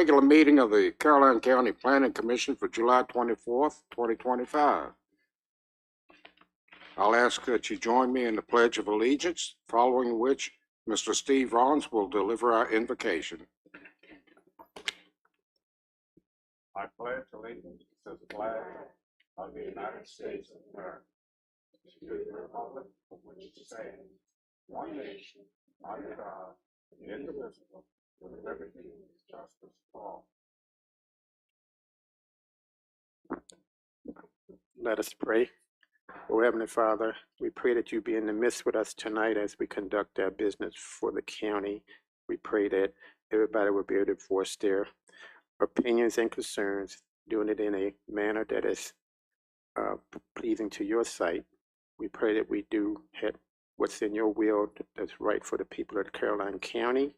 regular meeting of the Caroline County Planning Commission for July 24th, 2025. I'll ask that you join me in the Pledge of Allegiance, following which Mr. Steve Rollins will deliver our invocation. I pledge allegiance to the flag of the United States of America, to the republic for which it stands, one nation, under God, indivisible, with liberty and justice for all. Let us pray. Oh, Heavenly Father, we pray that you be in the midst with us tonight as we conduct our business for the county. We pray that everybody will be able to voice their opinions and concerns, doing it in a manner that is pleasing to your sight. We pray that we do what's in your will that's right for the people of Caroline County.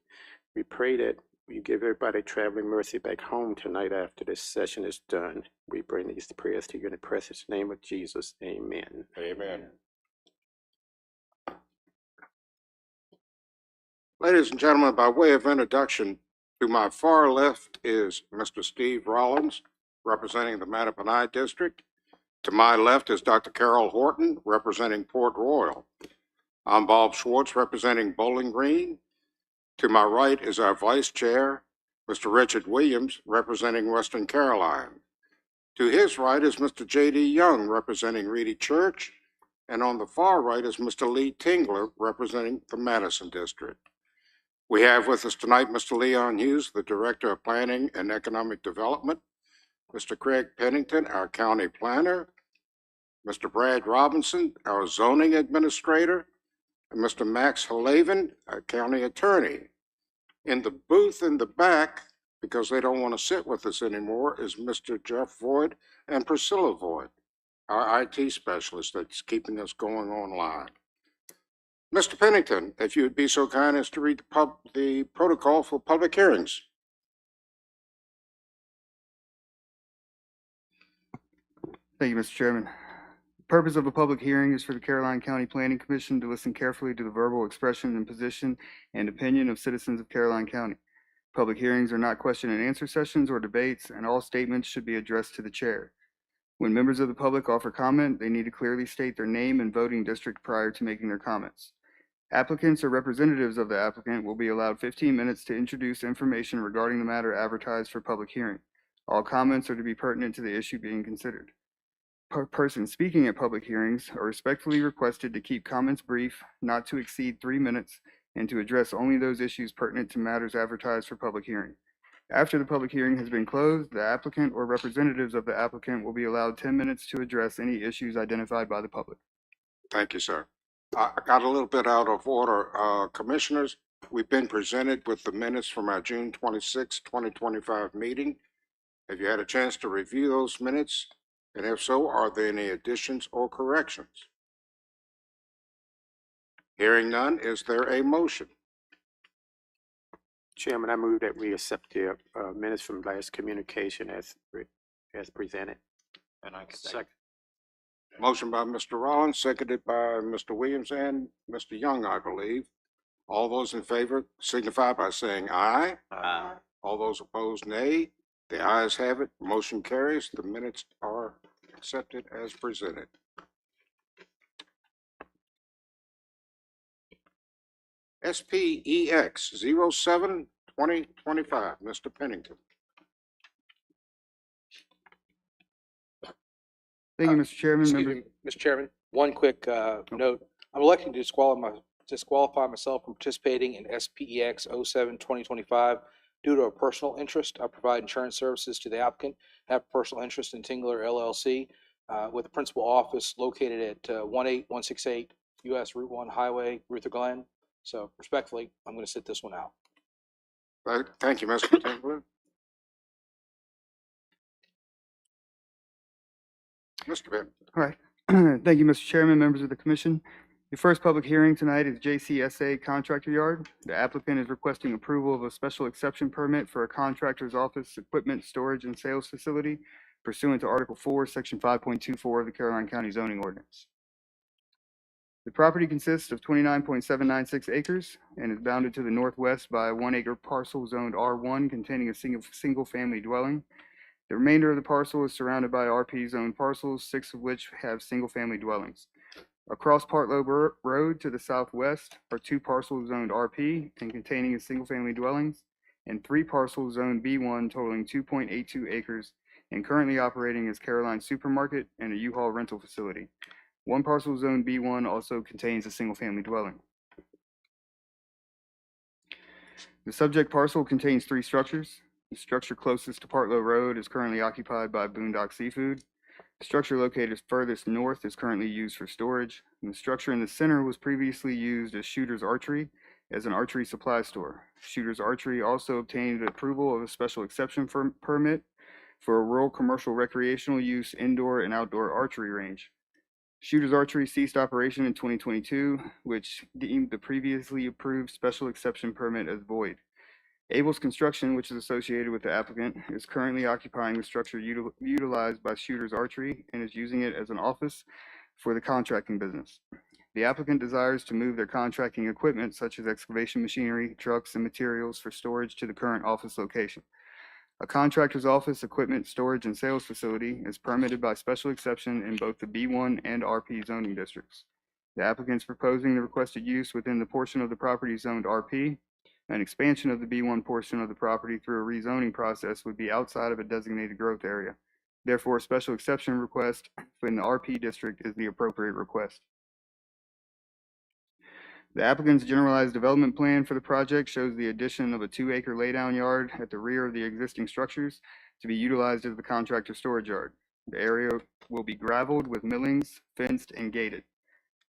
We pray that you give everybody traveling mercy back home tonight after this session is done. We bring these prayers to you in the precious name of Jesus. Amen. Amen. Ladies and gentlemen, by way of introduction, to my far left is Mr. Steve Rollins, representing the Mattaponi District. To my left is Dr. Carol Horton, representing Port Royal. I'm Bob Schwartz, representing Bowling Green. To my right is our Vice Chair, Mr. Richard Williams, representing Western Caroline. To his right is Mr. J.D. Young, representing Reedy Church. And on the far right is Mr. Lee Tingler, representing the Madison District. We have with us tonight Mr. Leon Hughes, the Director of Planning and Economic Development, Mr. Craig Pennington, our County Planner, Mr. Brad Robinson, our Zoning Administrator, and Mr. Max Halavin, our County Attorney. In the booth in the back, because they don't want to sit with us anymore, is Mr. Jeff Voigt and Priscilla Voigt, our IT specialist that's keeping us going online. Mr. Pennington, if you would be so kind as to read the protocol for public hearings. Thank you, Mr. Chairman. The purpose of a public hearing is for the Caroline County Planning Commission to listen carefully to the verbal expression and position and opinion of citizens of Caroline County. Public hearings are not question and answer sessions or debates, and all statements should be addressed to the chair. When members of the public offer comment, they need to clearly state their name and voting district prior to making their comments. Applicants or representatives of the applicant will be allowed 15 minutes to introduce information regarding the matter advertised for public hearing. All comments are to be pertinent to the issue being considered. Persons speaking at public hearings are respectfully requested to keep comments brief, not to exceed 3 minutes, and to address only those issues pertinent to matters advertised for public hearing. After the public hearing has been closed, the applicant or representatives of the applicant will be allowed 10 minutes to address any issues identified by the public. Thank you, sir. I got a little bit out of order. Commissioners, we've been presented with the minutes from our June 26, 2025 meeting. Have you had a chance to review those minutes? And if so, are there any additions or corrections? Hearing none, is there a motion? Chairman, I move that we accept the minutes from last communication as presented. And I can second. Motion by Mr. Rollins, seconded by Mr. Williams and Mr. Young, I believe. All those in favor signify by saying aye. Aye. All those opposed, nay. The ayes have it. Motion carries. The minutes are accepted as presented. SPEX 07-2025, Mr. Pennington. Thank you, Mr. Chairman. Excuse me, Mr. Chairman, one quick note. I'm electing to disqualify myself from participating in SPEX 07-2025 due to a personal interest. I provide insurance services to the applicant. I have a personal interest in Tingler LLC with a principal office located at 18168 US Route 1 Highway, Ruther Glen. So respectfully, I'm going to sit this one out. Thank you, Mr. Tingler. Mr. Penn. All right. Thank you, Mr. Chairman, members of the commission. The first public hearing tonight is JCSA Contractor Yard. The applicant is requesting approval of a special exception permit for a contractor's office equipment storage and sales facility pursuant to Article 4, Section 5.24 of the Caroline County Zoning Ordinance. The property consists of 29.796 acres and is bounded to the northwest by a 1 acre parcel zoned R1 containing a single family dwelling. The remainder of the parcel is surrounded by RP zoned parcels, 6 of which have single family dwellings. Across Partlow Road to the southwest are 2 parcels zoned RP and containing a single family dwellings, and 3 parcels zoned B1 totaling 2.82 acres and currently operating as Caroline Supermarket and a U-Haul rental facility. 1 parcel zone B1 also contains a single-family dwelling. The subject parcel contains 3 structures. The structure closest to Partlow Road is currently occupied by Boondock Seafood. The structure located furthest north is currently used for storage, and the structure in the center was previously used as Shooter's Archery as an archery supply store. Shooter's Archery also obtained approval of a special exception permit for a rural commercial recreational use indoor and outdoor archery range. Shooter's Archery ceased operation in 2022, which deemed the previously approved special exception permit as void. Abel's Construction, which is associated with the applicant, is currently occupying the structure utilized by Shooter's Archery and is using it as an office for the contracting business. The applicant desires to move their contracting equipment, such as excavation machinery, trucks, and materials for storage to the current office location. A contractor's office, equipment, storage, and sales facility is permitted by special exception in both the B1 and RP zoning districts. The applicant is proposing the requested use within the portion of the property zoned RP. An expansion of the B1 portion of the property through a rezoning process would be outside of a designated growth area. Therefore, a special exception request in the RP district is the appropriate request. The applicant's generalized development plan for the project shows the addition of a 2 acre laydown yard at the rear of the existing structures to be utilized as the contractor storage yard. The area will be gravelled with millings, fenced, and gated.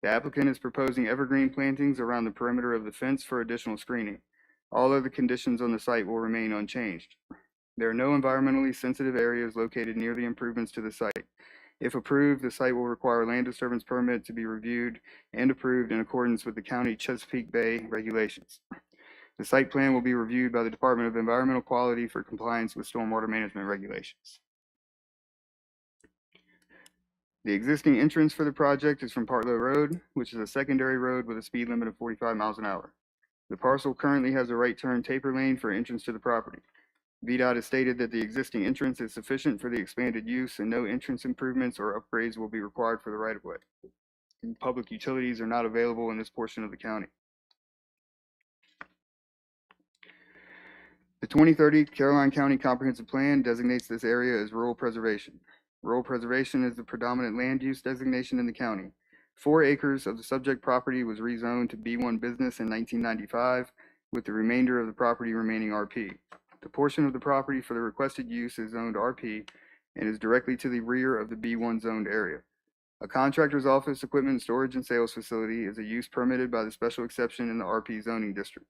The applicant is proposing evergreen plantings around the perimeter of the fence for additional screening. All other conditions on the site will remain unchanged. There are no environmentally sensitive areas located near the improvements to the site. If approved, the site will require a land disturbance permit to be reviewed and approved in accordance with the County Chesapeake Bay regulations. The site plan will be reviewed by the Department of Environmental Quality for compliance with stormwater management regulations. The existing entrance for the project is from Partlow Road, which is a secondary road with a speed limit of 45 miles an hour. The parcel currently has a right turn taper lane for entrance to the property. VDOT has stated that the existing entrance is sufficient for the expanded use and no entrance improvements or upgrades will be required for the right-of-way. Public utilities are not available in this portion of the county. The 2030 Caroline County Comprehensive Plan designates this area as rural preservation. Rural preservation is the predominant land use designation in the county. 4 acres of the subject property was rezoned to B1 business in 1995, with the remainder of the property remaining RP. The portion of the property for the requested use is zoned RP and is directly to the rear of the B1 zoned area. A contractor's office, equipment, storage, and sales facility is a use permitted by the special exception in the RP zoning district.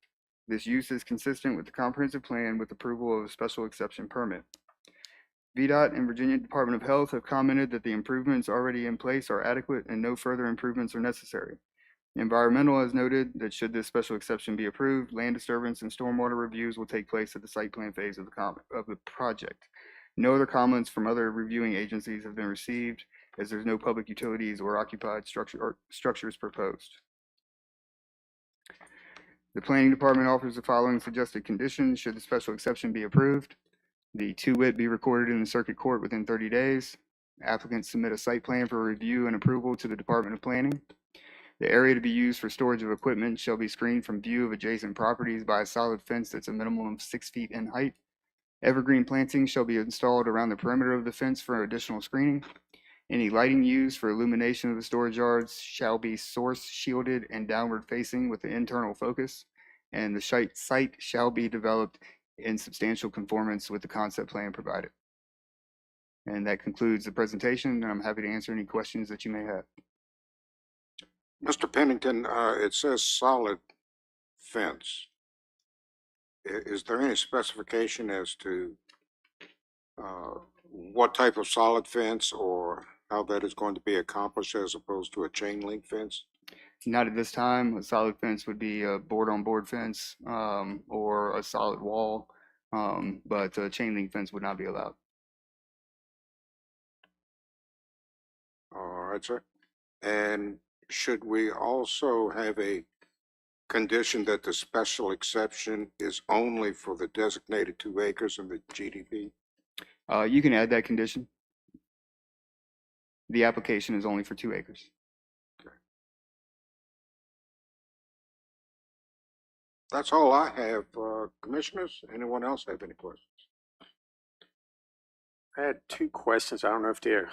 This use is consistent with the comprehensive plan with approval of a special exception permit. VDOT and Virginia Department of Health have commented that the improvements already in place are adequate and no further improvements are necessary. Environmental has noted that should this special exception be approved, land disturbance and stormwater reviews will take place at the site plan phase of the project. No other comments from other reviewing agencies have been received, as there's no public utilities or occupied structures proposed. The planning department offers the following suggested conditions should the special exception be approved. The 2-wit be recorded in the circuit court within 30 days. Applicants submit a site plan for review and approval to the Department of Planning. The area to be used for storage of equipment shall be screened from view of adjacent properties by a solid fence that's a minimum of 6 feet in height. Evergreen plantings shall be installed around the perimeter of the fence for additional screening. Any lighting used for illumination of the storage yards shall be source shielded and downward facing with an internal focus, and the site shall be developed in substantial conformance with the concept plan provided. And that concludes the presentation, and I'm happy to answer any questions that you may have. Mr. Pennington, it says solid fence. Is there any specification as to what type of solid fence or how that is going to be accomplished as opposed to a chain link fence? Not at this time. A solid fence would be a board-on-board fence or a solid wall, but a chain link fence would not be allowed. All right, sir. And should we also have a condition that the special exception is only for the designated 2 acres in the GDP? You can add that condition. The application is only for 2 acres. That's all I have. Commissioners, anyone else have any questions? I had two questions. I don't know if they're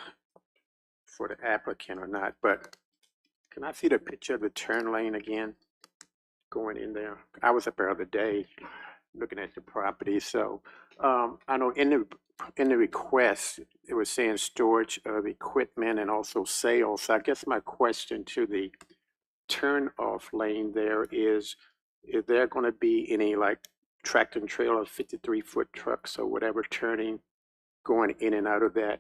for the applicant or not, but can I see the picture of the turn lane again going in there? I was up there the other day looking at the property, so I know in the request, it was saying storage of equipment and also sales. So I guess my question to the turn off lane there is there going to be any like tractor and trailer 53-foot trucks or whatever turning going in and out of that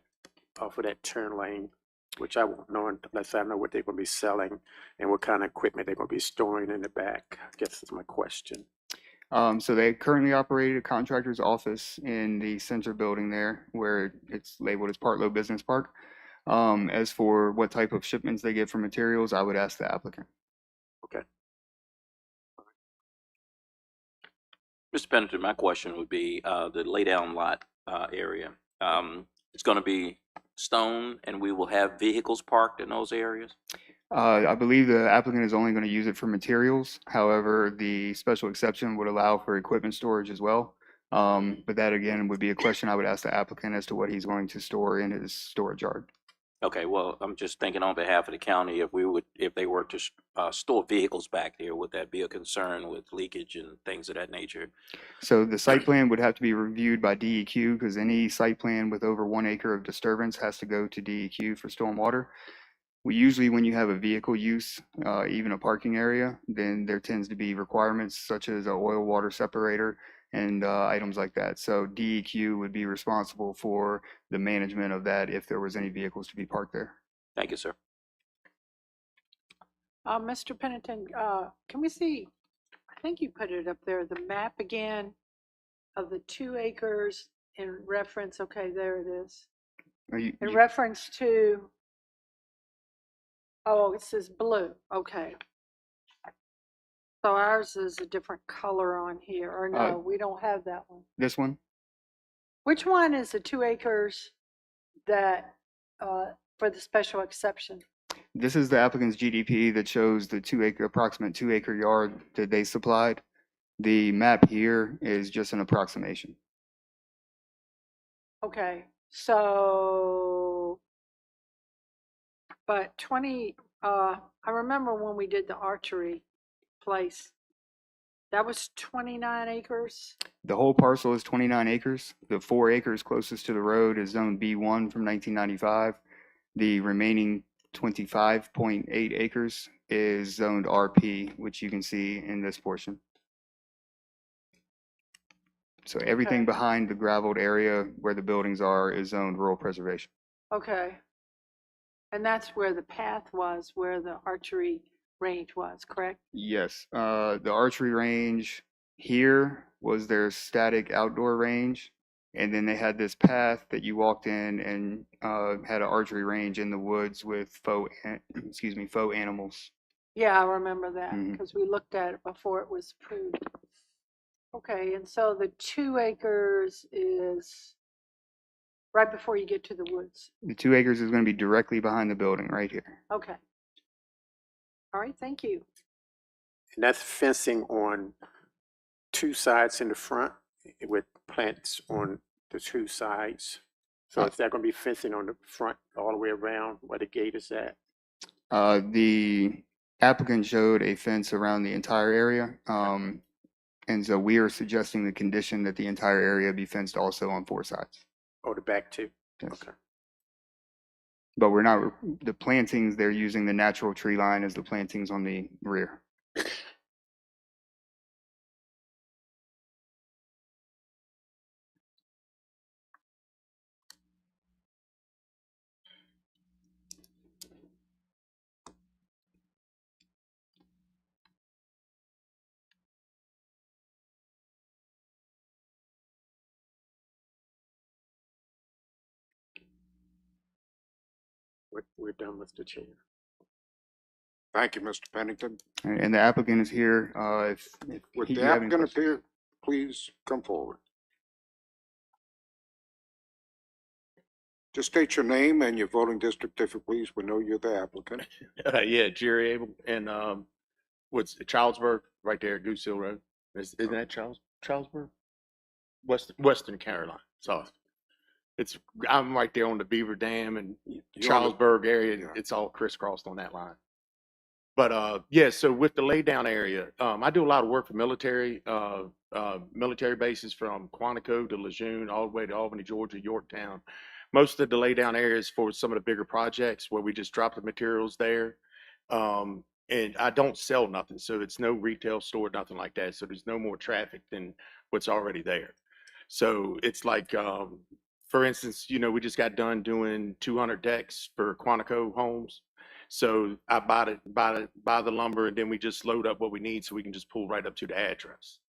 off of that turn lane, which I won't know unless I know what they're going to be selling and what kind of equipment they're going to be storing in the back? I guess that's my question. So they currently operate a contractor's office in the center building there, where it's labeled as Partlow Business Park. As for what type of shipments they get for materials, I would ask the applicant. Okay. Mr. Pennington, my question would be the laydown lot area. It's going to be stone and we will have vehicles parked in those areas? I believe the applicant is only going to use it for materials. However, the special exception would allow for equipment storage as well. But that again would be a question I would ask the applicant as to what he's going to store in his storage yard. Okay, well, I'm just thinking on behalf of the county, if they were to store vehicles back there, would that be a concern with leakage and things of that nature? So the site plan would have to be reviewed by DEQ because any site plan with over 1 acre of disturbance has to go to DEQ for stormwater. Usually when you have a vehicle use, even a parking area, then there tends to be requirements such as an oil water separator and items like that. So DEQ would be responsible for the management of that if there was any vehicles to be parked there. Thank you, sir. Mr. Pennington, can we see, I think you put it up there, the map again of the 2 acres in reference, okay, there it is. In reference to, oh, it says blue, okay. So ours is a different color on here, or no, we don't have that one. This one? Which one is the 2 acres that, for the special exception? This is the applicant's GDP that shows the approximate 2 acre yard that they supplied. The map here is just an approximation. Okay, so, but 20, I remember when we did the archery place, that was 29 acres. The whole parcel is 29 acres. The 4 acres closest to the road is zone B1 from 1995. The remaining 25.8 acres is zoned RP, which you can see in this portion. So everything Okay. behind the gravelled area where the buildings are is zoned rural preservation. Okay. And that's where the path was, where the archery range was, correct? Yes, the archery range here was their static outdoor range. And then they had this path that you walked in and had an archery range in the woods with faux animals. Yeah, I remember that Mhm. because we looked at it before it was approved. Okay, and so the 2 acres is right before you get to the woods. The 2 acres is going to be directly behind the building right here. Okay. All right, thank you. And that's fencing on 2 sides in the front with plants on the 2 sides. So is that going to be fencing on the front all the way around where the gate is at? The applicant showed a fence around the entire area. And so we are suggesting the condition that the entire area be fenced also on 4 sides. Or the back too? Yes. Okay. But we're not, the plantings, they're using the natural tree line as the plantings on the rear. We're done, Mr. Chair. Thank you, Mr. Pennington. And the applicant is here. If Would you the have any applicant questions. appear, please come forward. Just state your name and your voting district, if you please. We know you're the applicant. Yeah, Jerry Abel and what's Charlesburg right there, Goose Hill Road. Isn't that Charlesburg? Western Carolina. So I'm right there on the Beaver Dam and You're on the- Charlesburg area. yeah. It's all crisscrossed on that line. But yeah, so with the laydown area, I do a lot of work for military bases from Quantico to Lejeune, all the way to Albany, Georgia, Yorktown. Most of the laydown areas for some of the bigger projects where we just drop the materials there. And I don't sell nothing, so it's no retail store, nothing like that. So there's no more traffic than what's already there. So it's like, for instance, we just got done doing 200 decks for Quantico Homes. So I buy the lumber, and then we just load up what we need so we can just pull right up to the address.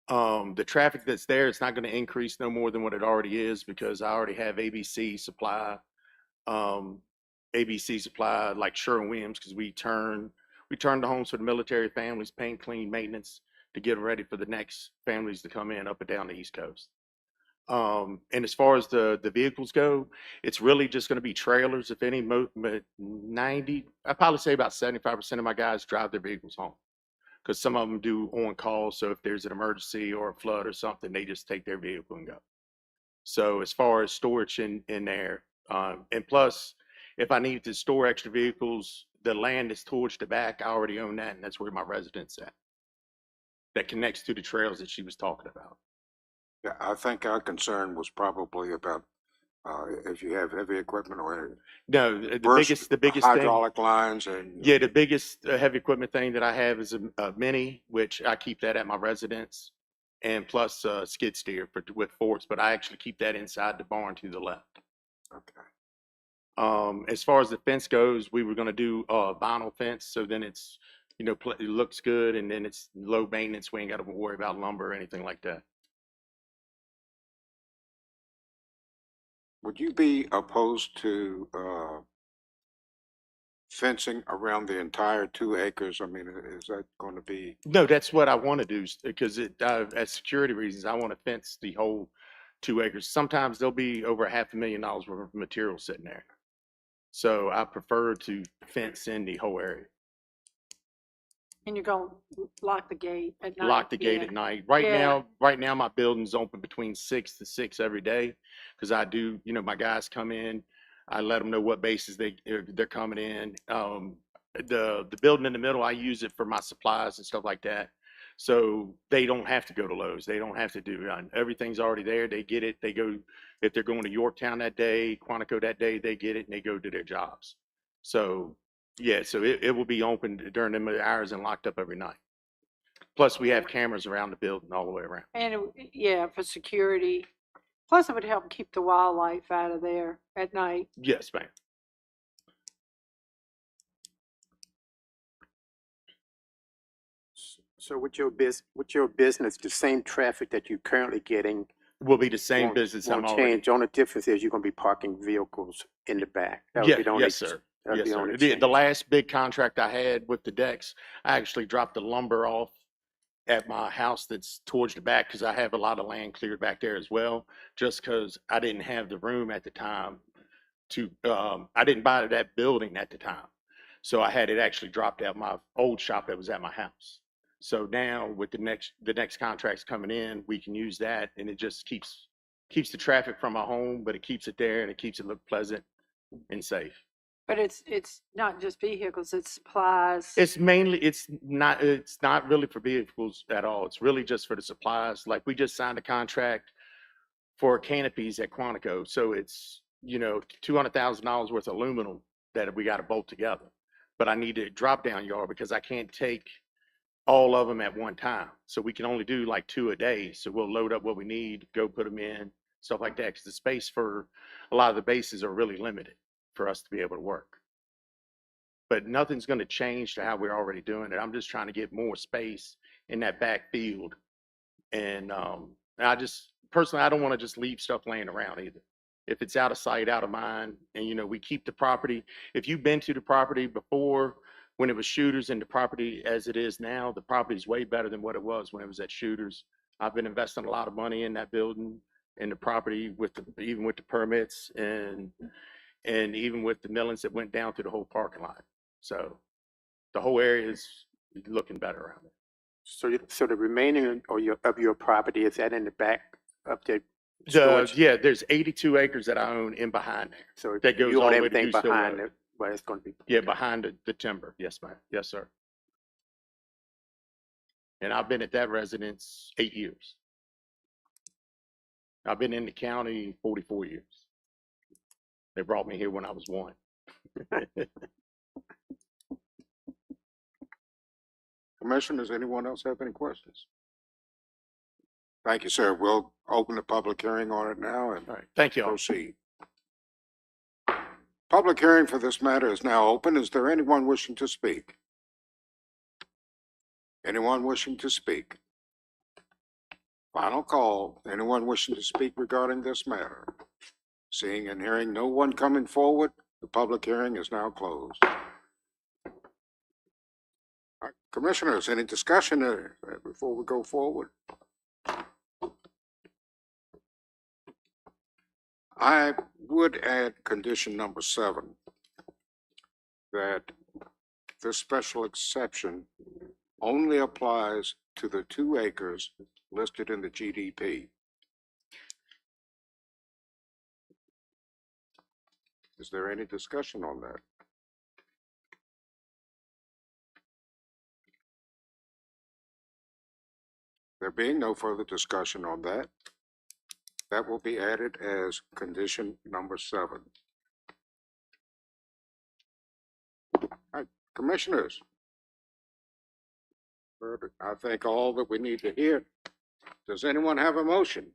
The traffic that's there, it's not going to increase no more than what it already is, because I already have ABC Supply like Sherwin-Williams, because we turn the homes for the military families, paint, clean, maintenance, to get ready for the next families to come in up and down the East Coast. And as far as the vehicles go, it's really just going to be trailers. If any, I'd probably say about 75% of my guys drive their vehicles home, because some of them do on call. So if there's an emergency or a flood or something, they just take their vehicle and go. So as far as storage in there, and plus, if I need to store extra vehicles, the land is towards the back. I already own that, and that's where my residence at. That connects to the trails that she was talking about. Yeah, I think our concern was probably about if you have heavy equipment or No, the burst biggest thing. hydraulic lines and. Yeah, the biggest heavy equipment thing that I have is a Mini, which I keep that at my residence, and plus skid steer with forks, but I actually keep that inside the barn to the left. Okay. As far as the fence goes, we were going to do a vinyl fence, so then it's, it looks good, and then it's low maintenance. We ain't got to worry about lumber or anything like that. Would you be opposed to fencing around the entire 2 acres? I mean, is that going to be? No, that's what I want to do, because as security reasons, I want to fence the whole 2 acres. Sometimes there'll be over $500,000 worth of material sitting there. So I prefer to fence in the whole area. And you're going to lock the gate at night? Lock the gate Yeah. at night. Yeah. Right now my building's open between 6 to 6 every day, because I do, my guys come in, I let them know what bases they're coming in. The building in the middle, I use it for my supplies and stuff like that. So they don't have to go to Lowe's. They don't have to do everything's already there. They get it. They go, if they're going to Yorktown that day, Quantico that day, they get it and they go do their jobs. So yeah, so it will be open during the hours and locked up every night. Plus we have cameras around the building all the way around. And yeah, for security. Plus it would help keep the wildlife out of there at night. Yes, ma'am. So with your business, the same traffic that you're currently getting Will be the same won't- business I'm won't already. change. The only difference is you're going to be parking vehicles in the back. That would Yeah, be the only- yes, sir. that would Yes, be the sir. only The change. last big contract I had with the decks, I actually dropped the lumber off at my house that's towards the back, because I have a lot of land cleared back there as well, just because I didn't have the room at the time to, I didn't buy that building at the time. So I had it actually dropped out my old shop that was at my house. So now with the next contracts coming in, we can use that, and it just keeps the traffic from my home, but it keeps it there and it keeps it look pleasant and safe. But it's not just vehicles, it's supplies. It's not really for vehicles at all. It's really just for the supplies. Like we just signed a contract for canopies at Quantico. So it's, $200,000 worth of aluminum that we got to bolt together. But I need a drop down yard, because I can't take all of them at one time. So we can only do like 2 a day. So we'll load up what we need, go put them in, stuff like that. Because the space for a lot of the bases are really limited for us to be able to work. But nothing's going to change to how we're already doing it. I'm just trying to get more space in that back field. And I just, personally, I don't want to just leave stuff laying around either. If it's out of sight, out of mind, and we keep the property. If you've been to the property before, when it was Shooters and the property as it is now, the property is way better than what it was when it was at Shooters. I've been investing a lot of money in that building and the property even with the permits and even with the millings that went down to the whole parking lot. So the whole area is looking better around it. So the remaining of your property, is that in the back of the storage? Yeah, there's 82 acres that I own in behind there. So that goes you all own the way to everything Houston behind Road. it, where it's going to be? Yeah, behind the timber. Yes, ma'am. Yes, sir. And I've been at that residence 8 years. I've been in the county 44 years. They brought me here when I was 1. Commissioners, anyone else have any questions? Thank you, sir. We'll open the public hearing on it now and All right, thank you all. proceed. Public hearing for this matter is now open. Is there anyone wishing to speak? Anyone wishing to speak? Final call. Anyone wishing to speak regarding this matter? Seeing and hearing no one coming forward, the public hearing is now closed. Commissioners, any discussion before we go forward? I would add condition number 7, that this special exception only applies to the 2 acres listed in the GDP. Is there any discussion on that? There being no further discussion on that, that will be added as condition number 7. All right, commissioners. I think all that we need to hear. Does anyone have a motion?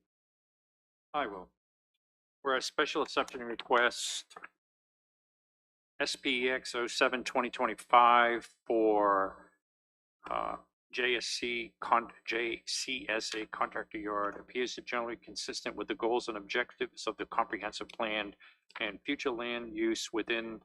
I will. Whereas special exception request SPEX 07-2025 for JCSA contractor yard appears to generally consistent with the goals and objectives of the comprehensive plan and future land use within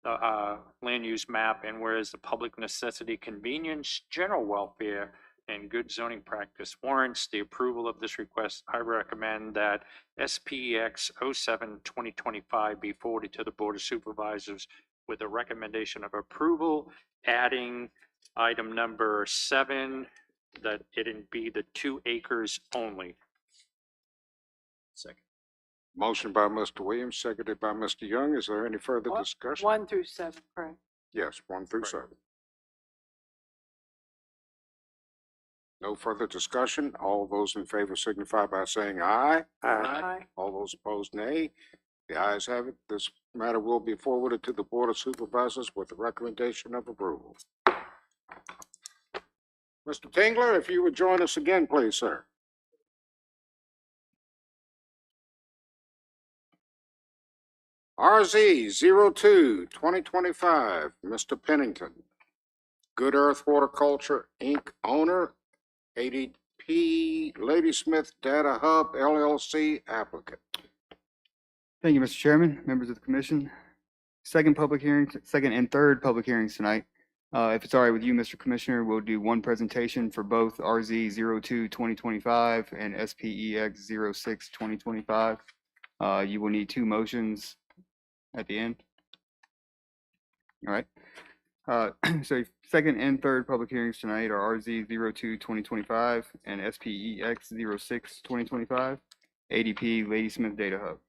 the land use map, and whereas the public necessity, convenience, general welfare, and good zoning practice warrants the approval of this request, I recommend that SPEX 07-2025 be forwarded to the Board of Supervisors with a recommendation of approval, adding item number 7, that it be the 2 acres only. Second. Motion by Mr. Williams, seconded by Mr. Young. Is there any further discussion? 1 through 7, correct? Yes, 1 through 7. No further discussion. All those in favor signify by saying aye. Aye. All those opposed, nay. The ayes have it. This matter will be forwarded to the Board of Supervisors with a recommendation of approval. Mr. Tingler, if you would join us again, please, sir. RZ 02-2025, Mr. Pennington. Good Earth Horticulture, Inc. owner, ADP Ladysmith Data Hub LLC applicant. Thank you, Mr. Chairman, members of the commission. Second and third public hearings tonight. If it's all right with you, Mr. Commissioner, we'll do one presentation for both RZ 02-2025 and SPEX 06-2025. You will need 2 motions at the end. All right. So second and third public hearings tonight are RZ 02-2025 and SPEX 06-2025, ADP Ladysmith Data Hub.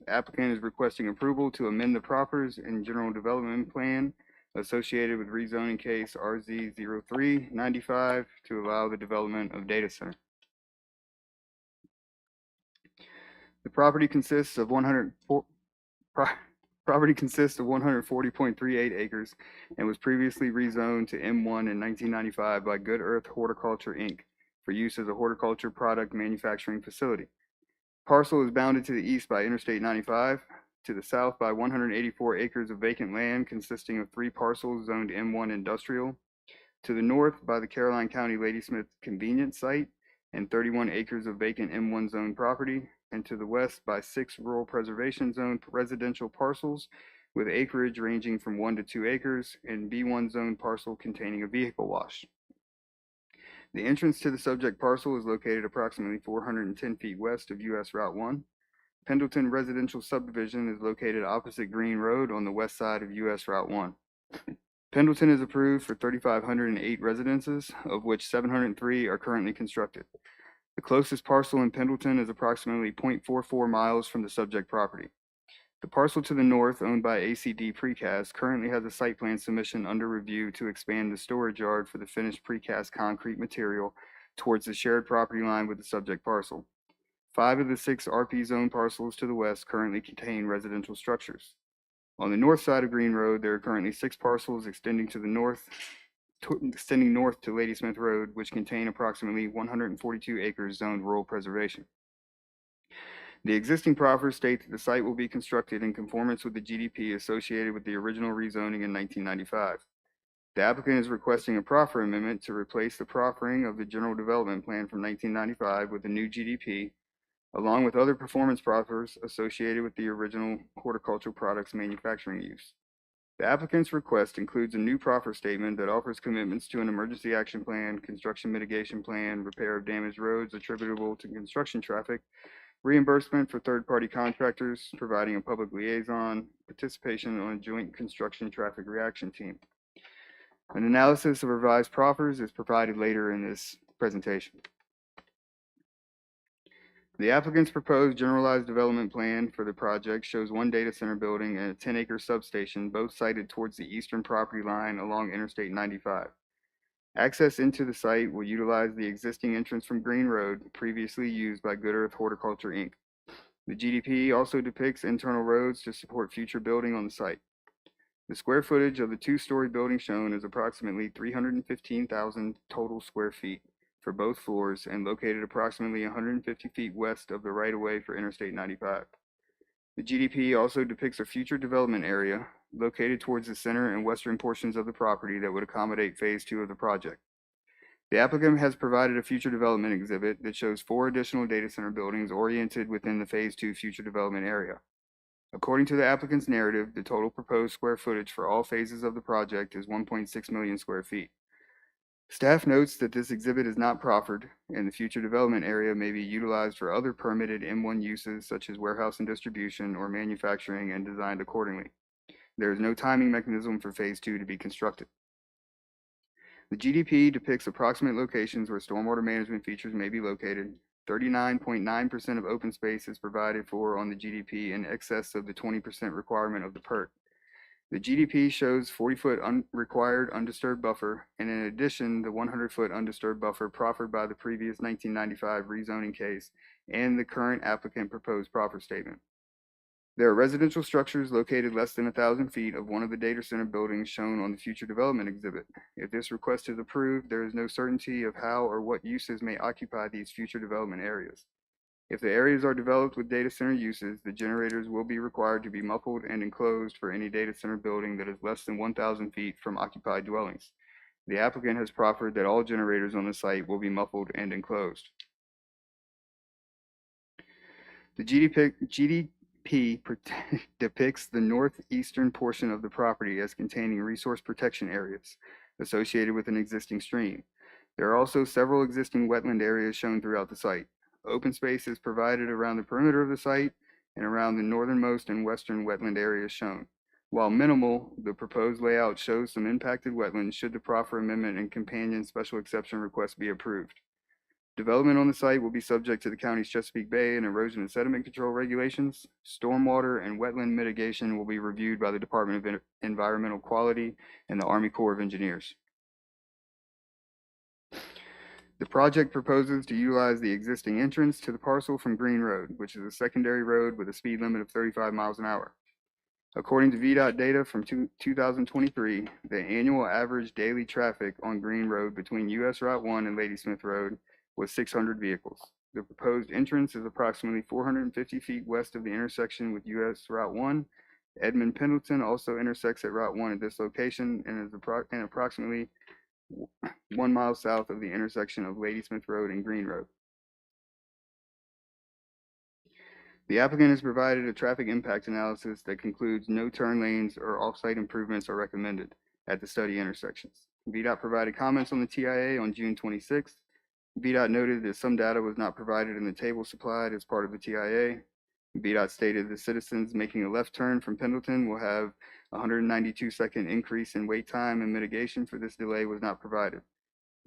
The applicant is requesting approval to amend the proffers and general development plan associated with rezoning case RZ 03-95 to allow the development of data center. The property consists of 140.38 acres and was previously rezoned to M1 in 1995 by Good Earth Horticulture, Inc. for use as a horticulture product manufacturing facility. Parcel is bounded to the east by Interstate 95, to the south by 184 acres of vacant land consisting of 3 parcels zoned M1 industrial, to the north by the Caroline County Ladysmith Convenience Site and 31 acres of vacant M1 zone property, and to the west by 6 rural preservation zone residential parcels with acreage ranging from 1 to 2 acres and B1 zone parcel containing a vehicle wash. The entrance to the subject parcel is located approximately 410 feet west of US Route 1. Pendleton Residential Subdivision is located opposite Green Road on the west side of US Route 1. Pendleton is approved for 3,508 residences, of which 703 are currently constructed. The closest parcel in Pendleton is approximately 0.44 miles from the subject property. The parcel to the north, owned by ACD Precast, currently has a site plan submission under review to expand the storage yard for the finished precast concrete material towards the shared property line with the subject parcel. 5 of the 6 RP zone parcels to the west currently contain residential structures. On the north side of Green Road, there are currently 6 parcels extending north to Ladysmith Road, which contain approximately 142 acres zoned rural preservation. The existing proffer states that the site will be constructed in conformance with the GDP associated with the original rezoning in 1995. The applicant is requesting a proffer amendment to replace the proffering of the General Development Plan from 1995 with the new GDP, along with other performance proffers associated with the original horticultural products manufacturing use. The applicant's request includes a new proffer statement that offers commitments to an emergency action plan, construction mitigation plan, repair of damaged roads attributable to construction traffic, reimbursement for third-party contractors, providing a public liaison, participation on a joint construction traffic reaction team. An analysis of revised proffers is provided later in this presentation. The applicant's proposed generalized development plan for the project shows 1 data center building and a 10-acre substation, both sited towards the eastern property line along Interstate 95. Access into the site will utilize the existing entrance from Green Road, previously used by Good Earth Horticulture, Inc. The GDP also depicts internal roads to support future building on the site. The square footage of the 2-story building shown is approximately 315,000 total square feet for both floors and located approximately 150 feet west of the right-of-way for Interstate 95. The GDP also depicts a future development area located towards the center and western portions of the property that would accommodate phase 2 of the project. The applicant has provided a future development exhibit that shows 4 additional data center buildings oriented within the phase 2 future development area. According to the applicant's narrative, the total proposed square footage for all phases of the project is 1.6 million square feet. Staff notes that this exhibit is not proffered, and the future development area may be utilized for other permitted M1 uses such as warehouse and distribution or manufacturing and designed accordingly. There is no timing mechanism for phase 2 to be constructed. The GDP depicts approximate locations where stormwater management features may be located. 39.9% of open space is provided for on the GDP in excess of the 20% requirement of the PERT. The GDP shows 40-foot required undisturbed buffer, and in addition, the 100-foot undisturbed buffer proffered by the previous 1995 rezoning case and the current applicant proposed proffer statement. There are residential structures located less than 1,000 feet of one of the data center buildings shown on the future development exhibit. If this request is approved, there is no certainty of how or what uses may occupy these future development areas. If the areas are developed with data center uses, the generators will be required to be muffled and enclosed for any data center building that is less than 1,000 feet from occupied dwellings. The applicant has proffered that all generators on the site will be muffled and enclosed. The GDP depicts the northeastern portion of the property as containing resource protection areas associated with an existing stream. There are also several existing wetland areas shown throughout the site. Open space is provided around the perimeter of the site and around the northernmost and western wetland areas shown. While minimal, the proposed layout shows some impacted wetlands should the proffer amendment and companion special exception request be approved. Development on the site will be subject to the county's Chesapeake Bay and erosion and sediment control regulations. Stormwater and wetland mitigation will be reviewed by the Department of Environmental Quality and the Army Corps of Engineers. The project proposes to utilize the existing entrance to the parcel from Green Road, which is a secondary road with a speed limit of 35 miles an hour. According to VDOT data from 2023, the annual average daily traffic on Green Road between US Route 1 and Ladysmith Road was 600 vehicles. The proposed entrance is approximately 450 feet west of the intersection with US Route 1. Edmond Pendleton also intersects at Route 1 at this location and is approximately 1 mile south of the intersection of Ladysmith Road and Green Road. The applicant has provided a traffic impact analysis that concludes no turn lanes or off-site improvements are recommended at the study intersections. VDOT provided comments on the TIA on June 26th. VDOT noted that some data was not provided in the table supplied as part of the TIA. VDOT stated the citizens making a left turn from Pendleton will have a 192-second increase in wait time, and mitigation for this delay was not provided.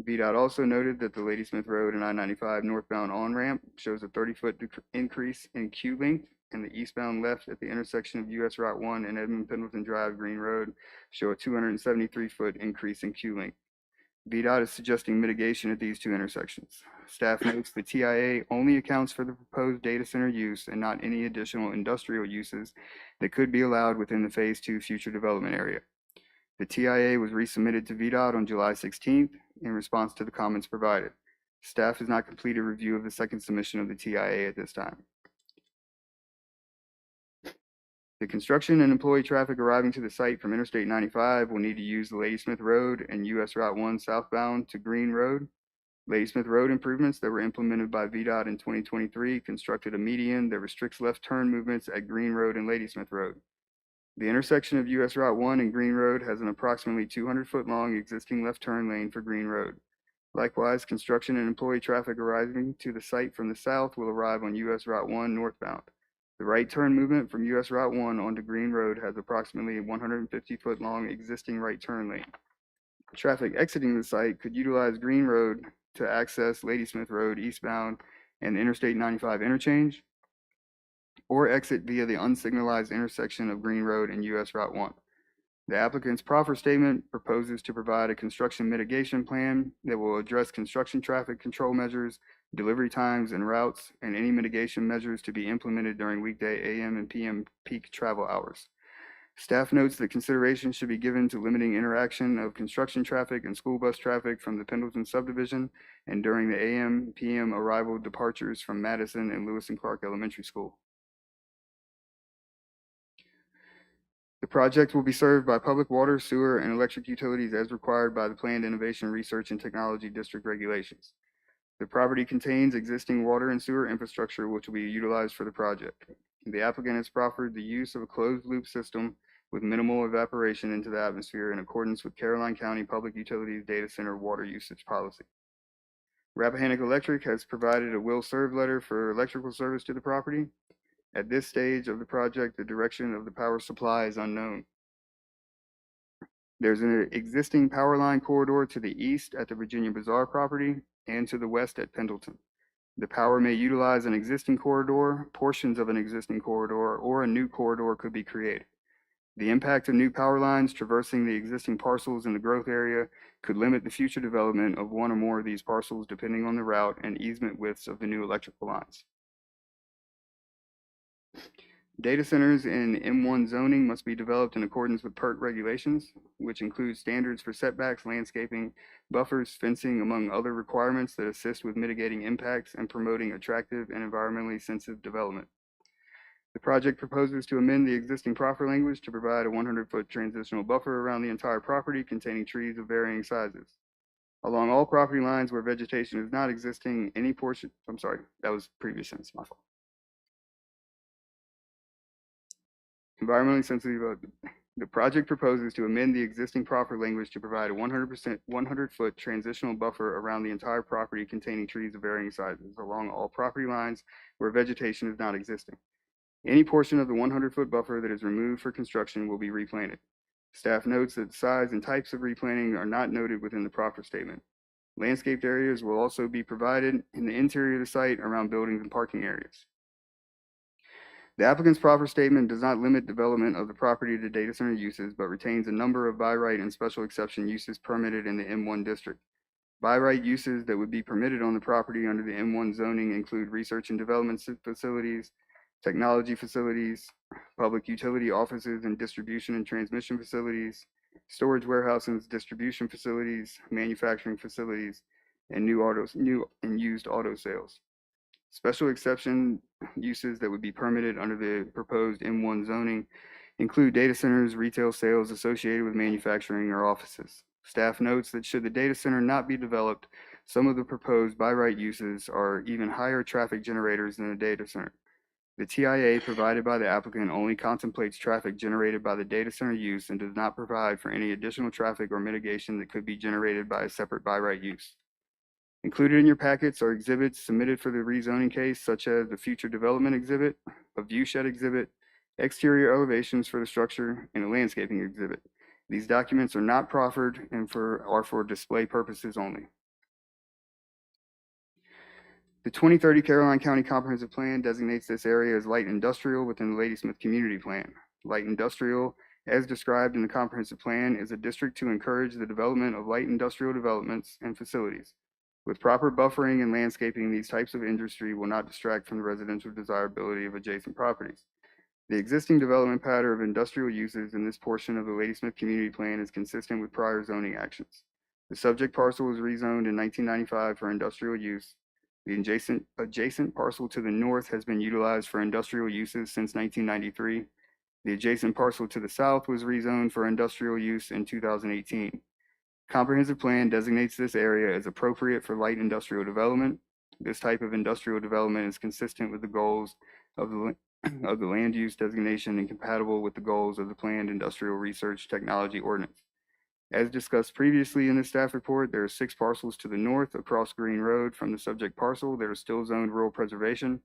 VDOT also noted that the Ladysmith Road and I-95 northbound on-ramp shows a 30-foot increase in queue length, and the eastbound left at the intersection of US Route 1 and Edmund Pendleton Drive Green Road show a 273-foot increase in queue length. VDOT is suggesting mitigation at these two intersections. Staff notes the TIA only accounts for the proposed data center use and not any additional industrial uses that could be allowed within the Phase 2 future development area. The TIA was resubmitted to VDOT on July 16th in response to the comments provided. Staff has not completed review of the second submission of the TIA at this time. The construction and employee traffic arriving to the site from Interstate 95 will need to use the Ladysmith Road and US Route 1 southbound to Green Road. Ladysmith Road improvements that were implemented by VDOT in 2023 constructed a median that restricts left turn movements at Green Road and Ladysmith Road. The intersection of US Route 1 and Green Road has an approximately 200-foot long existing left turn lane for Green Road. Likewise, construction and employee traffic arriving to the site from the south will arrive on US Route 1 northbound. The right turn movement from US Route 1 onto Green Road has approximately a 150-foot long existing right turn lane. Traffic exiting the site could utilize Green Road to access Ladysmith Road eastbound and Interstate 95 interchange, or exit via the unsignalized intersection of Green Road and US Route 1. The applicant's proffer statement proposes to provide a construction mitigation plan that will address construction traffic control measures, delivery times and routes, and any mitigation measures to be implemented during weekday AM and PM peak travel hours. Staff notes that consideration should be given to limiting interaction of construction traffic and school bus traffic from the Pendleton subdivision and during the AM, PM arrival departures from Madison and Lewis and Clark Elementary School. The project will be served by public water, sewer, and electric utilities as required by the Planned Innovation Research and Technology District regulations. The property contains existing water and sewer infrastructure which will be utilized for the project. The applicant has proffered the use of a closed-loop system with minimal evaporation into the atmosphere in accordance with Caroline County Public Utilities Data Center Water Usage Policy. Rappahannock Electric has provided a will serve letter for electrical service to the property. At this stage of the project, the direction of the power supply is unknown. There's an existing power line corridor to the east at the Virginia Bazaar property and to the west at Pendleton. The power may utilize an existing corridor, portions of an existing corridor, or a new corridor could be created. The impact of new power lines traversing the existing parcels in the growth area could limit the future development of one or more of these parcels depending on the route and easement widths of the new electrical lines. Data centers in M1 zoning must be developed in accordance with PERT regulations, which include standards for setbacks, landscaping, buffers, fencing, among other requirements that assist with mitigating impacts and promoting attractive and environmentally sensitive development. The project proposes to amend the existing proffer language to provide a 100-foot transitional buffer around the entire property containing trees of varying sizes. Along all property lines where vegetation is not existing, any portion, I'm sorry, that was previous sentence, my fault. Environmentally sensitive. The project proposes to amend the existing proffer language to provide a 100-foot transitional buffer around the entire property containing trees of varying sizes along all property lines where vegetation is not existing. Any portion of the 100-foot buffer that is removed for construction will be replanted. Staff notes that size and types of replanting are not noted within the proffer statement. Landscaped areas will also be provided in the interior of the site around buildings and parking areas. The applicant's proffer statement does not limit development of the property to data center uses, but retains a number of by right and special exception uses permitted in the M1 district. By right uses that would be permitted on the property under the M1 zoning include research and development facilities, technology facilities, public utility offices and distribution and transmission facilities, storage warehouses, distribution facilities, manufacturing facilities, and new and used auto sales. Special exception uses that would be permitted under the proposed M1 zoning include data centers, retail sales associated with manufacturing or offices. Staff notes that should the data center not be developed, some of the proposed by right uses are even higher traffic generators than a data center. The TIA provided by the applicant only contemplates traffic generated by the data center use and does not provide for any additional traffic or mitigation that could be generated by a separate by right use. Included in your packets are exhibits submitted for the rezoning case, such as the future development exhibit, a view shed exhibit, exterior elevations for the structure, and a landscaping exhibit. These documents are not proffered and are for display purposes only. The 2030 Caroline County Comprehensive Plan designates this area as light industrial within the Ladysmith Community Plan. Light industrial, as described in the comprehensive plan, is a district to encourage the development of light industrial developments and facilities. With proper buffering and landscaping, these types of industry will not distract from the residential desirability of adjacent properties. The existing development pattern of industrial uses in this portion of the Ladysmith Community Plan is consistent with prior zoning actions. The subject parcel was rezoned in 1995 for industrial use. The adjacent parcel to the north has been utilized for industrial uses since 1993. The adjacent parcel to the south was rezoned for industrial use in 2018. Comprehensive plan designates this area as appropriate for light industrial development. This type of industrial development is consistent with the goals of the land use designation and compatible with the goals of the planned industrial research technology ordinance. As discussed previously in the staff report, there are 6 parcels to the north across Green Road from the subject parcel that are still zoned rural preservation.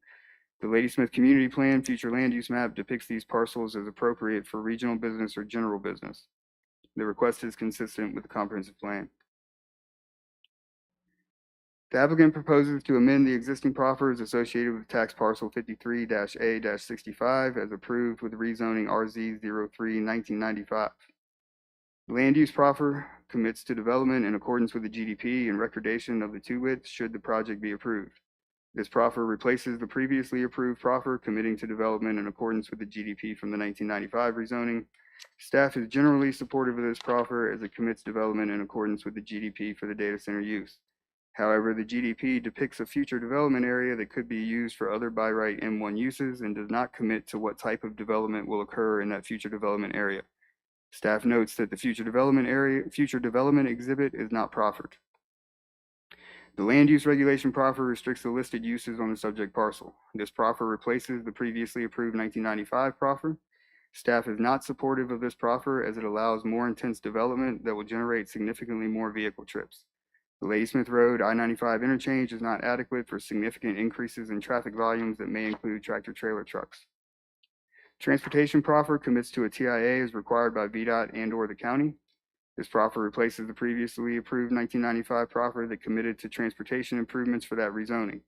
The Ladysmith Community Plan future land use map depicts these parcels as appropriate for regional business or general business. The request is consistent with the comprehensive plan. The applicant proposes to amend the existing proffers associated with tax parcel 53-A-65 as approved with rezoning RZ 03-1995. The land use proffer commits to development in accordance with the GDP and recordation of the two widths should the project be approved. This proffer replaces the previously approved proffer committing to development in accordance with the GDP from the 1995 rezoning. Staff is generally supportive of this proffer as it commits development in accordance with the GDP for the data center use. However, the GDP depicts a future development area that could be used for other by right M1 uses and does not commit to what type of development will occur in that future development area. Staff notes that the future development exhibit is not proffered. The land use regulation proffer restricts the listed uses on the subject parcel. This proffer replaces the previously approved 1995 proffer. Staff is not supportive of this proffer as it allows more intense development that will generate significantly more vehicle trips. The Ladysmith Road I-95 interchange is not adequate for significant increases in traffic volumes that may include tractor-trailer trucks. Transportation proffer commits to a TIA as required by VDOT and/or the county. This proffer replaces the previously approved 1995 proffer that committed to transportation improvements for that rezoning.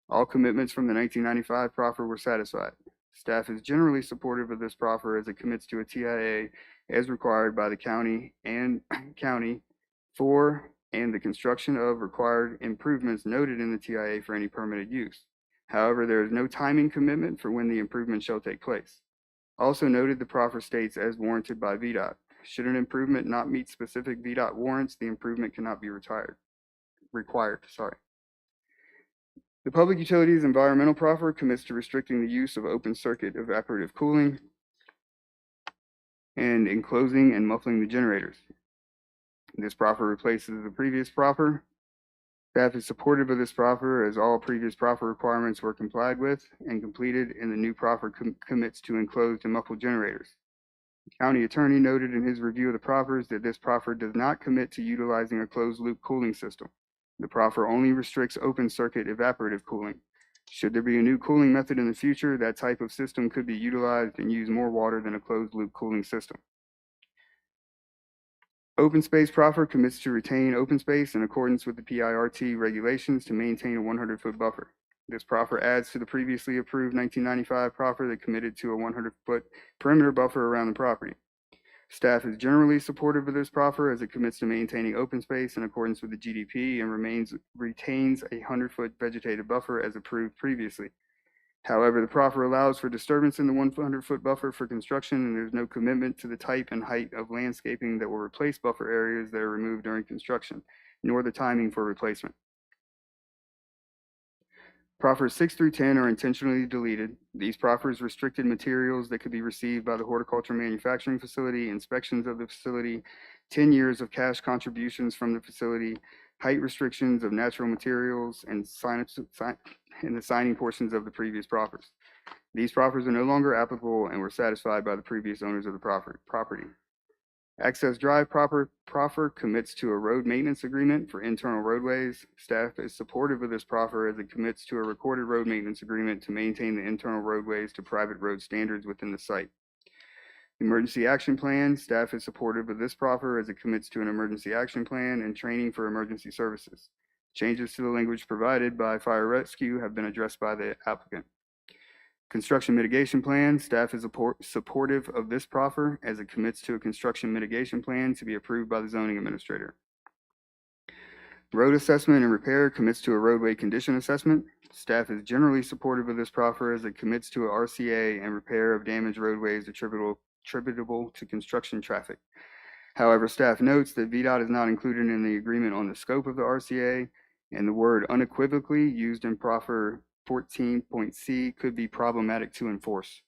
All commitments from the 1995 proffer were satisfied. Staff is generally supportive of this proffer as it commits to a TIA as required by the county for the construction of required improvements noted in the TIA for any permitted use. However, there is no timing commitment for when the improvement shall take place. Also noted, the proffer states as warranted by VDOT. Should an improvement not meet specific VDOT warrants, the improvement cannot be required. The Public Utilities Environmental Proffer commits to restricting the use of open circuit evaporative cooling and enclosing and muffling the generators. This proffer replaces the previous proffer. Staff is supportive of this proffer as all previous proffer requirements were complied with and completed, and the new proffer commits to enclosed and muffled generators. The county attorney noted in his review of the proffers that this proffer does not commit to utilizing a closed loop cooling system. The proffer only restricts open circuit evaporative cooling. Should there be a new cooling method in the future, that type of system could be utilized and use more water than a closed loop cooling system. Open space proffer commits to retain open space in accordance with the PIRT regulations to maintain a 100-foot buffer. This proffer adds to the previously approved 1995 proffer that committed to a 100-foot perimeter buffer around the property. Staff is generally supportive of this proffer as it commits to maintaining open space in accordance with the GDP and retains a 100-foot vegetative buffer as approved previously. However, the proffer allows for disturbance in the 100-foot buffer for construction, and there's no commitment to the type and height of landscaping that will replace buffer areas that are removed during construction, nor the timing for replacement. Proffers 6 through 10 are intentionally deleted. These proffers restricted materials that could be received by the horticulture manufacturing facility, inspections of the facility, 10 years of cash contributions from the facility, height restrictions of natural materials, and the signing portions of the previous proffers. These proffers are no longer applicable and were satisfied by the previous owners of the property. Access Drive proffer commits to a road maintenance agreement for internal roadways. Staff is supportive of this proffer as it commits to a recorded road maintenance agreement to maintain the internal roadways to private road standards within the site. Emergency Action Plan, staff is supportive of this proffer as it commits to an emergency action plan and training for emergency services. Changes to the language provided by Fire Rescue have been addressed by the applicant. Construction Mitigation Plan, staff is supportive of this proffer as it commits to a construction mitigation plan to be approved by the zoning administrator. Road Assessment and Repair commits to a roadway condition assessment. Staff is generally supportive of this proffer as it commits to a RCA and repair of damaged roadways attributable to construction traffic. However, staff notes that VDOT is not included in the agreement on the scope of the RCA, and the word unequivocally used in proffer 14.c could be problematic to enforce.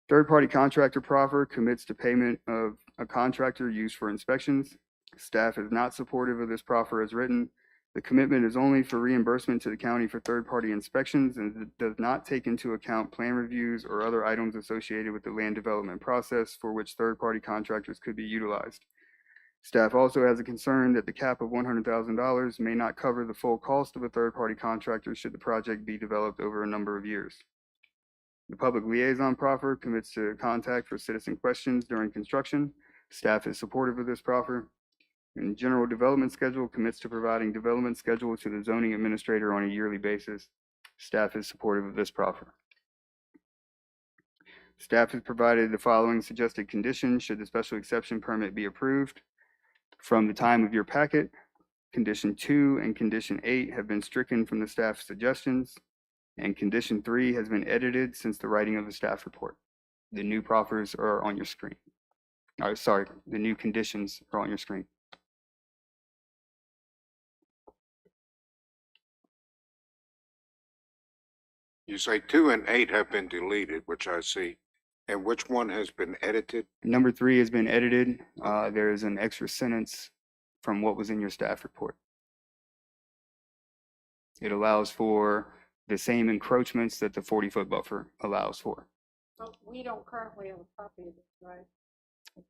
Third-party contractor proffer commits to payment of a contractor used for inspections. Staff is not supportive of this proffer as written. The commitment is only for reimbursement to the county for third-party inspections and does not take into account plan reviews or other items associated with the land development process for which third-party contractors could be utilized. Staff also has a concern that the cap of $100,000 may not cover the full cost of a third-party contractor should the project be developed over a number of years. The public liaison proffer commits to contact for citizen questions during construction. Staff is supportive of this proffer. And general development schedule commits to providing development schedule to the zoning administrator on a yearly basis. Staff is supportive of this proffer. Staff has provided the following suggested conditions should the special exception permit be approved. From the time of your packet, Condition 2 and Condition 8 have been stricken from the staff's suggestions, and Condition 3 has been edited since the writing of the staff report. The new proffers are on your screen. The new conditions are on your screen. You say 2 and 8 have been deleted, which I see. And which one has been edited? Number 3 has been edited. There is an extra sentence from what was in your staff report. It allows for the same encroachments that the 40-foot buffer allows for. But we don't currently have a copy of this,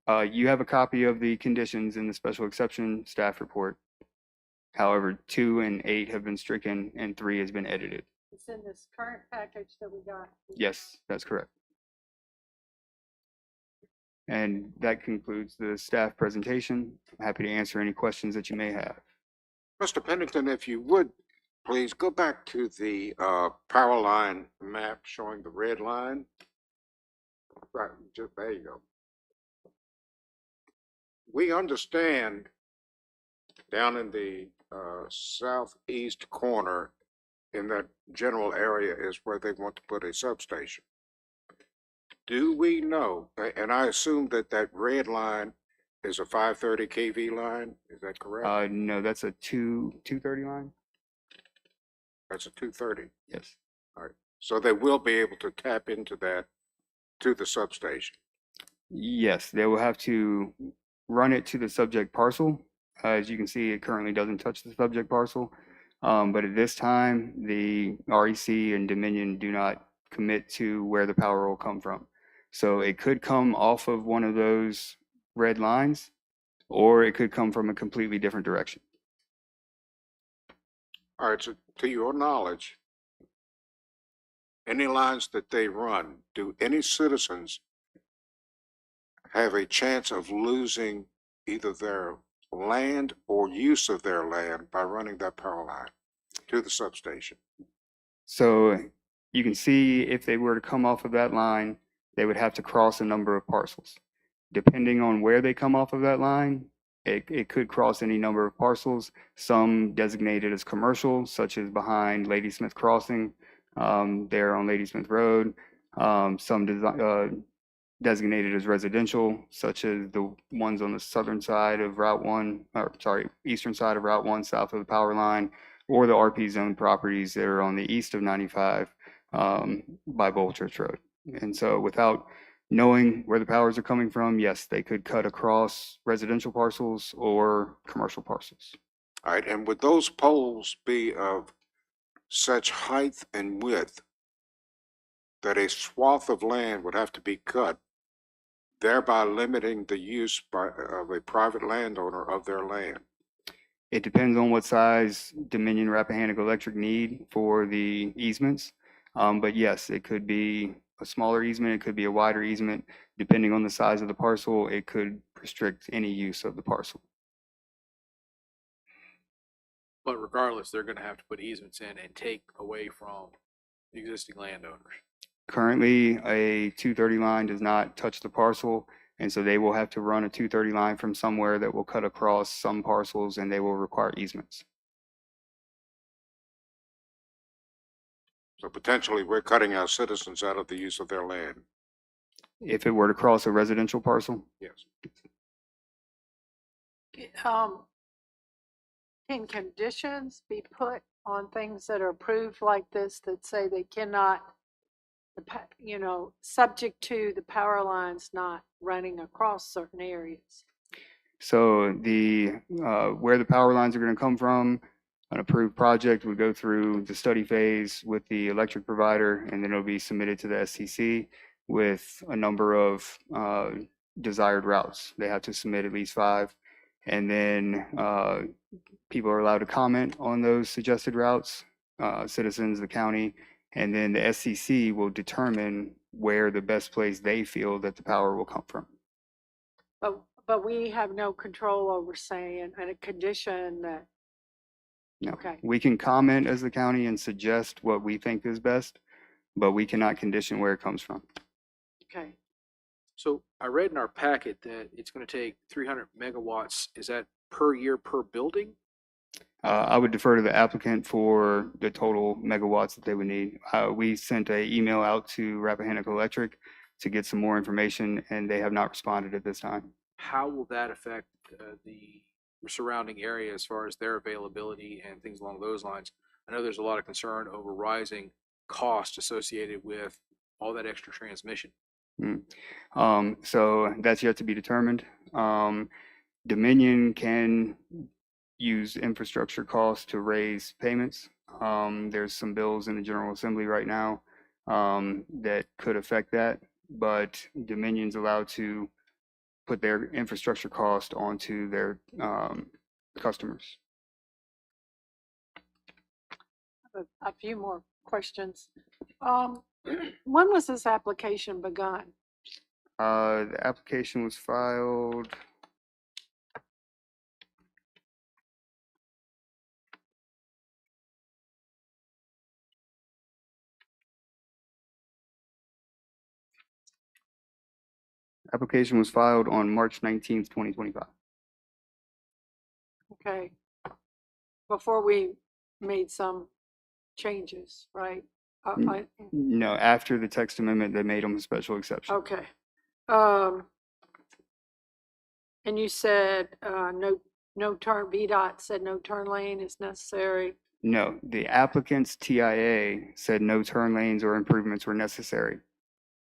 right? You have a copy of the conditions in the special exception staff report. However, 2 and 8 have been stricken and 3 has been edited. It's in this current package that we got. Yes, that's correct. And that concludes the staff presentation. I'm happy to answer any questions that you may have. Mr. Pennington, if you would, please go back to the power line map showing the red line. Right, just there you go. We understand down in the southeast corner in that general area is where they want to put a substation. Do we know, and I assume that that red line is a 530 kV line, is that correct? No, that's a 230 line. That's a 230. Yes. All right. So they will be able to tap into that to the substation. Yes, they will have to run it to the subject parcel. As you can see, it currently doesn't touch the subject parcel. But at this time, the REC and Dominion do not commit to where the power will come from. So it could come off of one of those red lines, or it could come from a completely different direction. All right, so to your knowledge, any lines that they run, do any citizens have a chance of losing either their land or use of their land by running that power line to the substation? So you can see if they were to come off of that line, they would have to cross a number of parcels. Depending on where they come off of that line, it could cross any number of parcels, some designated as commercial, such as behind Ladysmith Crossing, there on Ladysmith Road, some designated as residential, such as the ones on the southern side of Route 1, eastern side of Route 1, south of the power line, or the RP zone properties that are on the east of 95 by Bowl Church Road. And so without knowing where the powers are coming from, yes, they could cut across residential parcels or commercial parcels. All right, and would those poles be of such height and width that a swath of land would have to be cut, thereby limiting the use of a private landowner of their land? It depends on what size Dominion Rappahannock Electric need for the easements. But yes, it could be a smaller easement, it could be a wider easement. Depending on the size of the parcel, it could restrict any use of the parcel. But regardless, they're gonna have to put easements in and take away from the existing landowners. Currently, a 230 line does not touch the parcel, and so they will have to run a 230 line from somewhere that will cut across some parcels, and they will require easements. So potentially, we're cutting our citizens out of the use of their land. If it were to cross a residential parcel, Yes. Can conditions be put on things that are approved like this that say they cannot, subject to the power lines not running across certain areas? so where the power lines are going to come from, an approved project would go through the study phase with the electric provider, and then it'll be submitted to the SCC with a number of desired routes. They have to submit at least 5, and then people are allowed to comment on those suggested routes, citizens, the county, and then the SCC will determine where the best place they feel that the power will come from. But we have no control over saying, and a condition that, No. okay. We can comment as the county and suggest what we think is best, but we cannot condition where it comes from. Okay. So I read in our packet that it's gonna take 300 megawatts. Is that per year per building? I would defer to the applicant for the total megawatts that they would need. We sent an email out to Rappahannock Electric to get some more information, and they have not responded at this time. How will that affect the surrounding area as far as their availability and things along those lines? I know there's a lot of concern over rising cost associated with all that extra transmission. So that's yet to be determined. Dominion can use infrastructure costs to raise payments. There's some bills in the General Assembly right now that could affect that, but Dominion's allowed to put their infrastructure cost onto their customers. A few more questions. When was this application begun? The application was filed on March 19th, 2025. Okay. Before we made some changes, right? No, after the text amendment, they made them a special exception. Okay. And you said no turn, VDOT said no turn lane is necessary. No, the applicant's TIA said no turn lanes or improvements were necessary.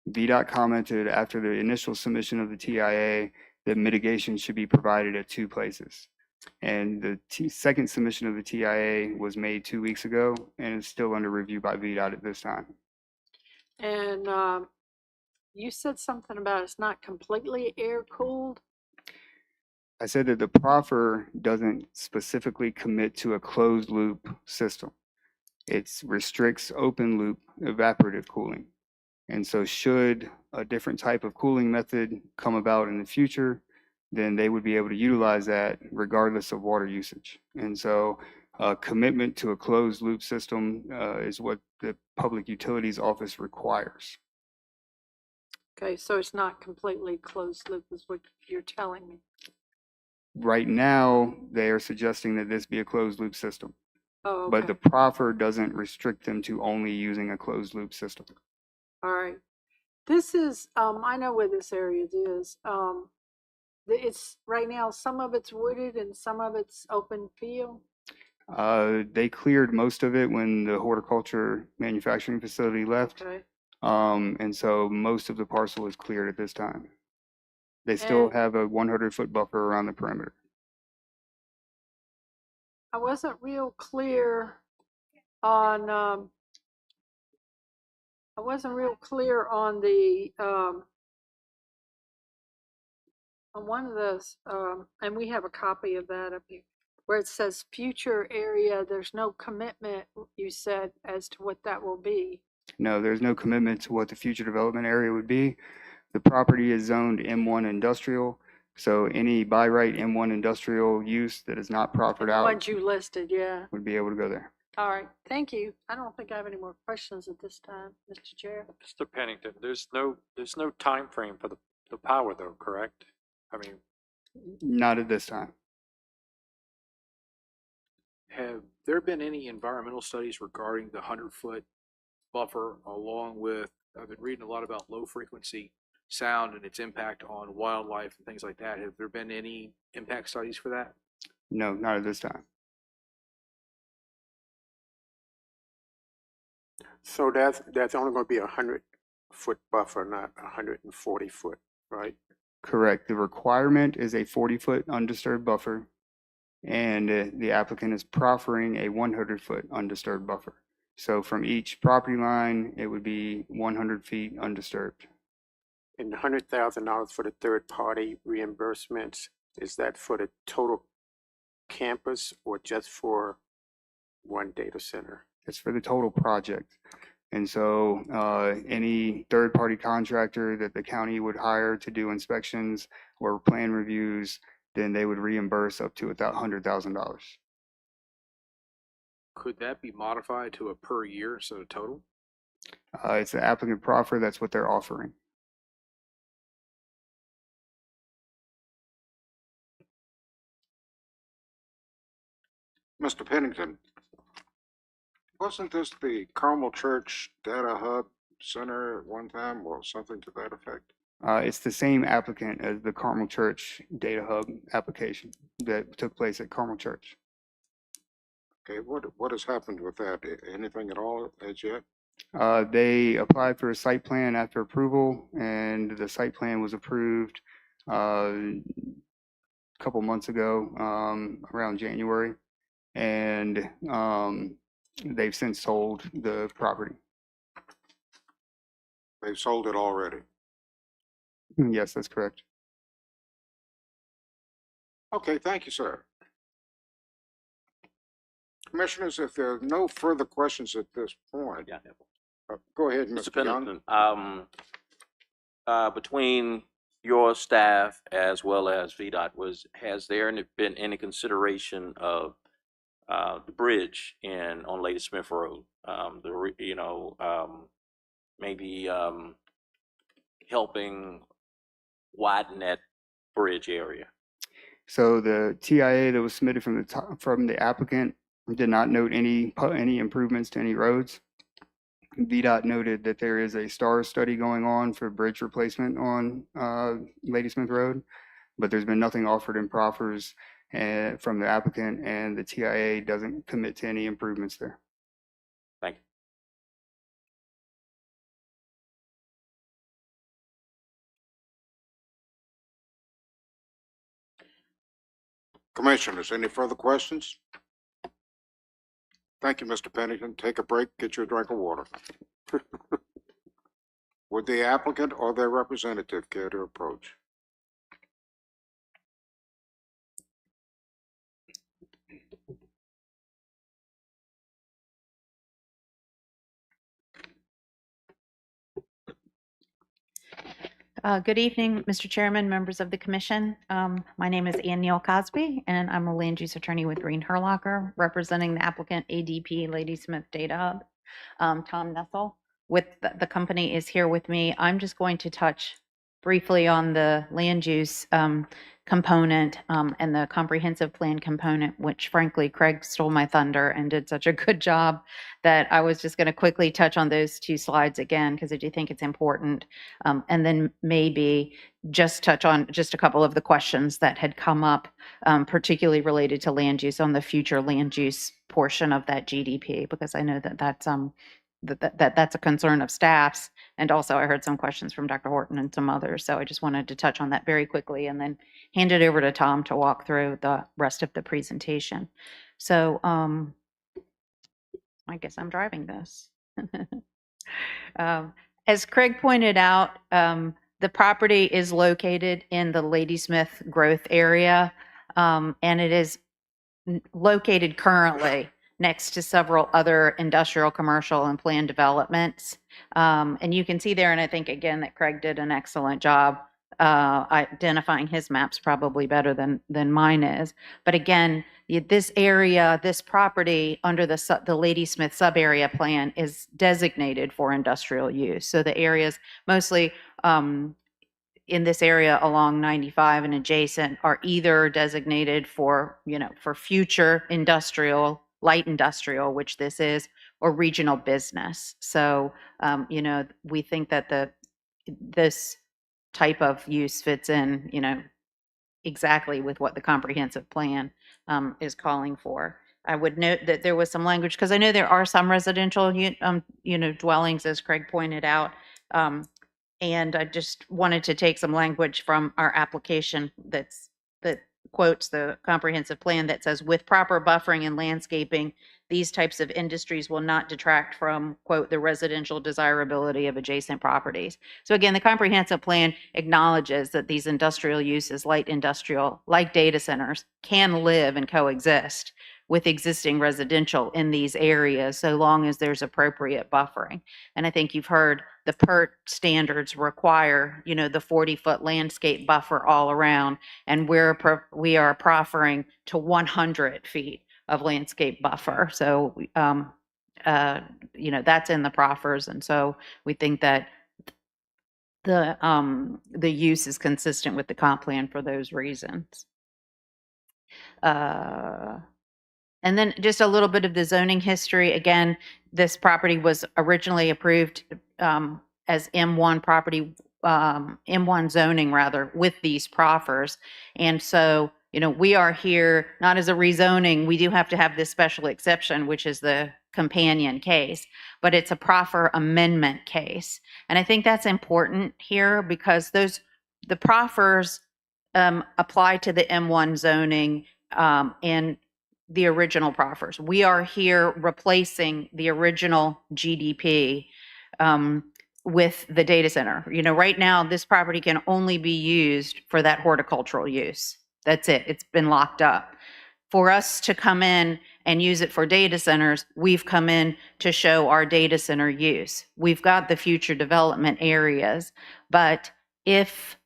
VDOT commented after the initial submission of the TIA that mitigation should be provided at 2 places. And the second submission of the TIA was made 2 weeks ago and is still under review by VDOT at this time. And you said something about it's not completely air cooled. I said that the proffer doesn't specifically commit to a closed loop system. It restricts open loop evaporative cooling. And so should a different type of cooling method come about in the future, then they would be able to utilize that regardless of water usage. And so a commitment to a closed loop system is what the Public Utilities Office requires. Okay, so it's not completely closed loop is what you're telling me. Right now, they are suggesting that this be a closed loop system, Oh, okay. but the proffer doesn't restrict them to only using a closed loop system. All right. This is, I know where this area is. It's right now, some of it's wooded and some of it's open field. They cleared most of it when the horticulture manufacturing facility left. Okay. And so most of the parcel is cleared at this time. They still And- have a 100-foot buffer around the perimeter. I wasn't real clear on I wasn't real clear on the, on one of those, and we have a copy of that up here, where it says future area, there's no commitment, you said, as to what that will be. No, there's no commitment to what the future development area would be. The property is zoned M1 industrial, so any by right M1 industrial use that is not proffered The out ones you listed, yeah. would be able to go there. All right, thank you. I don't think I have any more questions at this time, Mr. Chair. Mr. Pennington, there's no time frame for the power though, correct? I mean, Not at this time. Have there been any environmental studies regarding the 100-foot buffer along with, I've been reading a lot about low frequency sound and its impact on wildlife and things like that. Have there been any impact studies for that? No, not at this time. So that's only going to be a 100-foot buffer, not 140-foot, right? Correct. The requirement is a 40-foot undisturbed buffer, and the applicant is proffering a 100-foot undisturbed buffer. So from each property line, it would be 100 feet undisturbed. And the $100,000 for the third-party reimbursements, is that for the total campus or just for one data center? It's for the total project. And so any third-party contractor that the county would hire to do inspections or plan reviews, then they would reimburse up to $100,000. Could that be modified to a per year, so total? It's the applicant proffer, that's what they're offering. Mr. Pennington, wasn't this the Carmel Church Data Hub Center at one time, or something to that effect? It's the same applicant as the Carmel Church Data Hub application that took place at Carmel Church. Okay, what has happened with that? Anything at all as yet? They applied for a site plan after approval, and the site plan was approved a couple months ago, around January, and they've since sold the property. They've sold it already. Yes, that's correct. Okay, thank you, sir. Commissioners, if there are no further questions at this point, Yeah. Go ahead, Mr. Mr. Young. Pennington, between your staff as well as VDOT, has there been any consideration of the bridge on Lady Smith Road? Maybe helping widen that bridge area. So the TIA that was submitted from the applicant did not note any improvements to any roads. VDOT noted that there is a STAR study going on for bridge replacement on Ladysmith Road, but there's been nothing offered in proffers from the applicant, and the TIA doesn't commit to any improvements there. Thank you. Commissioners, any further questions? Thank you, Mr. Pennington. Take a break, get you a drink of water. Would the applicant or their representative care to approach? Good evening, Mr. Chairman, members of the commission. My name is Ann Neal Cosby, and I'm a land use attorney with Green Herlocker, representing the applicant ADP Ladysmith Data Hub. Tom Nessel with the company is here with me. I'm just going to touch briefly on the land use component and the comprehensive plan component, which frankly, Craig stole my thunder and did such a good job that I was just going to quickly touch on those two slides again, because I do think it's important. And then maybe just touch on just a couple of the questions that had come up, particularly related to land use on the future land use portion of that GDP, because I know that that's a concern of staff's. And also I heard some questions from Dr. Horton and some others. So I just wanted to touch on that very quickly and then hand it over to Tom to walk through the rest of the presentation. So I guess I'm driving this. As Craig pointed out, the property is located in the Ladysmith growth area, and it is located currently next to several other industrial, commercial, and planned developments. And you can see there, and I think again that Craig did an excellent job identifying his maps probably better than mine is. But again, this area, this property under the Ladysmith sub-area plan is designated for industrial use. So the areas mostly in this area along 95 and adjacent are either designated for, for future industrial, light industrial, which this is, or regional business. So, we think that this type of use fits in, exactly with what the comprehensive plan is calling for. I would note that there was some language, because I know there are some residential, dwellings, as Craig pointed out. And I just wanted to take some language from our application that quotes the comprehensive plan that says, with proper buffering and landscaping, these types of industries will not detract from, quote, the residential desirability of adjacent properties. So again, the comprehensive plan acknowledges that these industrial uses, light industrial, like data centers, can live and coexist with existing residential in these areas, so long as there's appropriate buffering. And I think you've heard the PERT standards require, the 40-foot landscape buffer all around, and we are proffering to 100 feet of landscape buffer. So, that's in the proffers, and so we think that the use is consistent with the comp plan for those reasons. And then just a little bit of the zoning history. Again, this property was originally approved as M1 property, M1 zoning rather, with these proffers. And so, we are here not as a rezoning. We do have to have this special exception, which is the companion case, but it's a proffer amendment case. And I think that's important here because the proffers apply to the M1 zoning and the original proffers. We are here replacing the original GDP with the data center. Right now, this property can only be used for that horticultural use. That's it. It's been locked up. For us to come in and use it for data centers, we've come in to show our data center use. We've got the future development areas, but if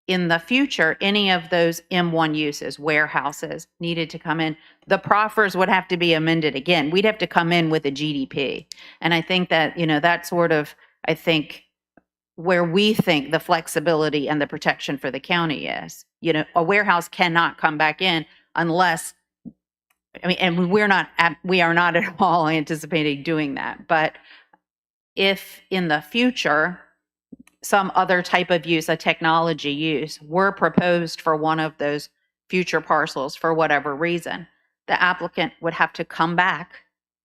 in the future, any of those M1 uses, warehouses, needed to come in, the proffers would have to be amended again. We'd have to come in with a GDP. And I think that, that's sort of, where we think the flexibility and the protection for the county is. A warehouse cannot come back in unless, and we are not at all anticipating doing that. But if in the future, some other type of use, a technology use, were proposed for one of those future parcels for whatever reason, the applicant would have to come back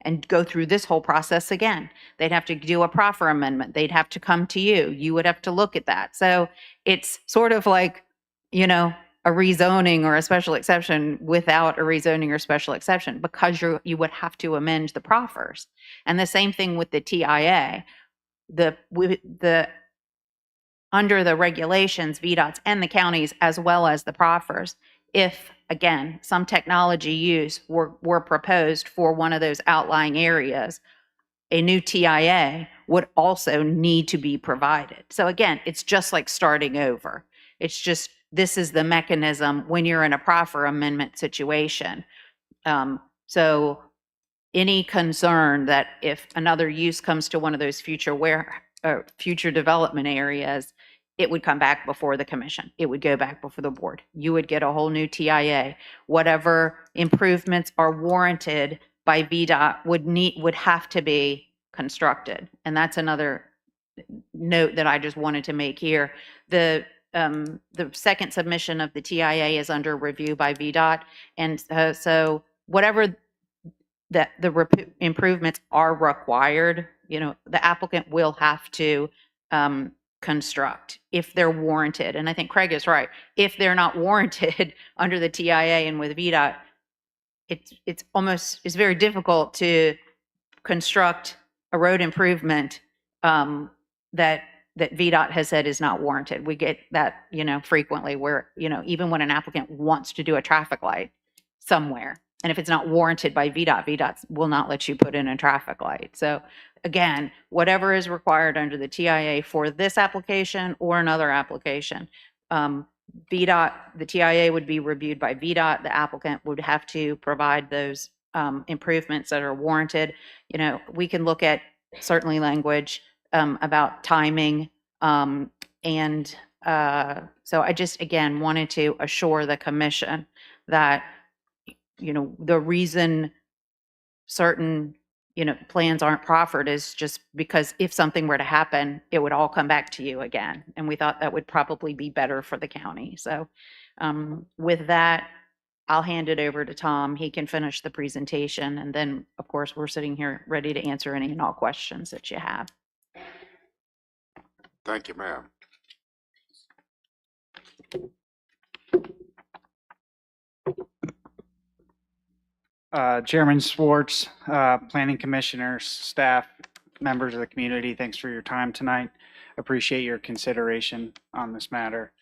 and go through this whole process again. They'd have to do a proffer amendment. They'd have to come to you. You would have to look at that. So it's sort of like, a rezoning or a special exception without a rezoning or special exception, because you would have to amend the proffers. And the same thing with the TIA. Under the regulations, VDOTs and the counties, as well as the proffers, if, again, some technology use were proposed for one of those outlying areas, a new TIA would also need to be provided. So again, it's just like starting over. It's just, this is the mechanism when you're in a proffer amendment situation. So any concern that if another use comes to one of those future development areas, it would come back before the commission. It would go back before the board. You would get a whole new TIA. Whatever improvements are warranted by VDOT would have to be constructed. And that's another note that I just wanted to make here. The second submission of the TIA is under review by VDOT. And so whatever the improvements are required, the applicant will have to construct if they're warranted. And I think Craig is right. If they're not warranted under the TIA and with VDOT, it's very difficult to construct a road improvement that VDOT has said is not warranted. We get that, frequently where, even when an applicant wants to do a traffic light somewhere, and if it's not warranted by VDOT, VDOT will not let you put in a traffic light. So again, whatever is required under the TIA for this application or another application, VDOT, the TIA would be reviewed by VDOT. The applicant would have to provide those improvements that are warranted. We can look at certainly language about timing. So I just, again, wanted to assure the commission that, the reason certain, plans aren't proffered is just because if something were to happen, it would all come back to you again. And we thought that would probably be better for the county. So with that, I'll hand it over to Tom. He can finish the presentation. And then, of course, we're sitting here ready to answer any and all questions that you have. Thank you, ma'am. Chairman Swartz, planning commissioners, staff, members of the community, thanks for your time tonight. Appreciate your consideration on this matter.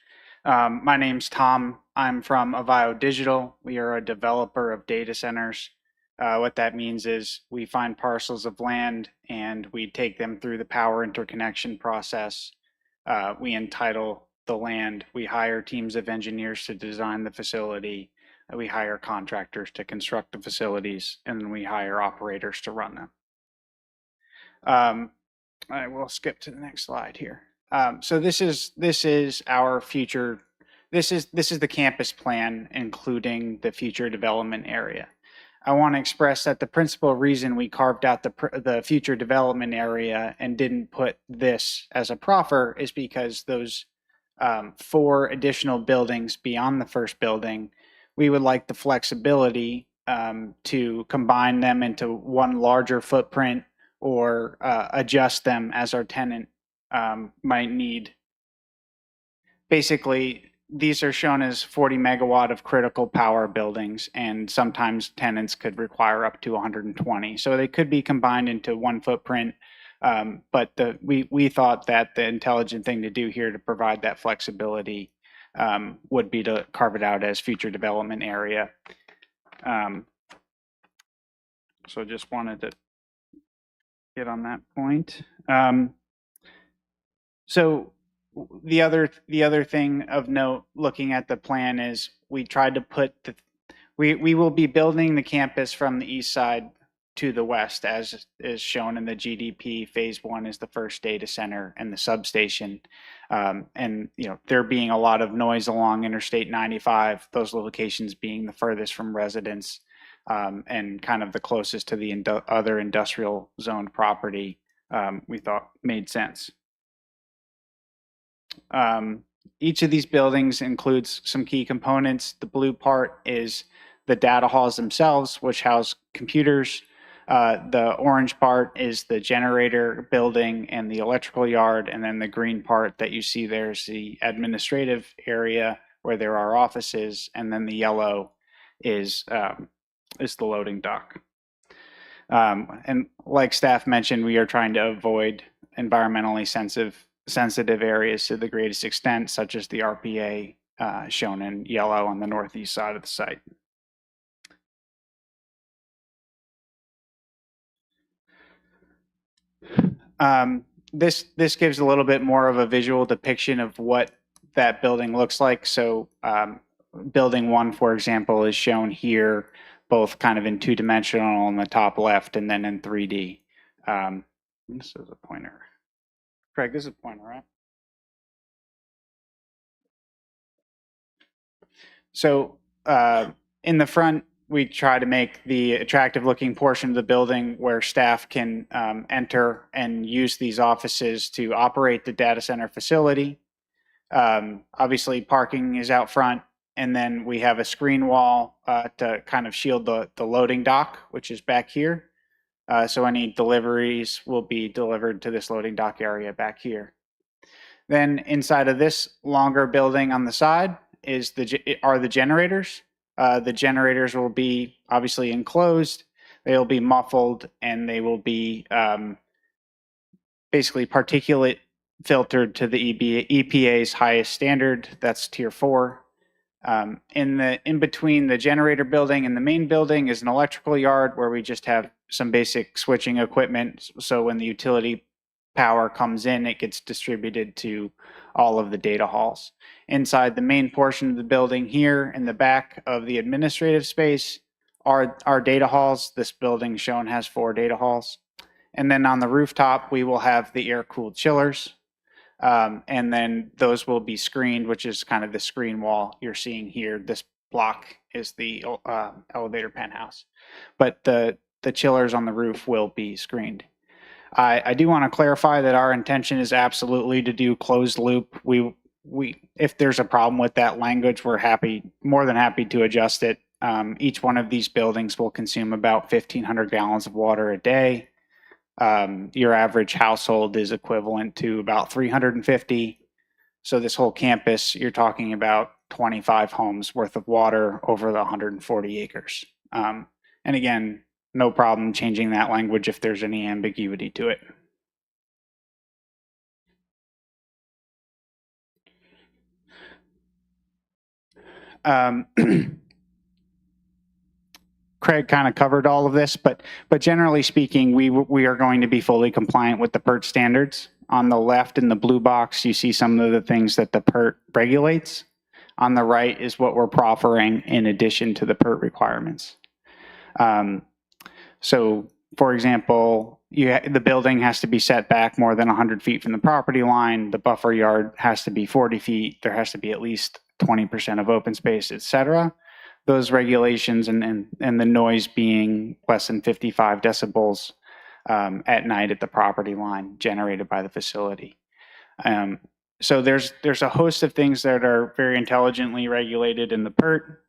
My name's Tom. I'm from Avio Digital. We are a developer of data centers. What that means is we find parcels of land and we take them through the power interconnection process. We entitle the land. We hire teams of engineers to design the facility. We hire contractors to construct the facilities, and then we hire operators to run them. I will skip to the next slide here. So this is our future. This is the campus plan, including the future development area. I want to express that the principal reason we carved out the future development area and didn't put this as a proffer is because those 4 additional buildings beyond the first building, we would like the flexibility to combine them into one larger footprint or adjust them as our tenant might need. Basically, these are shown as 40 megawatt of critical power buildings, and sometimes tenants could require up to 120. So they could be combined into one footprint, but we thought that the intelligent thing to do here to provide that flexibility would be to carve it out as future development area. So just wanted to get on that point. So the other thing of note looking at the plan is we tried to put we will be building the campus from the east side to the west, as is shown in the GDP. Phase 1 is the first data center and the substation. And there being a lot of noise along Interstate 95, those locations being the furthest from residents and kind of the closest to the other industrial zone property, we thought made sense. Each of these buildings includes some key components. The blue part is the data halls themselves, which house computers. The orange part is the generator building and the electrical yard, and then the green part that you see there is the administrative area where there are offices, and then the yellow is the loading dock. And like staff mentioned, we are trying to avoid environmentally sensitive areas to the greatest extent, such as the RPA shown in yellow on the northeast side of the site. This gives a little bit more of a visual depiction of what that building looks like. So building 1, for example, is shown here, both kind of in 2-dimensional on the top left and then in 3D. This is a pointer. Craig, this is a pointer, right? So in the front, we try to make the attractive looking portion of the building where staff can enter and use these offices to operate the data center facility. Obviously, parking is out front, and then we have a screen wall to kind of shield the loading dock, which is back here. So any deliveries will be delivered to this loading dock area back here. Then inside of this longer building on the side are the generators. The generators will be obviously enclosed. They'll be muffled and they will be basically particulate filtered to the EPA's highest standard. That's tier 4. In between the generator building and the main building is an electrical yard where we just have some basic switching equipment. So when the utility power comes in, it gets distributed to all of the data halls. Inside the main portion of the building here in the back of the administrative space are our data halls. This building shown has 4 data halls. And then on the rooftop, we will have the air-cooled chillers. And then those will be screened, which is kind of the screen wall you're seeing here. This block is the elevator penthouse. But the chillers on the roof will be screened. I do want to clarify that our intention is absolutely to do closed loop. If there's a problem with that language, we're more than happy to adjust it. Each one of these buildings will consume about 1,500 gallons of water a day. Your average household is equivalent to about 350. So this whole campus, you're talking about 25 homes worth of water over the 140 acres. And again, no problem changing that language if there's any ambiguity to it. Craig kind of covered all of this, but generally speaking, we are going to be fully compliant with the PERT standards. On the left in the blue box, you see some of the things that the PERT regulates. On the right is what we're proffering in addition to the PERT requirements. So, for example, the building has to be set back more than 100 feet from the property line. The buffer yard has to be 40 feet. There has to be at least 20% of open space, et cetera. Those regulations and the noise being less than 55 decibels at night at the property line generated by the facility. So there's a host of things that are very intelligently regulated in the PERT.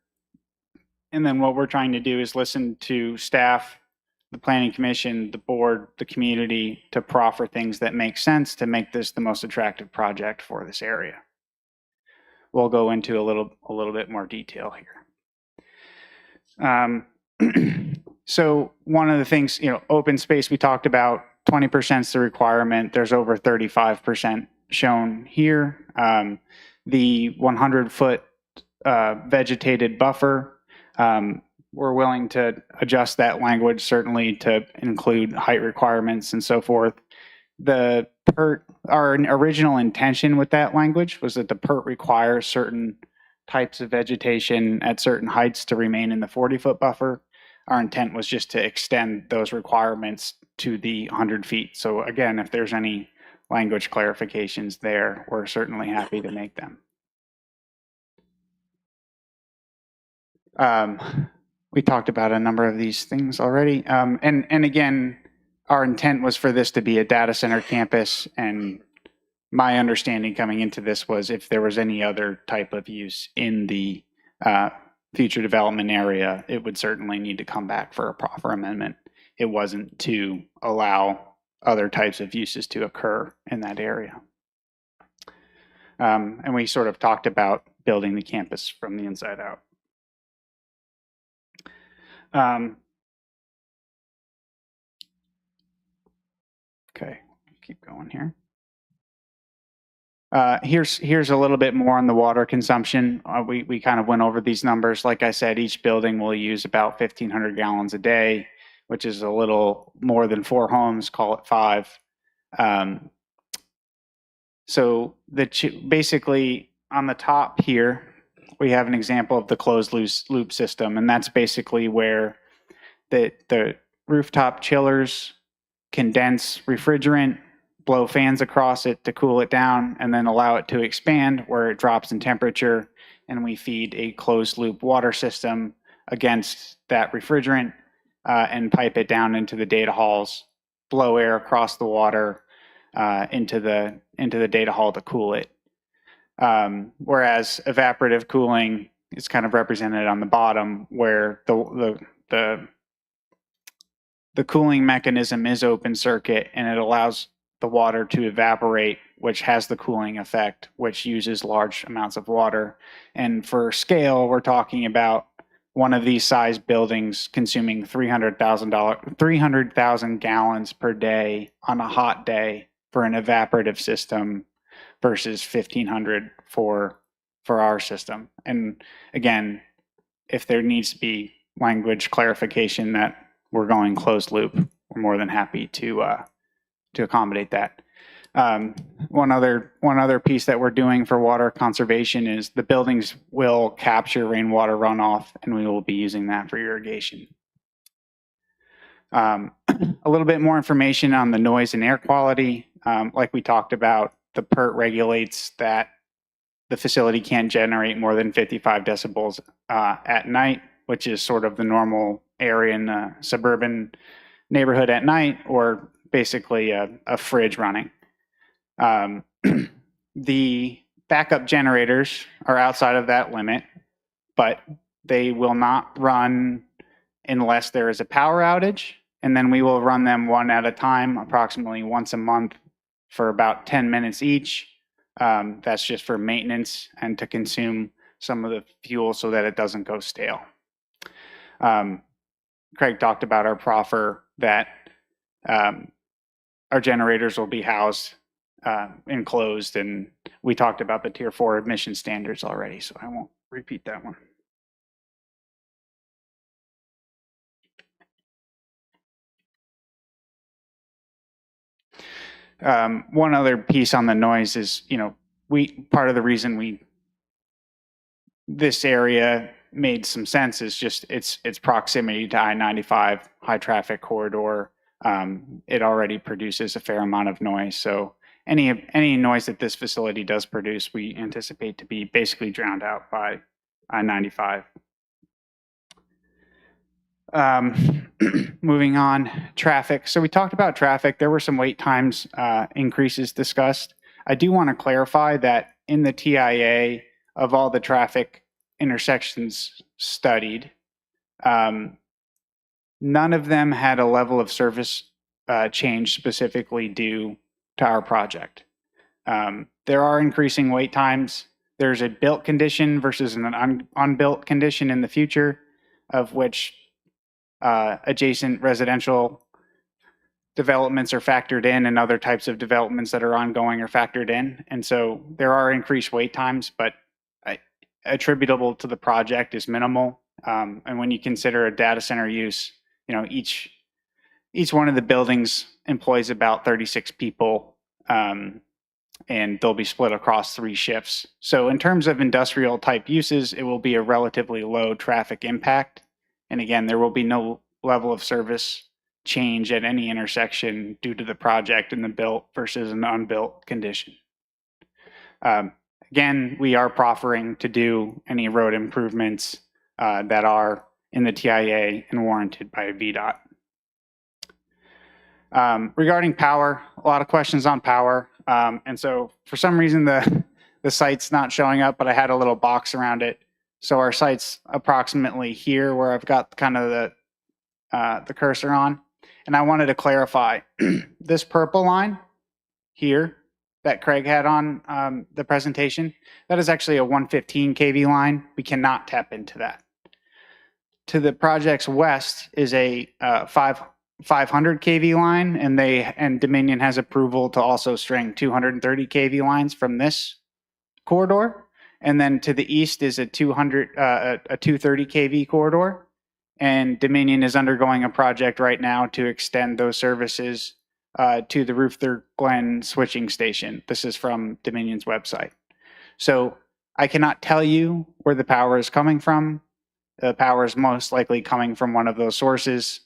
And then what we're trying to do is listen to staff, the Planning Commission, the board, the community to proffer things that make sense to make this the most attractive project for this area. We'll go into a little bit more detail here. So one of the things, open space we talked about, 20% is the requirement. There's over 35% shown here. The 100-foot vegetated buffer, we're willing to adjust that language certainly to include height requirements and so forth. The PERT, our original intention with that language was that the PERT requires certain types of vegetation at certain heights to remain in the 40-foot buffer. Our intent was just to extend those requirements to the 100 feet. So again, if there's any language clarifications there, we're certainly happy to make them. We talked about a number of these things already. And again, our intent was for this to be a data center campus, and my understanding coming into this was if there was any other type of use in the future development area, it would certainly need to come back for a proffer amendment. It wasn't to allow other types of uses to occur in that area. And we sort of talked about building the campus from the inside out. Okay, keep going here. Here's a little bit more on the water consumption. We kind of went over these numbers. Like I said, each building will use about 1,500 gallons a day, which is a little more than 4 homes, call it 5. So basically on the top here, we have an example of the closed loop system, and that's basically where the rooftop chillers condense refrigerant, blow fans across it to cool it down, and then allow it to expand where it drops in temperature, and we feed a closed loop water system against that refrigerant and pipe it down into the data halls, blow air across the water into the data hall to cool it. Whereas evaporative cooling is kind of represented on the bottom, where the cooling mechanism is open circuit, and it allows the water to evaporate, which has the cooling effect, which uses large amounts of water. And for scale, we're talking about one of these size buildings consuming 300,000 gallons per day on a hot day for an evaporative system versus 1,500 for our system. And again, if there needs to be language clarification that we're going closed loop, we're more than happy to accommodate that. One other piece that we're doing for water conservation is the buildings will capture rainwater runoff, and we will be using that for irrigation. A little bit more information on the noise and air quality. Like we talked about, the PERT regulates that the facility can't generate more than 55 decibels at night, which is sort of the normal area in a suburban neighborhood at night, or basically a fridge running. The backup generators are outside of that limit, but they will not run unless there is a power outage, and then we will run them one at a time, approximately once a month for about 10 minutes each. That's just for maintenance and to consume some of the fuel so that it doesn't go stale. Craig talked about our proffer that our generators will be housed enclosed, and we talked about the Tier 4 emission standards already, so I won't repeat that one. One other piece on the noise is, part of the reason this area made some sense is just its proximity to I-95 high traffic corridor. It already produces a fair amount of noise, so any noise that this facility does produce, we anticipate to be basically drowned out by I-95. Moving on, traffic. So we talked about traffic. There were some wait times increases discussed. I do want to clarify that in the TIA, of all the traffic intersections studied, none of them had a level of service change specifically due to our project. There are increasing wait times. There's a built condition versus an unbuilt condition in the future, of which adjacent residential developments are factored in, and other types of developments that are ongoing are factored in. And so there are increased wait times, but attributable to the project is minimal. And when you consider a data center use, each one of the buildings employs about 36 people, and they'll be split across 3 shifts. So in terms of industrial type uses, it will be a relatively low traffic impact. And again, there will be no level of service change at any intersection due to the project in the built versus an unbuilt condition. Again, we are proffering to do any road improvements that are in the TIA and warranted by VDOT. Regarding power, a lot of questions on power. And so for some reason, the site's not showing up, but I had a little box around it. So our site's approximately here where I've got kind of the cursor on. And I wanted to clarify this purple line here that Craig had on the presentation, that is actually a 115 kV line. We cannot tap into that. To the project's west is a 500 kV line, and Dominion has approval to also string 230 kV lines from this corridor. And then to the east is a 230 kV corridor. And Dominion is undergoing a project right now to extend those services to the Ruther Glen switching station. This is from Dominion's website. So I cannot tell you where the power is coming from. The power is most likely coming from one of those sources.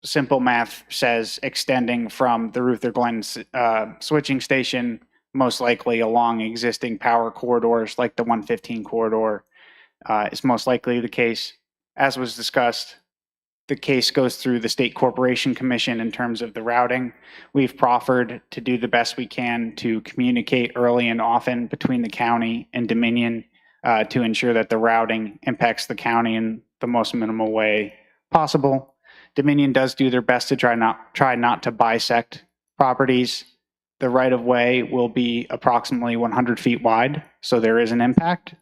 Simple math says extending from the Ruther Glen switching station, most likely along existing power corridors like the 115 corridor, is most likely the case. As was discussed, the case goes through the State Corporation Commission in terms of the routing. We've proffered to do the best we can to communicate early and often between the county and Dominion to ensure that the routing impacts the county in the most minimal way possible. Dominion does do their best to try not to bisect properties. The right-of-way will be approximately 100 feet wide, so there is an impact.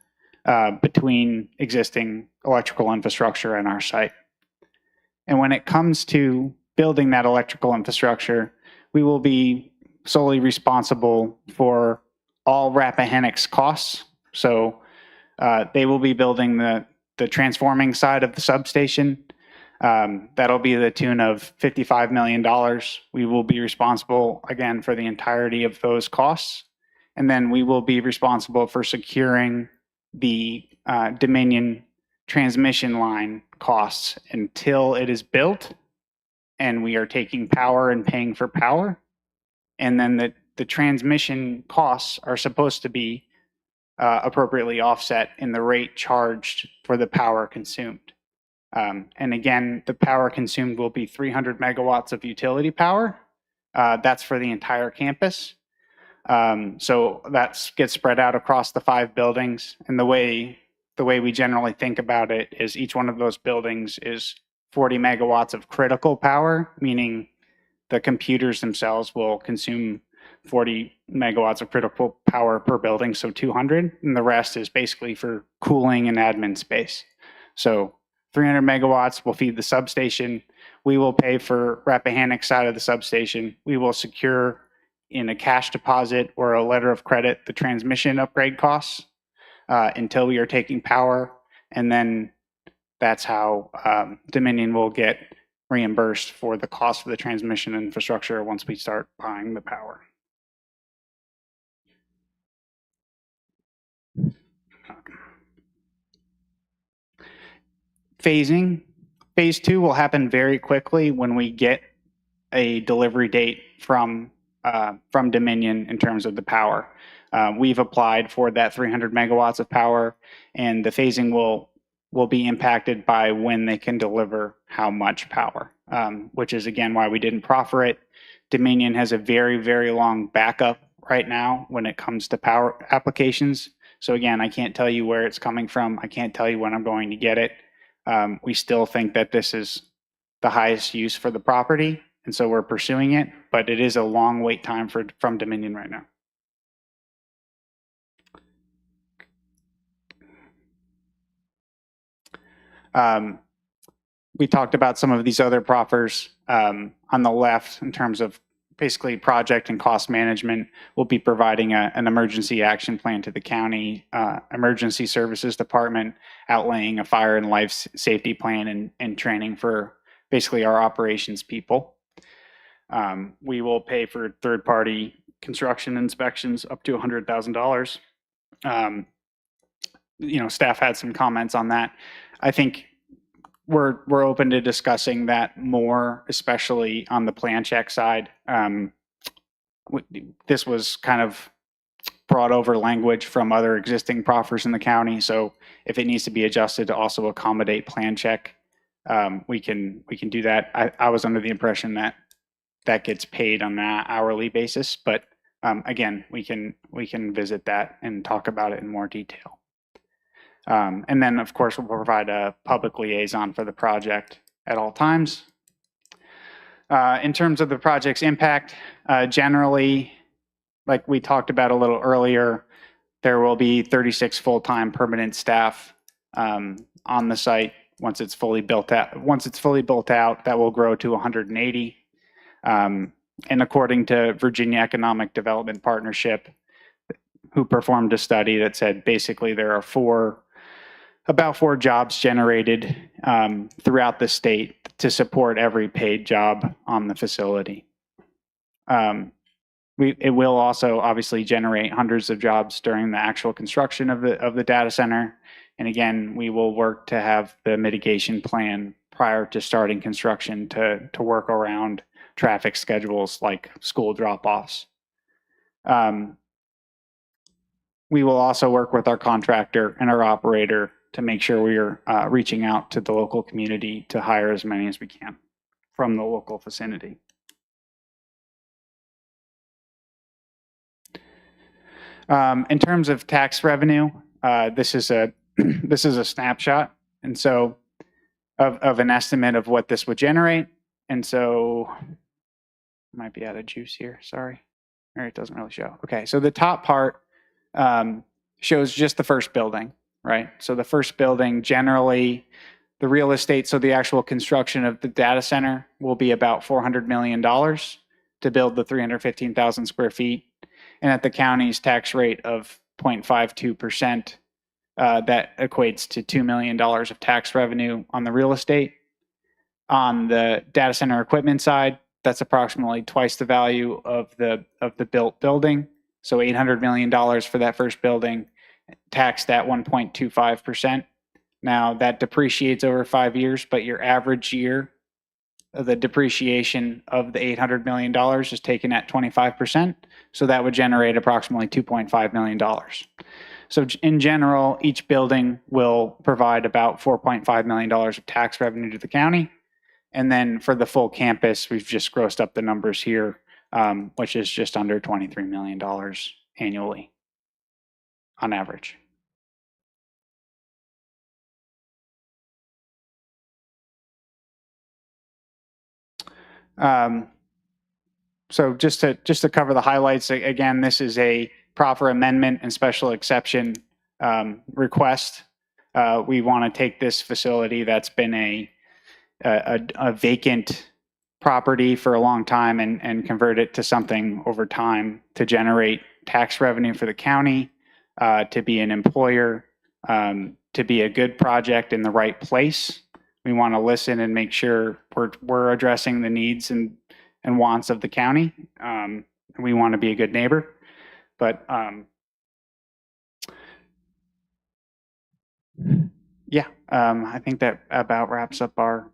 between existing electrical infrastructure and our site. And when it comes to building that electrical infrastructure, we will be solely responsible for all Rappahannock's costs. So they will be building the transforming side of the substation. That'll be the tune of $55 million. We will be responsible, again, for the entirety of those costs. And then we will be responsible for securing the Dominion transmission line costs until it is built and we are taking power and paying for power. And then the transmission costs are supposed to be appropriately offset in the rate charged for the power consumed. And again, the power consumed will be 300 megawatts of utility power. That's for the entire campus. So that gets spread out across the 5 buildings. And the way we generally think about it is each one of those buildings is 40 megawatts of critical power, meaning the computers themselves will consume 40 megawatts of critical power per building, so 200, and the rest is basically for cooling and admin space. So 300 megawatts will feed the substation. We will pay for Rappahannock side of the substation. We will secure in a cash deposit or a letter of credit the transmission upgrade costs until we are taking power, and then that's how Dominion will get reimbursed for the cost of the transmission infrastructure once we start buying the power. Phasing. Phase 2 will happen very quickly when we get a delivery date from Dominion in terms of the power. We've applied for that 300 megawatts of power, and the phasing will be impacted by when they can deliver how much power, which is again why we didn't proffer it. Dominion has a very, very long backup right now when it comes to power applications. So again, I can't tell you where it's coming from. I can't tell you when I'm going to get it. We still think that this is the highest use for the property, and so we're pursuing it, but it is a long wait time from Dominion right now. We talked about some of these other proffers on the left in terms of basically project and cost management. We'll be providing an emergency action plan to the county emergency services department, outlaying a fire and life safety plan and training for basically our operations people. We will pay for third-party construction inspections up to $100,000. Staff had some comments on that. I think we're open to discussing that more, especially on the plan check side. This was kind of brought over language from other existing proffers in the county. So if it needs to be adjusted to also accommodate plan check, we can do that. I was under the impression that gets paid on an hourly basis, but again, we can visit that and talk about it in more detail. And then, of course, we'll provide a public liaison for the project at all times. In terms of the project's impact, generally, like we talked about a little earlier, there will be 36 full-time permanent staff on the site once it's fully built out. Once it's fully built out, that will grow to 180. And according to Virginia Economic Development Partnership, who performed a study that said basically there are about 4 jobs generated throughout the state to support every paid job on the facility. It will also obviously generate hundreds of jobs during the actual construction of the data center. And again, we will work to have the mitigation plan prior to starting construction to work around traffic schedules like school drop-offs. We will also work with our contractor and our operator to make sure we are reaching out to the local community to hire as many as we can from the local vicinity. In terms of tax revenue, this is a snapshot, and so of an estimate of what this would generate. And so I might be out of juice here. Sorry, or it doesn't really show. Okay, so the top part shows just the first building. right? So the first building, generally, the real estate, so the actual construction of the data center will be about $400 million to build the 315,000 square feet. And at the county's tax rate of 0.52%, that equates to $2 million of tax revenue on the real estate. On the data center equipment side, that's approximately twice the value of the built building. So $800 million for that first building, taxed at 1.25%. Now that depreciates over 5 years, but your average year of the depreciation of the $800 million is taken at 25%. So that would generate approximately $2.5 million. So in general, each building will provide about $4.5 million of tax revenue to the county. And then for the full campus, we've just grossed up the numbers here, which is just under $23 million annually on average. So just to cover the highlights again, this is a proper amendment and special exception request. We want to take this facility that's been a vacant property for a long time and convert it to something over time to generate tax revenue for the county, to be an employer, to be a good project in the right place. We want to listen and make sure we're addressing the needs and wants of the county. We want to be a good neighbor, but yeah, I think that about wraps up our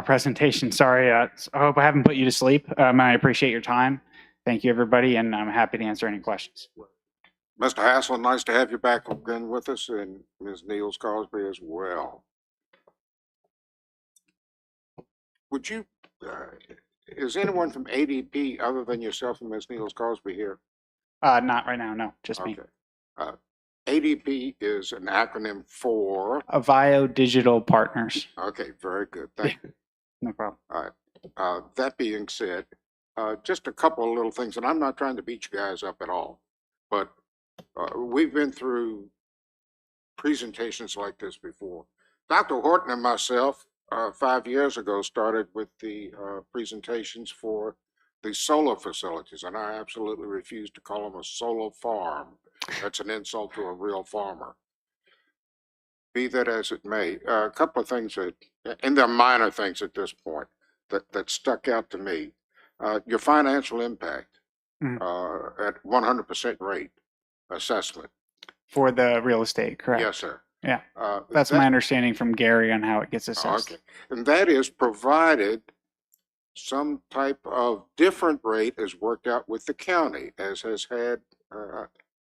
presentation. Sorry, I hope I haven't put you to sleep. I appreciate your time. Thank you, everybody, and I'm happy to answer any questions. Mr. Hassel, nice to have you back again with us, and Ms. Niels Cosby as well. Would you, is anyone from ADP other than yourself and Ms. Niels Cosby here? Not right now, no, just me. Okay. ADP is an acronym for? Avio Digital Partners. Okay, very good. Thank you. No problem. All right. That being said, just a couple of little things, and I'm not trying to beat you guys up at all, but we've been through presentations like this before. Dr. Horton and myself, 5 years ago, started with the presentations for the solar facilities, and I absolutely refuse to call them a solar farm. That's an insult to a real farmer. Be that as it may, a couple of things that, and they're minor things at this point, that stuck out to me. Your financial impact at 100% rate assessment. For the real estate, correct? Yes, sir. Yeah, that's my understanding from Gary on how it gets assessed. Okay, and that is provided some type of different rate is worked out with the county, as has had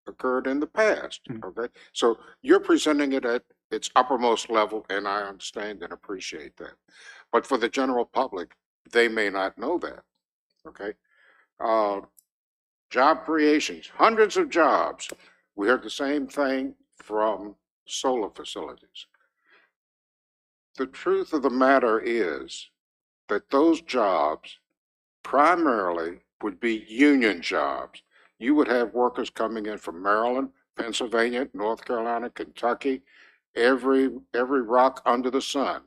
occurred in the past. Okay, so you're presenting it at its uppermost level, and I understand and appreciate that. But for the general public, they may not know that. Okay, job creations, hundreds of jobs. We heard the same thing from solar facilities. The truth of the matter is that those jobs primarily would be union jobs. You would have workers coming in from Maryland, Pennsylvania, North Carolina, Kentucky, every rock under the sun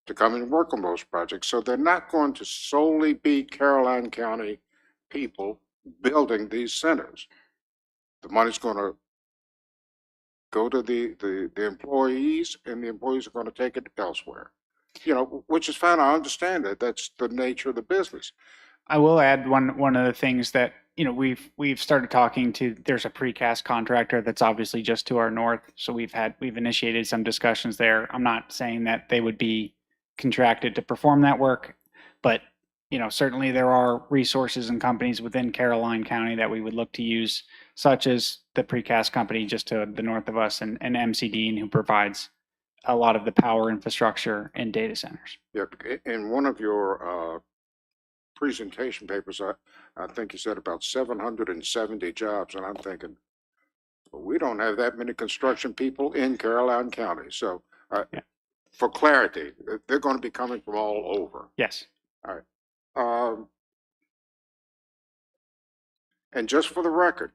to come and work on those projects. So they're not going to solely be Caroline County people building these centers. The money's going to go to the employees, and the employees are going to take it elsewhere. You know, which is fine. I understand that. That's the nature of the business. I will add one of the things that, you know, we've started talking to. There's a precast contractor that's obviously just to our north, so we've initiated some discussions there. I'm not saying that they would be contracted to perform that work, but you know, certainly there are resources and companies within Caroline County that we would look to use, such as the precast company just to the north of us, and MC Dean, who provides a lot of the power infrastructure in data centers. Yeah, in one of your presentation papers, I think you said about 770 jobs, and I'm thinking, well, we don't have that many construction people in Caroline County. So yeah. For clarity, they're going to be coming from all over. Yes. All right. And just for the record,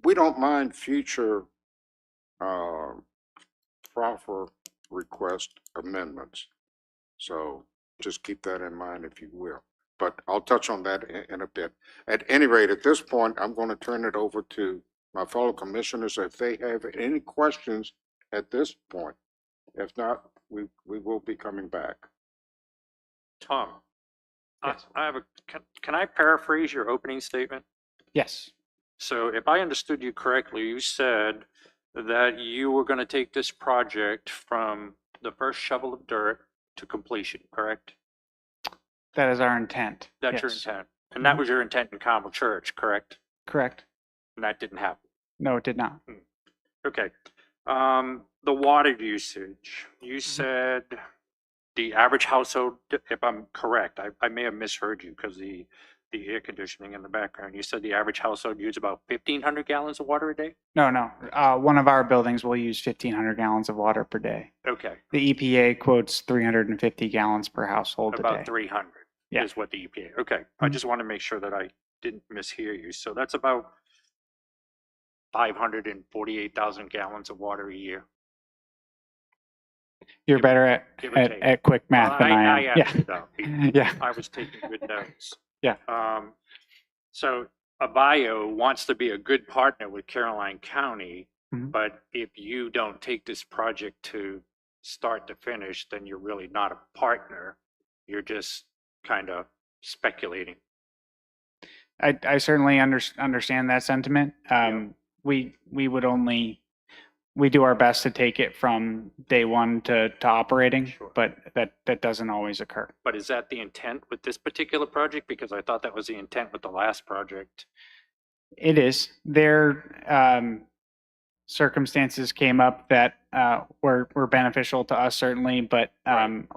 we don't mind future proffer request amendments. So just keep that in mind if you will. But I'll touch on that in a bit. At any rate, at this point, I'm going to turn it over to my fellow commissioners if they have any questions at this point. If not, we will be coming back. Tom, Yes. I have can I paraphrase your opening statement? Yes. So if I understood you correctly, you said that you were going to take this project from the first shovel of dirt to completion, correct? That is our intent. That's your Yes. intent. And that was your intent in Carmel Church, correct? Correct. And that didn't happen. No, it did not. Okay. The water usage, you said the average household, if I'm correct, I may have misheard you because the air conditioning in the background, you said the average household used about 1,500 gallons of water a day? No, no. One of our buildings will use 1,500 gallons of water per day. Okay, The EPA quotes 350 gallons per household a about day. 300 Yeah. is what the EPA, okay. I just want to make sure that I didn't mishear you. So that's about 548,000 gallons of water a year. You're better give or take. at quick math than I am. added it up. Yeah. I was taking good notes. Yeah. So Abayo wants to be a good partner with Caroline County, Mhm. but if you don't take this project to start to finish, then you're really not a partner. You're just kind of speculating. I certainly understand that sentiment. We do our best to take it from day one to operating, Sure. but that doesn't always occur. But is that the intent with this particular project? Because I thought that was the intent with the last project. It is. There circumstances came up that were beneficial to us certainly, but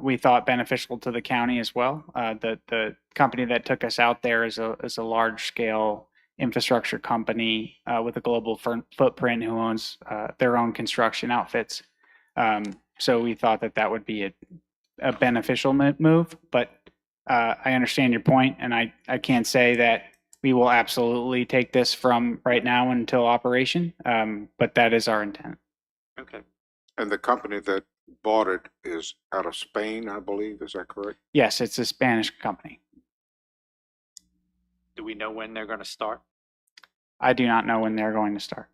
we thought beneficial to the county as well. The company that took us out there is a large scale infrastructure company with a global footprint who owns their own construction outfits. So we thought that would be a beneficial move, but I understand your point, and I can't say that we will absolutely take this from right now until operation, but that is our intent. Okay. And the company that bought it is out of Spain, I believe. Is that correct? Yes, it's a Spanish company. Do we know when they're going to start? I do not know when they're going to start.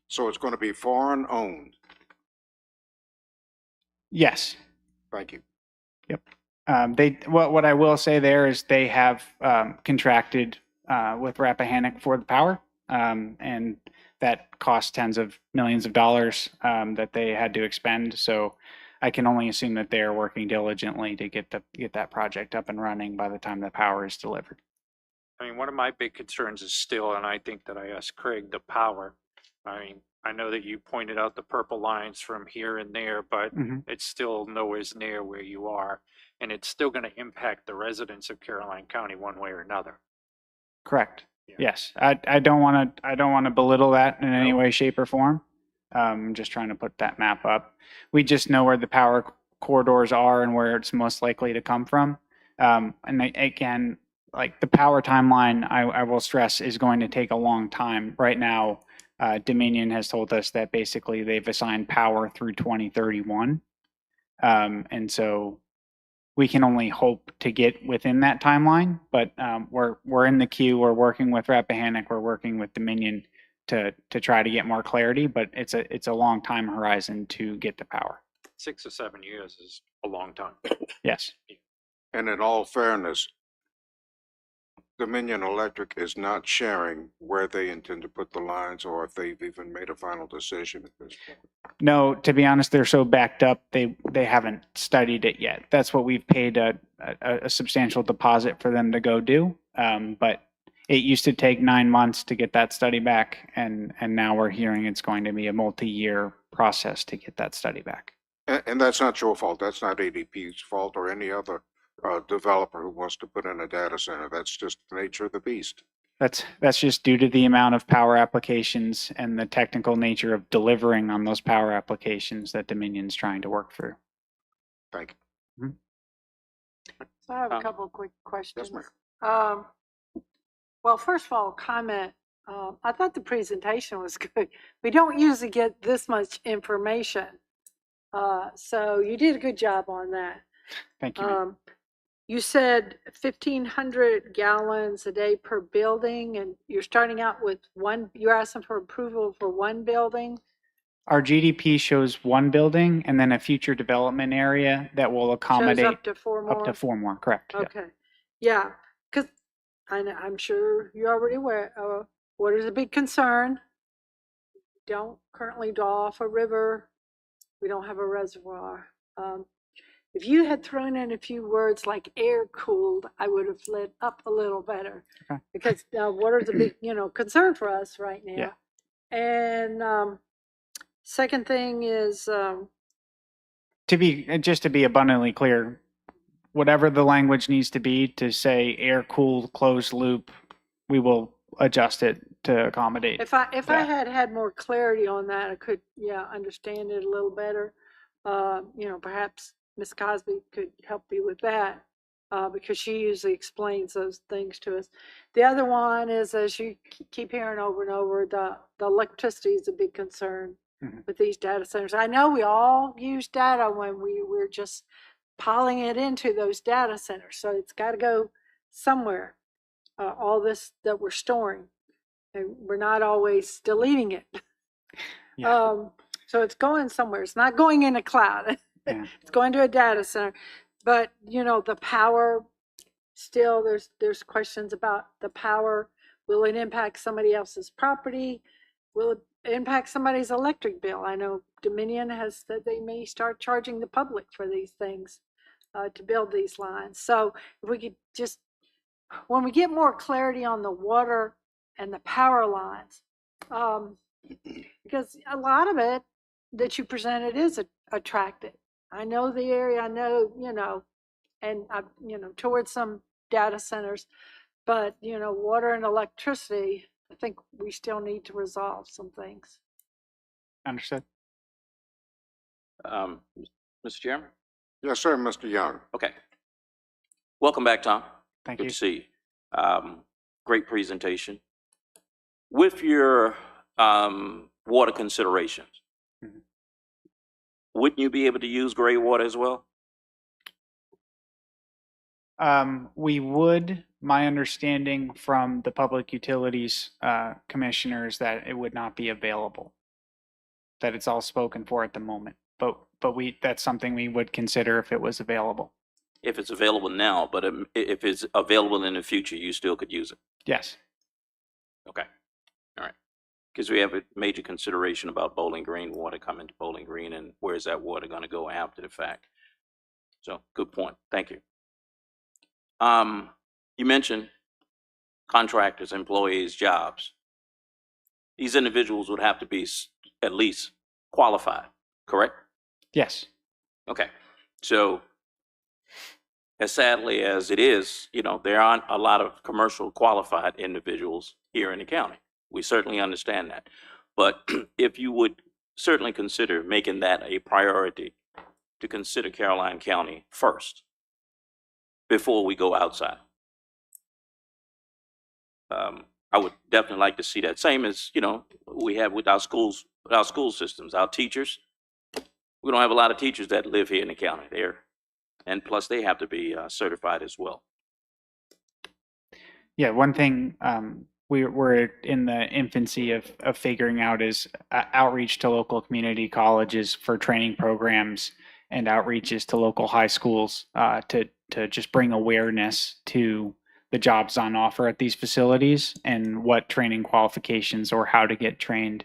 So it's going to be foreign owned. Yes. Thank you. What I will say there is they have contracted with Rappahannock for the power, and that cost tens of millions of dollars that they had to expend. So I can only assume that they are working diligently to get that project up and running by the time the power is delivered. I mean, one of my big concerns is still, and I think that I asked Craig, the power. I mean, I know that you pointed out the purple lines from here and there, but Mhm. it's still nowhere near where you are. And it's still going to impact the residents of Caroline County one way or another. Correct. Yeah. Yes. I don't want to belittle that in any No. way, shape, or form. I'm just trying to put that map up. We just know where the power corridors are and where it's most likely to come from. Again, like the power timeline, I will stress, is going to take a long time. Right now, Dominion has told us that basically they've assigned power through 2031. And so we can only hope to get within that timeline, but we're in the queue. We're working with Rappahannock. We're working with Dominion to try to get more clarity, but it's a long time horizon to get the power. 6 or 7 years is a long time. Yes. And in all fairness, Dominion Electric is not sharing where they intend to put the lines or if they've even made a final decision at this point. No, to be honest, they're so backed up, they haven't studied it yet. That's what we've paid a substantial deposit for them to go do. But it used to take 9 months to get that study back, and now we're hearing it's going to be a multi-year process to get that study back. And that's not your fault. That's not ADP's fault or any other developer who wants to put in a data center. That's just the nature of the beast. That's just due to the amount of power applications and the technical nature of delivering on those power applications that Dominion's trying to work through. Thank you. So I have a couple of quick questions. ma'am. Well, first of all, comment I thought the presentation was good. We don't usually get this much information. So you did a good job on that. Thank you. ma'am. You said 1,500 gallons a day per building, and you're starting out with one, you're asking for approval for one building? Our GDP shows one building and then a future development area that will Shows accommodate up to four more? up to 4 more, correct? yeah. Okay, yeah, because I'm sure you're already aware, water is a big concern. Don't currently draw off a river. We don't have a reservoir. If you had thrown in a few words like air cooled, I would have lit up a little better. Okay. Because water is a big, concern for us right now. Yeah. And second thing is, Just to be abundantly clear, whatever the language needs to be to say air cooled closed loop, we will adjust it to accommodate. if I Yeah. had more clarity on that, I could, understand it a little better. Perhaps Ms. Cosby could help me with that, because she usually explains those things to us. The other one is, as you keep hearing over and over, the electricity is a big concern with these data centers. I know we all use data when we're just piling it into those data centers, so it's got to go somewhere. All this that we're storing, and we're not always deleting it. Yeah. So it's going somewhere. It's not going in a cloud. Yeah. It's going to a data center. But the power, still there's questions about the power. Will it impact somebody else's property? Will it impact somebody's electric bill? I know Dominion has said they may start charging the public for these things to build these lines. So if we could just, when we get more clarity on the water and the power lines, because a lot of it that you presented is attractive. I know the area, I know, and towards some data centers, but water and electricity, I think we still need to resolve some things. Understood. Mr. Chairman? Yes, sir, Mr. Young. Okay. Welcome back, Tom. Thank Good you. to see you. Great presentation. With your water considerations, wouldn't you be able to use gray water as well? We would. My understanding from the Public Utilities Commissioners that it would not be available. That it's all spoken for at the moment. But that's something we would consider if it was available. If it's available now, but if it's available in the future, you still could use it. Yes. Okay. All right. Because we have a major consideration about Bowling Green, water coming to Bowling Green, and where's that water going to go after the fact? So, good point. Thank you. You mentioned contractors, employees, jobs. These individuals would have to be at least qualified, correct? Yes. Okay. So, as sadly as it is, there aren't a lot of commercial qualified individuals here in the county. We certainly understand that. But if you would certainly consider making that a priority to consider Caroline County first before we go outside. I would definitely like to see that. Same as, we have with our schools, with our school systems, our teachers. We don't have a lot of teachers that live here in the county there. And plus they have to be certified as well. Yeah, one thing we're in the infancy of figuring out is outreach to local community colleges for training programs and outreaches to local high schools to just bring awareness to the jobs on offer at these facilities and what training qualifications or how to get trained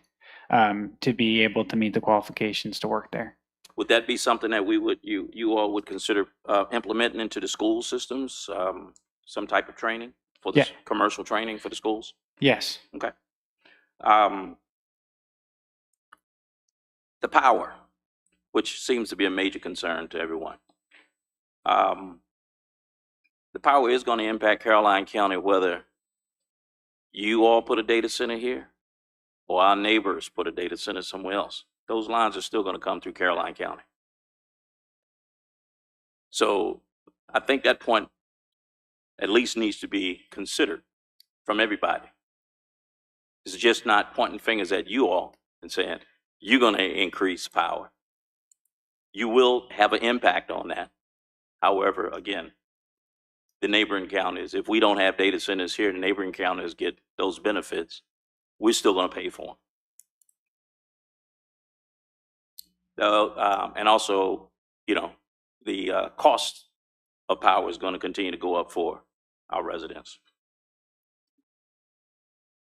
to be able to meet the qualifications to work there. Would that be something that you all would consider implementing into the school systems? Some type of training for the commercial training for the schools? Yes. Okay. The power, which seems to be a major concern to everyone. The power is going to impact Caroline County whether you all put a data center here or our neighbors put a data center somewhere else. Those lines are still going to come through Caroline County. So I think that point at least needs to be considered from everybody. It's just not pointing fingers at you all and saying, you're going to increase power. You will have an impact on that. However, again, the neighboring counties, if we don't have data centers here, the neighboring counties get those benefits, we're still going to pay for them. And also, you know, the cost of power is going to continue to go up for our residents.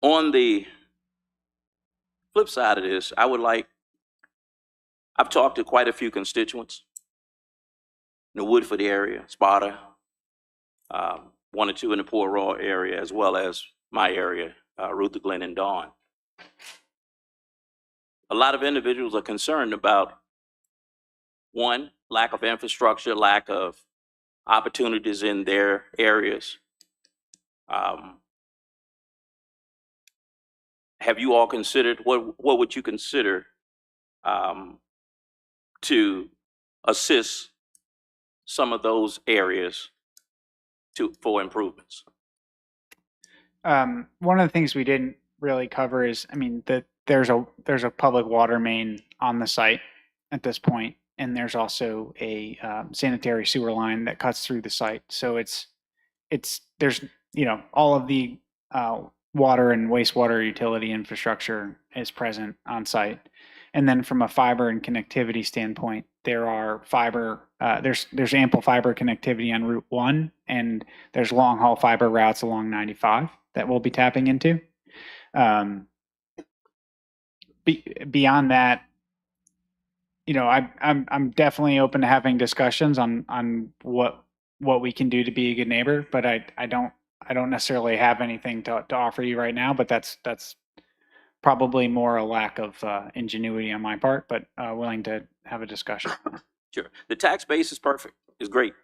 On the flip side of this, I've talked to quite a few constituents in the Woodford area, Sparta, 1 or 2 in the Port Royal area, as well as my area, Ruther Glen and Dawn. A lot of individuals are concerned about, one, lack of infrastructure, lack of opportunities in their areas. Have you all considered, what would you consider to assist some of those areas for improvements? One of the things we didn't really cover is, I mean, there's a public water main on the site at this point, and there's also a sanitary sewer line that cuts through the site. So there's, you know, all of the water and wastewater utility infrastructure is present on site. And then from a fiber and connectivity standpoint, there's ample fiber connectivity on Route 1, and there's long haul fiber routes along 95 that we'll be tapping into. Beyond that, you know, I'm definitely open to having discussions on what we can do to be a good neighbor, but I don't necessarily have anything to offer you right now, but that's probably more a lack of ingenuity on my part, but willing to have a discussion. Sure. The tax base is perfect. It's great.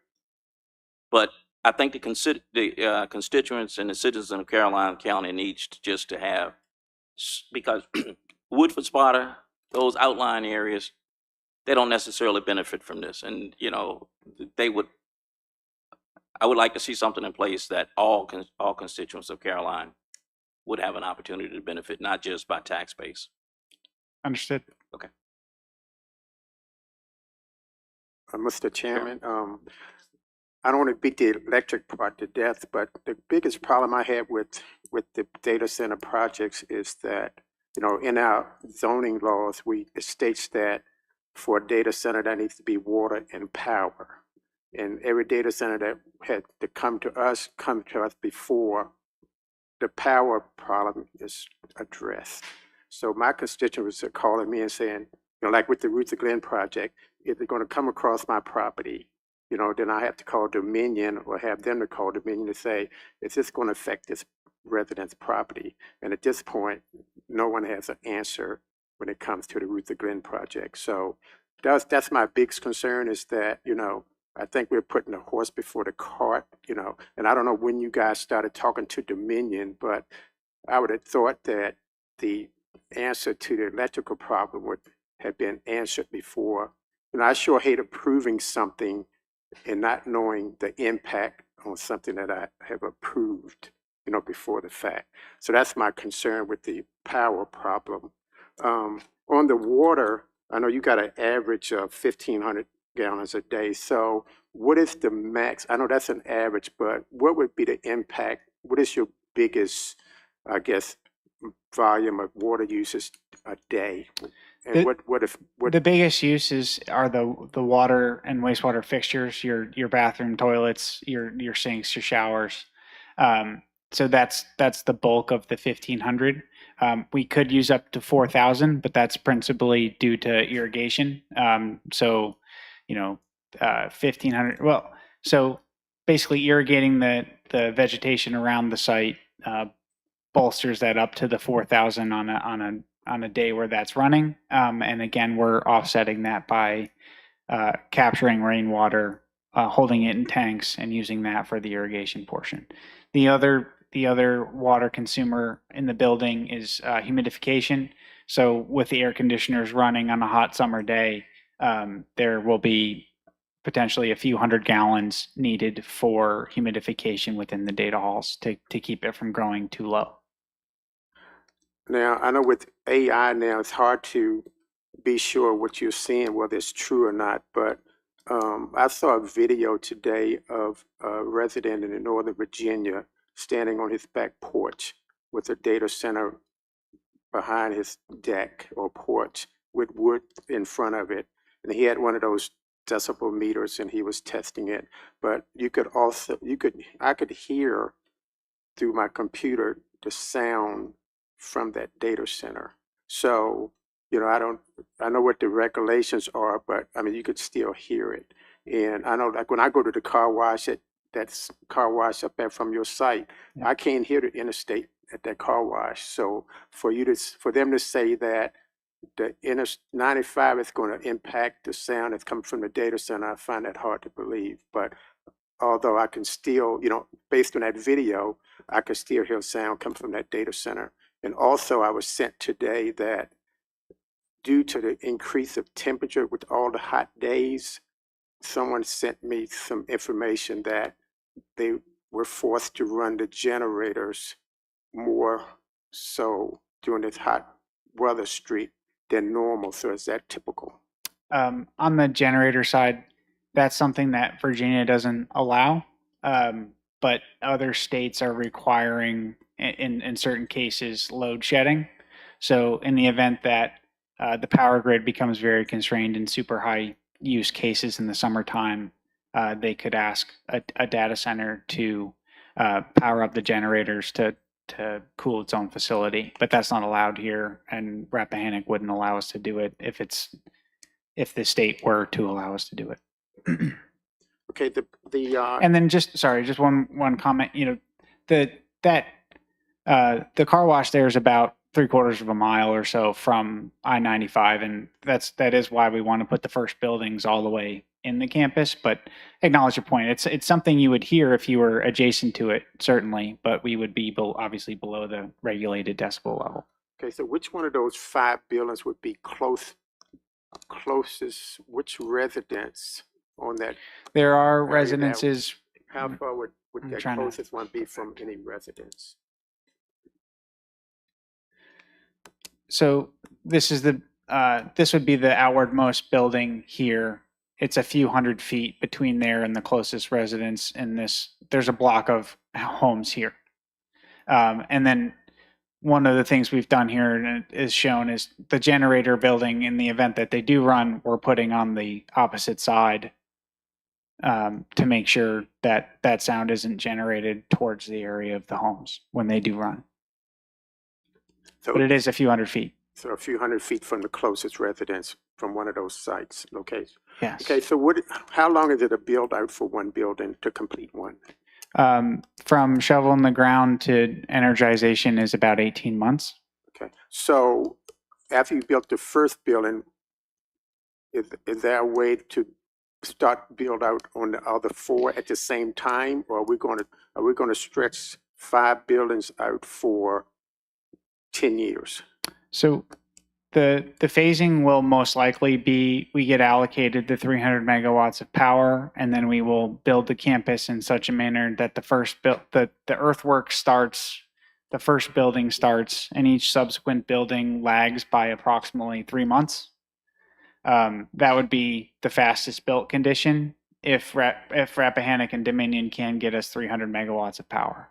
But I think the constituents and the citizens of Caroline County needs just to have, because Woodford, Sparta, those outlying areas, they don't necessarily benefit from this. And, you know, I would like to see something in place that all constituents of Caroline would have an opportunity to benefit, not just by tax base. Understood. Okay. Mr. Chairman, I don't want to beat the electric part to death, but the biggest problem I have with the data center projects is that, you know, in our zoning laws, it states that for a data center, there needs to be water and power. And every data center that had to come to us before the power problem is addressed. So my constituents are calling me and saying, you know, like with the Ruther Glen project, if they're going to come across my property, you know, then I have to call Dominion or have them to call Dominion to say, is this going to affect this resident's property? And at this point, no one has an answer when it comes to the Ruther Glen project. So that's my biggest concern, is that, you know, I think we're putting the horse before the cart, you know, and I don't know when you guys started talking to Dominion, but I would have thought that the answer to the electrical problem would have been answered before. And I sure hate approving something and not knowing the impact on something that I have approved, you know, before the fact. So that's my concern with the power problem. On the water, I know you got an average of 1,500 gallons a day. So what is the max? I know that's an average, but what would be the impact? What is your biggest, I guess, volume of water uses a day? And the biggest uses are the water and wastewater fixtures, your bathroom toilets, your sinks, your showers. So that's the bulk of the 1,500. We could use up to 4,000, but that's principally due to irrigation. So, you know, 1,500. Well, so basically irrigating the vegetation around the site bolsters that up to the 4,000 on a day where that's running. And again, we're offsetting that by capturing rainwater, holding it in tanks, and using that for the irrigation portion. The other water consumer in the building is humidification. So with the air conditioners running on a hot summer day, there will be potentially a few hundred gallons needed for humidification within the data halls to keep it from growing too low. Now, I know with AI now, it's hard to be sure what you're seeing, whether it's true or not, but I saw a video today of a resident in Northern Virginia standing on his back porch with a data center behind his deck or porch with wood in front of it. And he had one of those decibel meters and he was testing it. But you could also, I could hear through my computer the sound from that data center. So, you know, I know what the regulations are, but I mean, you could still hear it. And I know, like when I go to the car wash, that's car wash up there from your site, I can't hear the interstate at that car wash. So for them to say that the 95 is going to impact the sound that's coming from the data center, I find that hard to believe. But although I can still, you know, based on that video, I could still hear sound come from that data center. And also I was sent today that due to the increase of temperature with all the hot days, someone sent me some information that they were forced to run the generators more so during this hot weather streak than normal. So is that typical? On the generator side, that's something that Virginia doesn't allow, but other states are requiring, in certain cases, load shedding. So in the event that the power grid becomes very constrained in super high use cases in the summertime, they could ask a data center to power up the generators to cool its own facility, but that's not allowed here, and Rappahannock wouldn't allow us to do it if the state were to allow us to do it. Okay, and then just one comment. You know, the car wash there is about 3/4 of a mile or so from I-95, and that is why we want to put the first buildings all the way in the campus. But acknowledge your point. It's something you would hear if you were adjacent to it, certainly, but we would be obviously below the regulated decibel level. Okay, so which one of those 5 buildings would be closest? Which residence on that? There are area residences. How far would I'm that trying to- closest one be from any residence? So this would be the outwardmost building here. It's a few hundred feet between there and the closest residence in this. There's a block of homes here. And then one of the things we've done here and is shown is the generator building. In the event that they do run, we're putting on the opposite side to make sure that that sound isn't generated towards the area of the homes when they do run. So, But it is a few hundred feet. so a few hundred feet from the closest residence from one of those sites locations. Yes. Okay, so how long is it a build out for one building to complete one? From shovel in the ground to energization is about 18 months. Okay, so after you built the first building, is there a way to start build out on the other 4 at the same time, or are we going to stretch 5 buildings out for 10 years? So the phasing will most likely be we get allocated the 300 megawatts of power, and then we will build the campus in such a manner that the earthwork starts, the first building starts, and each subsequent building lags by approximately 3 months. That would be the fastest built condition if Rappahannock and Dominion can get us 300 megawatts of power.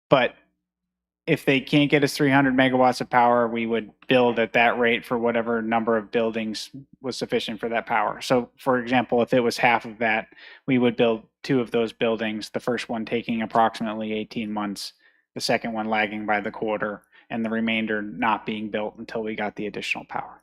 But if they can't get us 300 megawatts of power, we would build at that rate for whatever number of buildings was sufficient for that power. So, for example, if it was half of that, we would build 2 of those buildings, the first one taking approximately 18 months, the second one lagging by the quarter, and the remainder not being built until we got the additional power.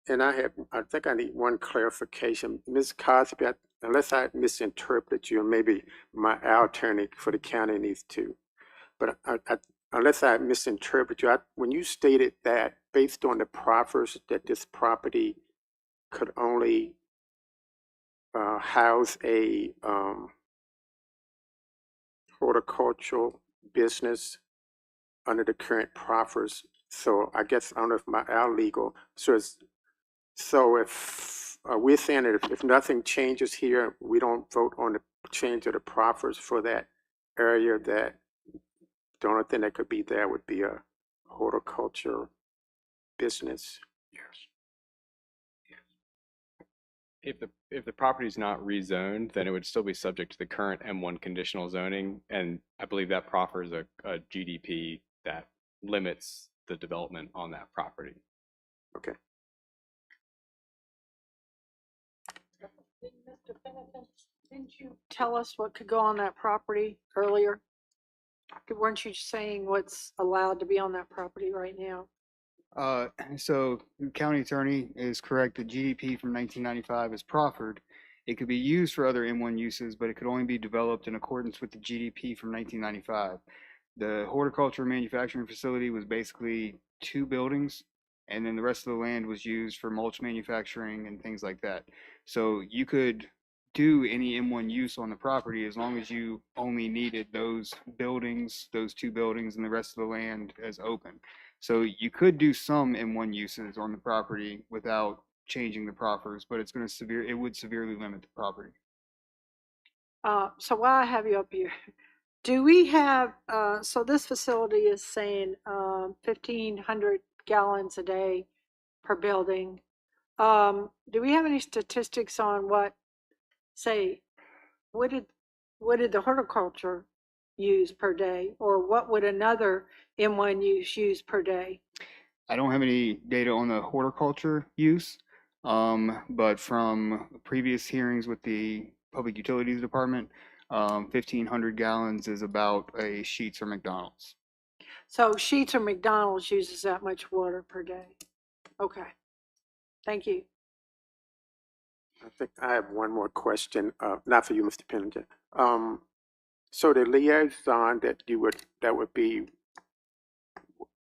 And I think I need one clarification. Ms. Cosby, unless I misinterpret you, and maybe our attorney for the county needs to, but unless I misinterpret you, when you stated that based on the proffers that this property could only house a horticultural business under the current proffers, so I guess I don't know if our legal, so if we're saying that if nothing changes here, we don't vote on the change of the proffers for that area, that the only thing that could be there would be a horticulture business? Yes. If the property is not rezoned, then it would still be subject to the current M1 conditional zoning, and I believe that proffers a GDP that limits the development on that property. Okay. Mr. Pennington, didn't you tell us what could go on that property earlier? Weren't you saying what's allowed to be on that property right now? So the county attorney is correct that GDP from 1995 is proffered. It could be used for other M1 uses, but it could only be developed in accordance with the GDP from 1995. The horticulture manufacturing facility was basically 2 buildings, and then the rest of the land was used for mulch manufacturing and things like that. So you could do any M1 use on the property as long as you only needed those buildings, those 2 buildings, and the rest of the land as open. So you could do some M1 uses on the property without changing the proffers, but it would severely limit the property. So while I have you up here, do we have, so this facility is saying 1,500 gallons a day per building. Do we have any statistics on what did the horticulture use per day, or what would another M1 use per day? I don't have any data on the horticulture use, but from previous hearings with the Public Utilities Department, 1,500 gallons is about a Sheetz or McDonald's. So Sheetz or McDonald's uses that much water per day. Okay, thank you. I think I have one more question, not for you, Mr. Pennington. So the liaison that would be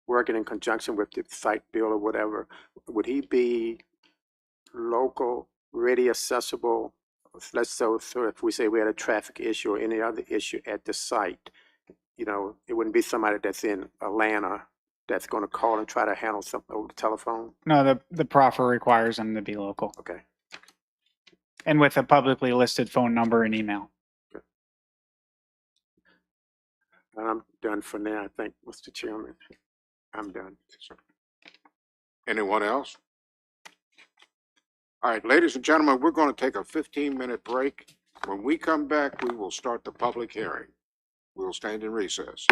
working in conjunction with the site bill or whatever, would he be local, ready, accessible? So if we say we had a traffic issue or any other issue at the site, it wouldn't be somebody that's in Atlanta that's going to call and try to handle something over the telephone? No, the proffer requires them to be local Okay. and with a publicly listed phone number and email. And I'm done for now, I think, Mr. Chairman. I'm done. Anyone else? All right, ladies and gentlemen, we're going to take a 15-minute break. When we come back, we will start the public hearing. We will stand in recess.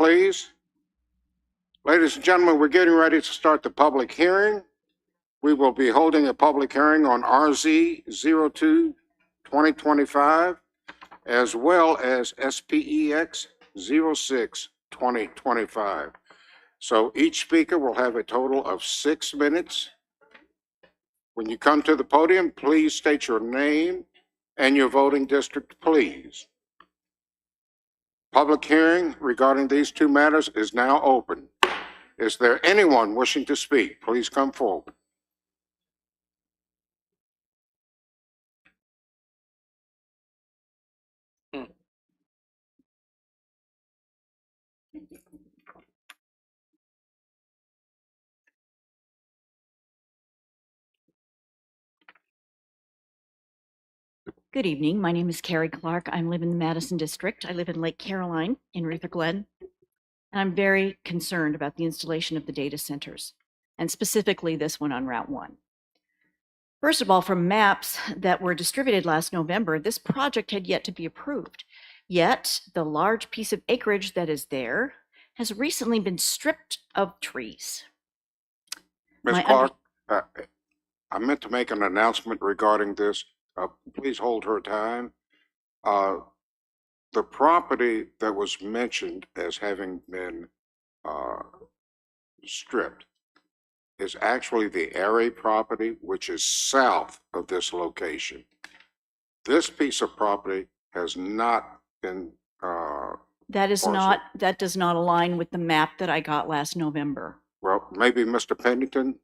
please. Ladies and gentlemen, we're getting ready to start the public hearing. We will be holding a public hearing on RZ 02-2025 as well as SPEX 06-2025. So each speaker will have a total of 6 minutes. When you come to the podium, please state your name and your voting district, please. Public hearing regarding these two matters is now open. Is there anyone wishing to speak? Please come forward. Good evening. My name is Carrie Clark. I live in the Madison District. I live in Lake Caroline in Ruther Glen. And I'm very concerned about the installation of the data centers, and specifically this one on Route 1. First of all, from maps that were distributed last November, this project had yet to be approved. Yet, the large piece of acreage that is there has recently been stripped of trees. Ms. Clark, I meant to make an announcement regarding this. Please hold her time. The property that was mentioned as having been stripped is actually the Airy property, which is south of this location. This piece of property has not been That does not align with the map that I got last November. well, maybe Mr. Pennington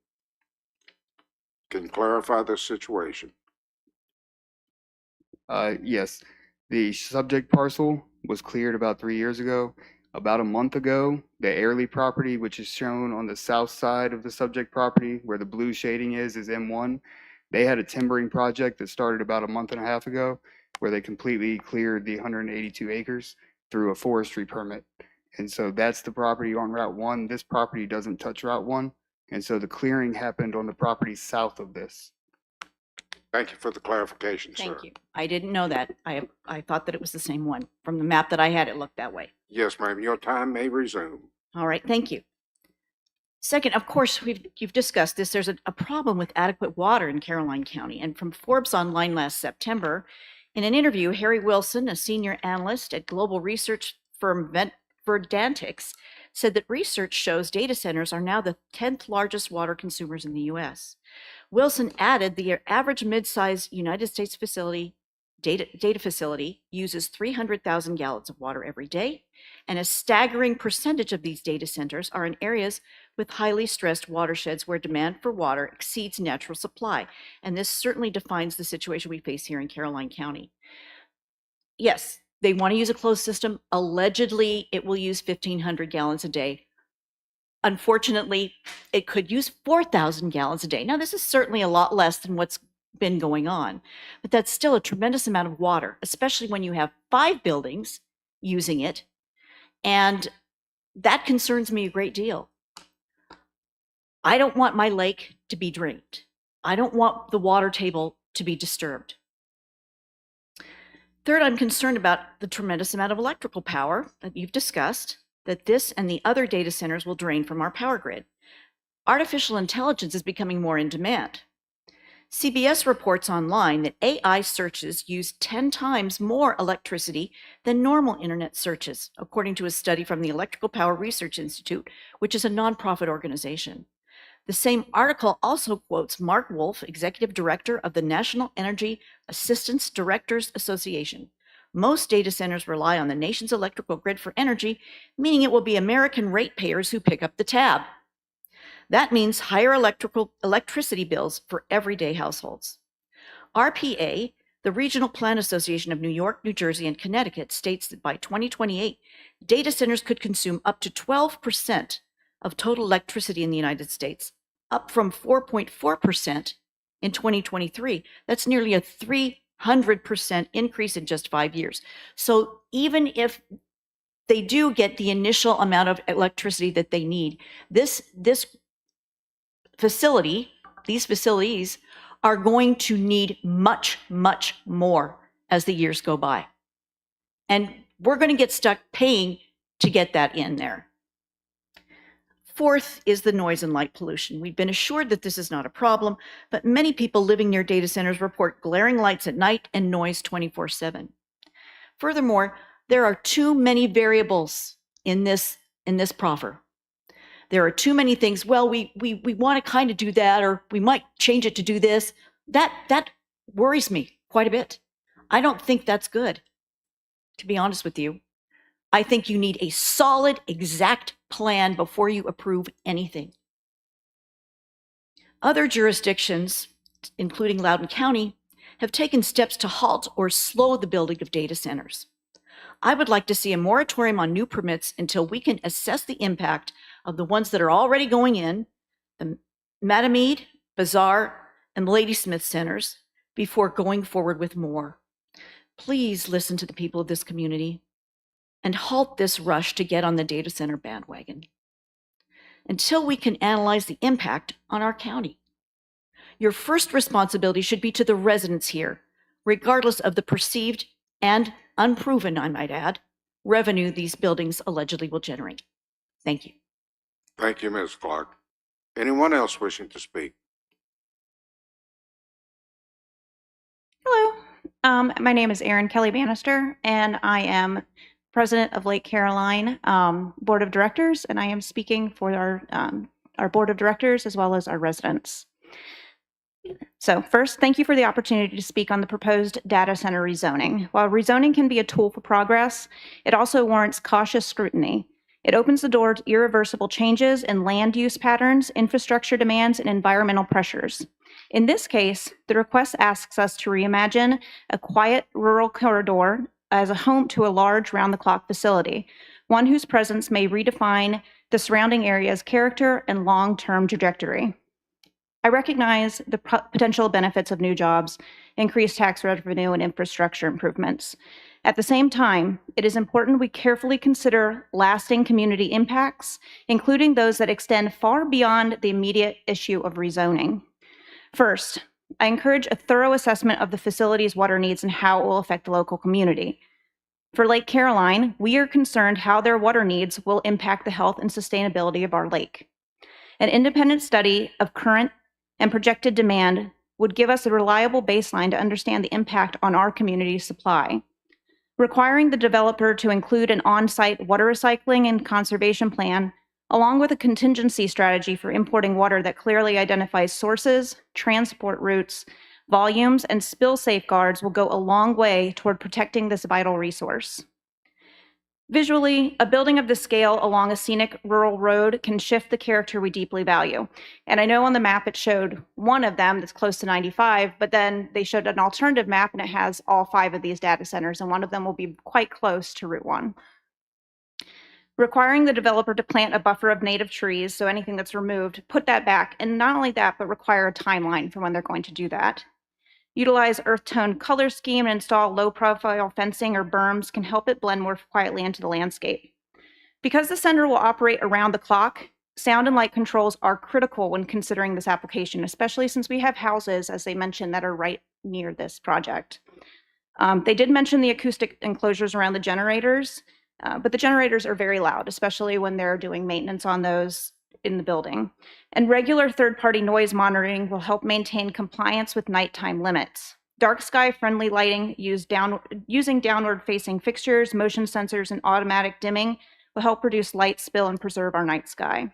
can clarify this situation. Yes, the subject parcel was cleared about 3 years ago. About a month ago, the Airlie property, which is shown on the south side of the subject property, where the blue shading is M1. They had a timbering project that started about a month and a half ago, where they completely cleared the 182 acres through a forestry permit. And so that's the property on Route 1. This property doesn't touch Route 1. And so the clearing happened on the property south of this. Thank you for the clarification, sir. Thank you. I didn't know that. I thought that it was the same one. From the map that I had, it looked that way. Yes, ma'am. Your time may resume. All right, thank you. Second, of course, you've discussed this. There's a problem with adequate water in Caroline County. And from Forbes Online last September, in an interview, Harry Wilson, a senior analyst at global research firm Verdantix, said that research shows data centers are now the 10th largest water consumers in the U.S. Wilson added the average mid-sized United States data facility uses 300,000 gallons of water every day, and a staggering percentage of these data centers are in areas with highly stressed watersheds where demand for water exceeds natural supply. And this certainly defines the situation we face here in Caroline County. Yes, they want to use a closed system. Allegedly, it will use 1,500 gallons a day. Unfortunately, it could use 4,000 gallons a day. Now, this is certainly a lot less than what's been going on, but that's still a tremendous amount of water, especially when you have 5 buildings using it. And that concerns me a great deal. I don't want my lake to be drained. I don't want the water table to be disturbed. Third, I'm concerned about the tremendous amount of electrical power that you've discussed, that this and the other data centers will drain from our power grid. Artificial intelligence is becoming more in demand. CBS reports online that AI searches use 10 times more electricity than normal internet searches, according to a study from the Electrical Power Research Institute, which is a nonprofit organization. The same article also quotes Mark Wolf, executive director of the National Energy Assistance Directors Association. Most data centers rely on the nation's electrical grid for energy, meaning it will be American ratepayers who pick up the tab. That means higher electricity bills for everyday households. RPA, the Regional Plan Association of New York, New Jersey, and Connecticut, states that by 2028, data centers could consume up to 12% of total electricity in the United States, up from 4.4% in 2023. That's nearly a 300% increase in just 5 years. So even if they do get the initial amount of electricity that they need, these facilities are going to need much, much more as the years go by. And we're going to get stuck paying to get that in there. Fourth is the noise and light pollution. We've been assured that this is not a problem, but many people living near data centers report glaring lights at night and noise 24/7. Furthermore, there are too many variables in this proffer. There are too many things. Well, we want to kind of do that, or we might change it to do this. That worries me quite a bit. I don't think that's good, to be honest with you. I think you need a solid, exact plan before you approve anything. Other jurisdictions, including Loudoun County, have taken steps to halt or slow the building of data centers. I would like to see a moratorium on new permits until we can assess the impact of the ones that are already going in, the Matamede, Bazaar, and Ladysmith centers, before going forward with more. Please listen to the people of this community and halt this rush to get on the data center bandwagon until we can analyze the impact on our county. Your first responsibility should be to the residents here, regardless of the perceived and unproven, I might add, revenue these buildings allegedly will generate. Thank you. Thank you, Ms. Clark. Anyone else wishing to speak? Hello, my name is Erin Kelly Bannister, and I am president of Lake Caroline Board of Directors, and I am speaking for our Board of Directors as well as our residents. So first, thank you for the opportunity to speak on the proposed data center rezoning. While rezoning can be a tool for progress, it also warrants cautious scrutiny. It opens the door to irreversible changes in land use patterns, infrastructure demands, and environmental pressures. In this case, the request asks us to reimagine a quiet rural corridor as a home to a large round-the-clock facility, one whose presence may redefine the surrounding area's character and long-term trajectory. I recognize the potential benefits of new jobs, increased tax revenue, and infrastructure improvements. At the same time, it is important we carefully consider lasting community impacts, including those that extend far beyond the immediate issue of rezoning. First, I encourage a thorough assessment of the facility's water needs and how it will affect the local community. For Lake Caroline, we are concerned how their water needs will impact the health and sustainability of our lake. An independent study of current and projected demand would give us a reliable baseline to understand the impact on our community supply. Requiring the developer to include an on-site water recycling and conservation plan, along with a contingency strategy for importing water that clearly identifies sources, transport routes, volumes, and spill safeguards will go a long way toward protecting this vital resource. Visually, a building of this scale along a scenic rural road can shift the character we deeply value. And I know on the map it showed one of them that's close to 95, but then they showed an alternative map and it has all 5 of these data centers, and one of them will be quite close to Route 1. Requiring the developer to plant a buffer of native trees, so anything that's removed, put that back, and not only that, but require a timeline for when they're going to do that. Utilize earth tone color scheme and install low profile fencing or berms can help it blend more quietly into the landscape. Because the center will operate around the clock, sound and light controls are critical when considering this application, especially since we have houses, as they mentioned, that are right near this project. They did mention the acoustic enclosures around the generators, but the generators are very loud, especially when they're doing maintenance on those in the building. And regular third-party noise monitoring will help maintain compliance with nighttime limits. Dark sky friendly lighting using downward-facing fixtures, motion sensors, and automatic dimming will help reduce light spill and preserve our night sky.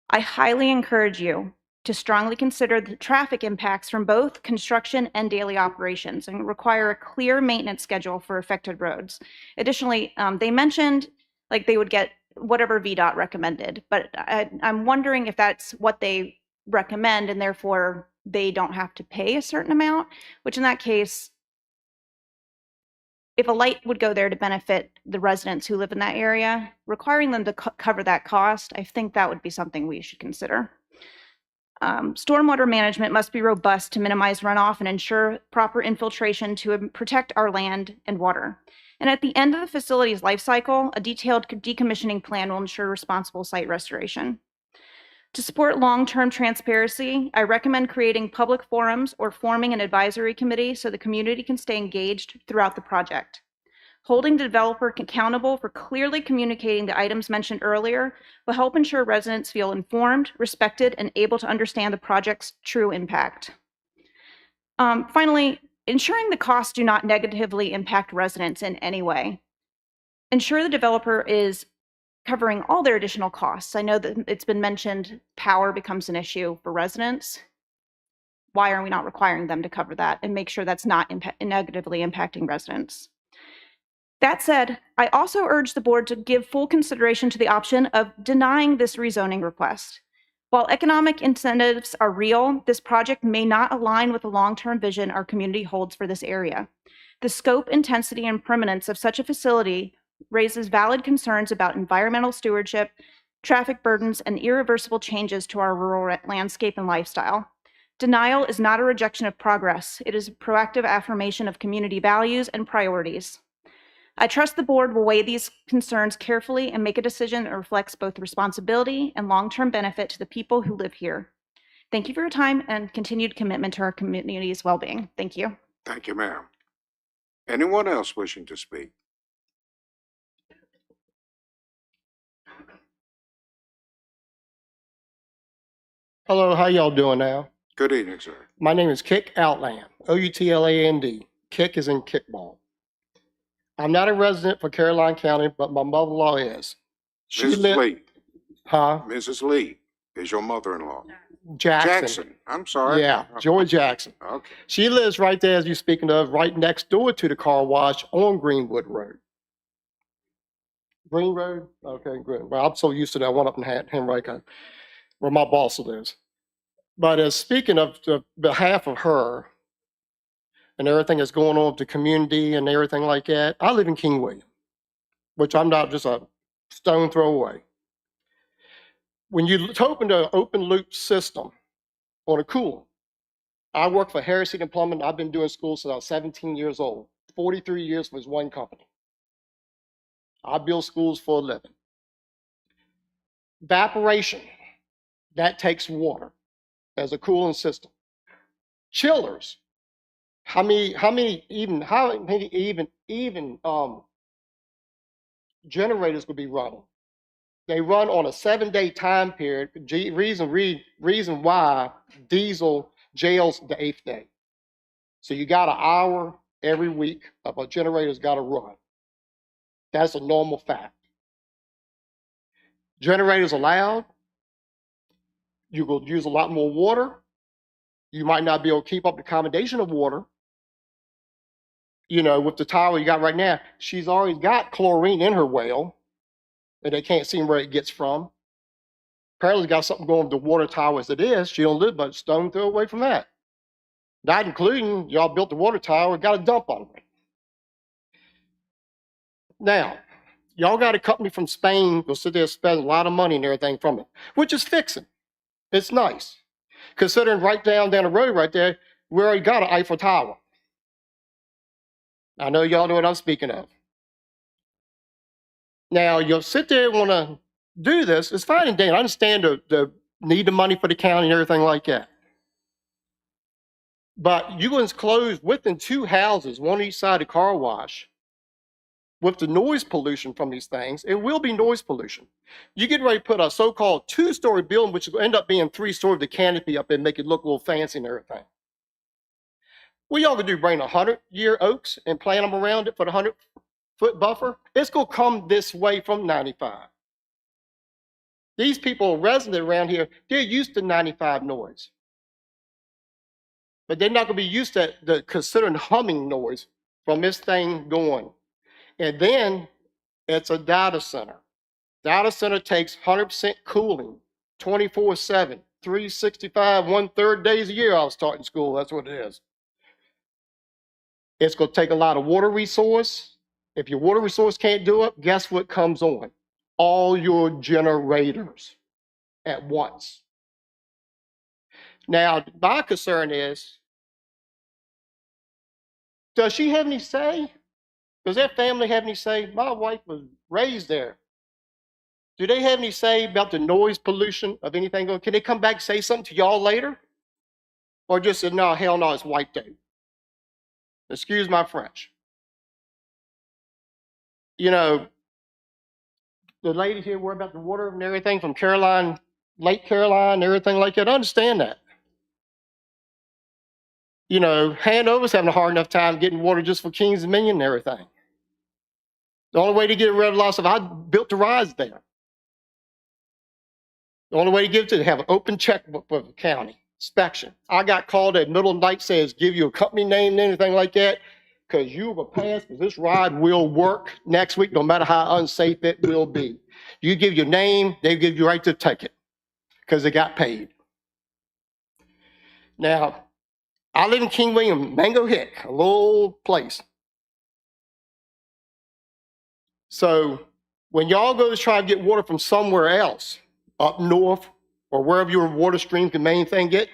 I highly encourage you to strongly consider the traffic impacts from both construction and daily operations and require a clear maintenance schedule for affected roads. Additionally, they mentioned like they would get whatever VDOT recommended, but I'm wondering if that's what they recommend and therefore they don't have to pay a certain amount, which in that case, if a light would go there to benefit the residents who live in that area, requiring them to cover that cost, I think that would be something we should consider. Stormwater management must be robust to minimize runoff and ensure proper infiltration to protect our land and water. And at the end of the facility's life cycle, a detailed decommissioning plan will ensure responsible site restoration. To support long-term transparency, I recommend creating public forums or forming an advisory committee so the community can stay engaged throughout the project. Holding the developer accountable for clearly communicating the items mentioned earlier will help ensure residents feel informed, respected, and able to understand the project's true impact. Finally, ensuring the costs do not negatively impact residents in any way. Ensure the developer is covering all their additional costs. I know that it's been mentioned power becomes an issue for residents. Why are we not requiring them to cover that and make sure that's not negatively impacting residents? That said, I also urge the board to give full consideration to the option of denying this rezoning request. While economic incentives are real, this project may not align with the long-term vision our community holds for this area. The scope, intensity, and permanence of such a facility raises valid concerns about environmental stewardship, traffic burdens, and irreversible changes to our rural landscape and lifestyle. Denial is not a rejection of progress. It is a proactive affirmation of community values and priorities. I trust the board will weigh these concerns carefully and make a decision that reflects both responsibility and long-term benefit to the people who live here. Thank you for your time and continued commitment to our community's well-being. Thank you. Thank you, ma'am. Anyone else wishing to speak? Hello, how y'all doing now? Good evening, sir. My name is Kick Outland, Outland. Kick is in kickball. I'm not a resident for Caroline County, but my mother-in-law is. Mrs. Lee. Huh? Mrs. Lee is your mother-in-law. Jackson. I'm sorry. Yeah, Joy Jackson. Okay. She lives right there, as you're speaking of, right next door to the car wash on Greenwood Road. Green Road? Okay, good. Well, I'm so used to that one up in Henrico, where my boss lives. But as speaking of the behalf of her and everything that's going on with the community and everything like that, I live in King William, which I'm not just a stone throw away. When you open the open loop system on a cooler, I work for Harris Heating and Plumbing. I've been doing school since I was 17 years old, 43 years for this one company. I build schools for a living. Evaporation, that takes water as a cooling system. Chillers, how many generators could be running? They run on a 7-day time period. Reason why diesel jails the 8th day. So you got an hour every week of a generator's got to run. That's a normal fact. Generators are loud. You will use a lot more water. You might not be able to keep up the accommodation of water. You know, with the tower you got right now, she's already got chlorine in her well, and they can't see where it gets from. Apparently got something going with the water tower as it is. She don't live but a stone throw away from that. Not including y'all built the water tower, got a dump on it. Now, y'all got a company from Spain who'll sit there and spend a lot of money and everything from it, which is fixing. It's nice. Considering right down the road right there, we already got an Eiffel Tower. I know y'all know what I'm speaking of. Now, you'll sit there and want to do this. It's fine and dandy. I understand the need the money for the county and everything like that. But you can close within 2 houses, one on each side of the car wash, with the noise pollution from these things. It will be noise pollution. You get ready to put a so-called 2-story building, which will end up being 3-story with the canopy up and make it look a little fancy and everything. What y'all gonna do, bring 100-year oaks and plant them around it for the 100-foot buffer? It's gonna come this way from 95. These people resident around here, they're used to 95 noise. But they're not gonna be used to the considering humming noise from this thing going. And then it's a data center. Data center takes 100% cooling, 24/7, 365, 1/3 days a year. I was taught in school, that's what it is. It's going to take a lot of water resource. If your water resource can't do it, guess what comes on? All your generators at once. Now, my concern is, does she have any say? Does their family have any say? My wife was raised there. Do they have any say about the noise pollution of anything going? Can they come back and say something to y'all later? Or just say, no, hell no, it's wiped out. Excuse my French. you know, the ladies here worry about the water and everything from Caroline, Lake Caroline, and everything like that. I understand that. You know, Hanover's having a hard enough time getting water just for Kings Dominion and everything. The only way to get rid of loss of, I built the rise there. The only way to give it to have an open checkbook for the county inspection. I got called at middle of the night, says give you a company name and anything like that, because you will pass, because this ride will work next week, no matter how unsafe it will be. You give your name, they give you right to the ticket, because they got paid. Now, I live in King William, Mango Hick, a little place. So when y'all go to try to get water from somewhere else, up north, or wherever your water stream can main thing get,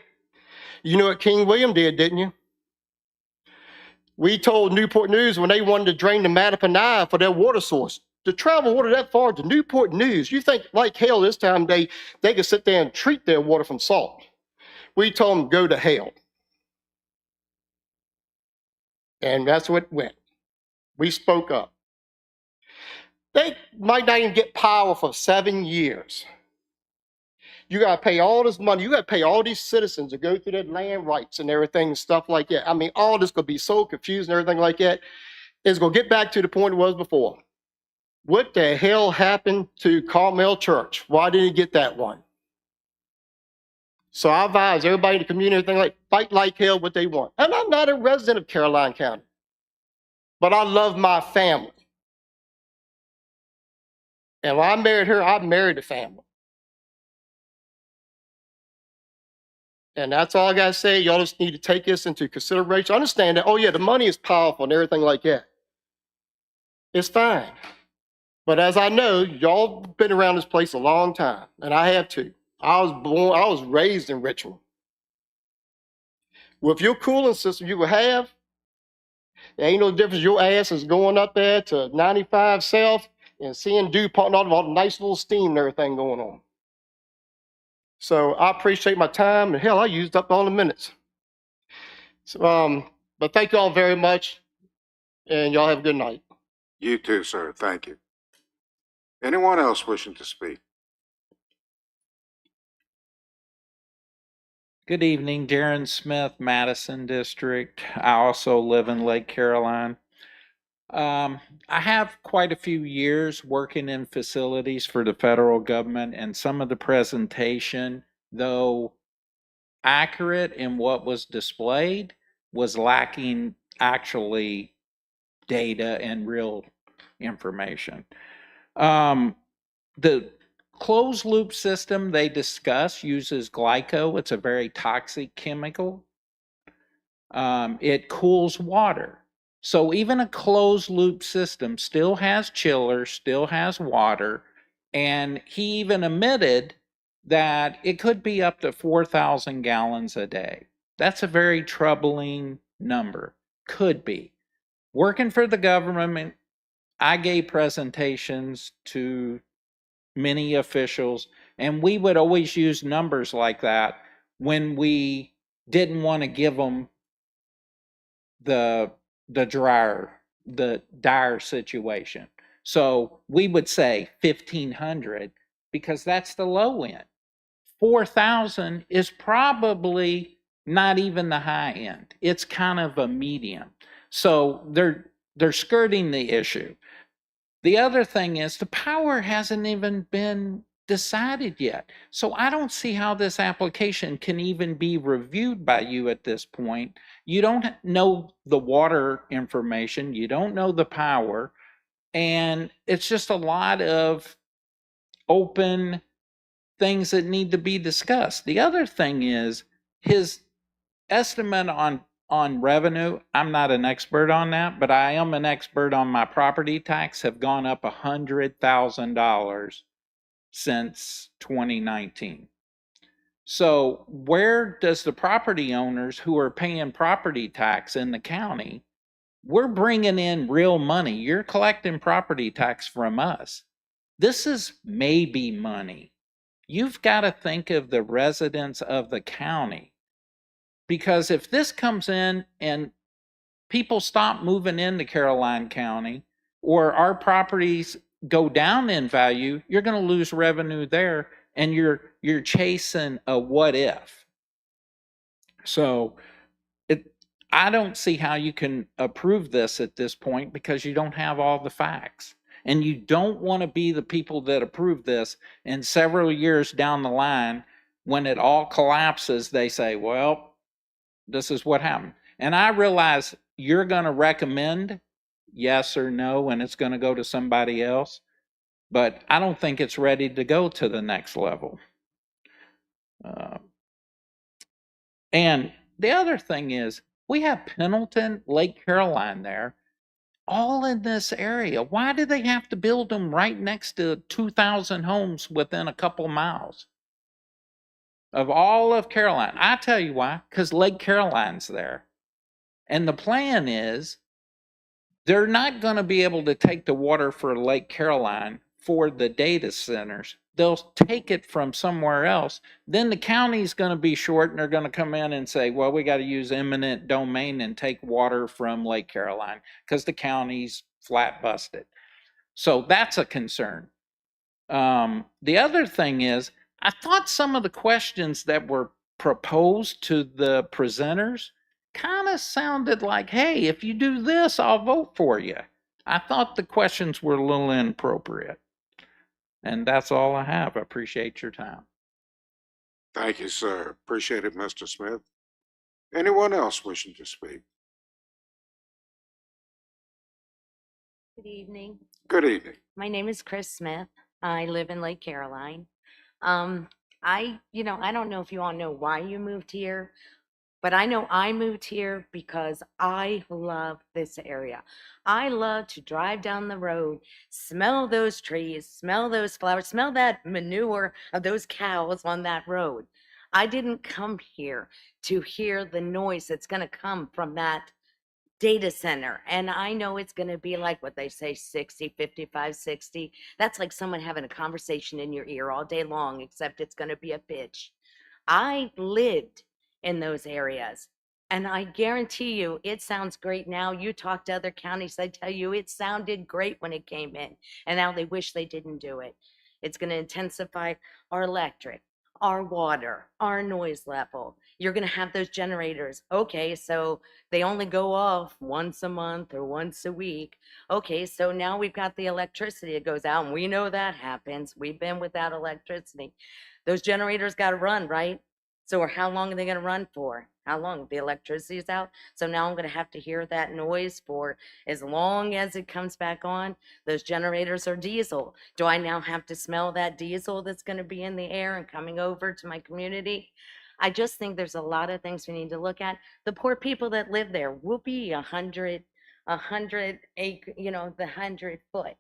you know what King William did, didn't you? We told Newport News when they wanted to drain the Mattaponi for their water source, to travel water that far to Newport News, you think like hell this time they could sit there and treat their water from salt. We told them go to hell. And that's what went. We spoke up. They might not even get power for 7 years. You got to pay all this money. You got to pay all these citizens to go through their land rights and everything and stuff like that. I mean, all this could be so confused and everything like that. It's going to get back to the point it was before. What the hell happened to Carmel Church? Why didn't he get that one? So I advise everybody in the community, everything like, fight like hell what they want. And I'm not a resident of Caroline County, but I love my family. And when I married her, I married a family. And that's all I got to say. Y'all just need to take this into consideration. Understand that, oh yeah, the money is powerful and everything like that. It's fine. But as I know, y'all been around this place a long time, and I have too. I was raised in Richmond. With your cooling system you will have, there ain't no difference. Your ass is going up there to 95 South and seeing DuPont and all the nice little steam and everything going on. So I appreciate my time, and hell, I used up all the minutes. So, but thank you all very much, and y'all have a good night. You too, sir. Thank you. Anyone else wishing to speak? Good evening, Darren Smith, Madison District. I also live in Lake Caroline. I have quite a few years working in facilities for the federal government, and some of the presentation, though accurate in what was displayed, was lacking actually data and real information. The closed loop system they discuss uses glyco. It's a very toxic chemical. It cools water. So even a closed loop system still has chillers, still has water, and he even admitted that it could be up to 4,000 gallons a day. That's a very troubling number. Could be. Working for the government, I gave presentations to many officials, and we would always use numbers like that when we didn't want to give them the dire situation. So we would say 1,500 because that's the low end. 4,000 is probably not even the high end. It's kind of a medium. So they're skirting the issue. The other thing is the power hasn't even been decided yet. So I don't see how this application can even be reviewed by you at this point. You don't know the water information, you don't know the power, and it's just a lot of open things that need to be discussed. The other thing is his estimate on revenue. I'm not an expert on that, but I am an expert on my property tax have gone up $100,000 since 2019. So where does the property owners who are paying property tax in the county, we're bringing in real money. You're collecting property tax from us. This is maybe money. You've got to think of the residents of the county. Because if this comes in and people stop moving into Caroline County, or our properties go down in value, you're going to lose revenue there, and you're chasing a what if. So I don't see how you can approve this at this point because you don't have all the facts. And you don't want to be the people that approve this, and several years down the line, when it all collapses, they say, well, this is what happened. And I realize you're going to recommend yes or no, and it's going to go to somebody else, but I don't think it's ready to go to the next level. And the other thing is, we have Pendleton, Lake Caroline there, all in this area. Why do they have to build them right next to 2,000 homes within a couple miles of all of Caroline? I tell you why, because Lake Caroline's there. And the plan is they're not going to be able to take the water for Lake Caroline for the data centers. They'll take it from somewhere else. Then the county's going to be short, and they're going to come in and say, well, we got to use eminent domain and take water from Lake Caroline because the county's flat busted. So that's a concern. The other thing is, I thought some of the questions that were proposed to the presenters kind of sounded like, hey, if you do this, I'll vote for you. I thought the questions were a little inappropriate. And that's all I have. I appreciate your time. Thank you, sir. Appreciate it, Mr. Smith. Anyone else wishing to speak? Good evening. Good evening. My name is Chris Smith. I live in Lake Caroline. I don't know if you all know why you moved here, but I know I moved here because I love this area. I love to drive down the road, smell those trees, smell those flowers, smell that manure of those cows on that road. I didn't come here to hear the noise that's going to come from that data center. And I know it's going to be like what they say, 60, 55, 60. That's like someone having a conversation in your ear all day long, except it's going to be a pitch. I lived in those areas, and I guarantee you it sounds great now. You talk to other counties, they tell you it sounded great when it came in, and now they wish they didn't do it. It's going to intensify our electric, our water, our noise level. You're going to have those generators. Okay, so they only go off once a month or once a week. Okay, so now we've got the electricity that goes out, and we know that happens. We've been without electricity. Those generators got to run, right? So how long are they going to run for? How long? The electricity is out. So now I'm going to have to hear that noise for as long as it comes back on. Those generators are diesel. Do I now have to smell that diesel that's going to be in the air and coming over to my community? I just think there's a lot of things we need to look at. The poor people that live there, whoopee, 100 acre, the 100 foot.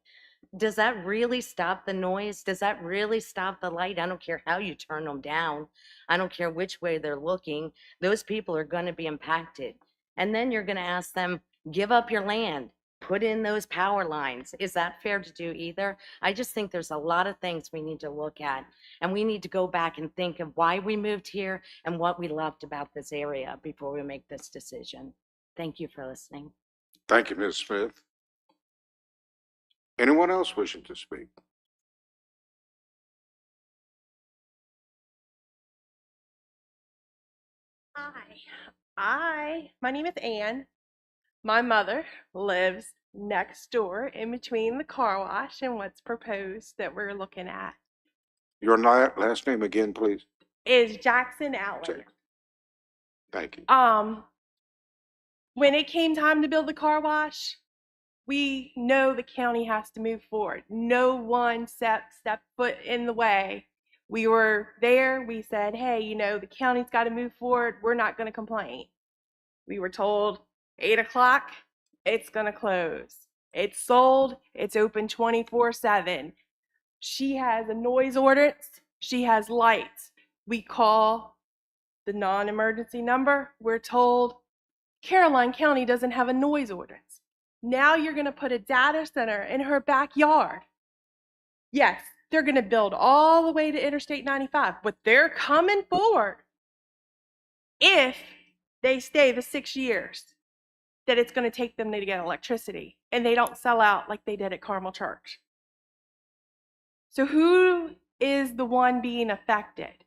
Does that really stop the noise? Does that really stop the light? I don't care how you turn them down. I don't care which way they're looking. Those people are going to be impacted. And then you're going to ask them, give up your land, put in those power lines. Is that fair to do either? I just think there's a lot of things we need to look at. And we need to go back and think of why we moved here and what we loved about this area before we make this decision. Thank you for listening. Thank you, Ms. Smith. Anyone else wishing to speak? Hi, my name is Anne. My mother lives next door in between the car wash and what's proposed that we're looking at. Your last name again, please. Is Jackson Alley. Thank you. When it came time to build the car wash, we know the county has to move forward. No one step foot in the way. We were there. We said, hey, the county's got to move forward. We're not going to complain. We were told 8 o'clock, it's going to close. It's sold. It's open 24/7. She has a noise ordinance. She has lights. We call the non-emergency number. We're told Caroline County doesn't have a noise ordinance. Now you're going to put a data center in her backyard. Yes, they're going to build all the way to Interstate 95, but they're coming forward if they stay the 6 years. that it's going to take them to get electricity, and they don't sell out like they did at Carmel Church. So who is the one being affected?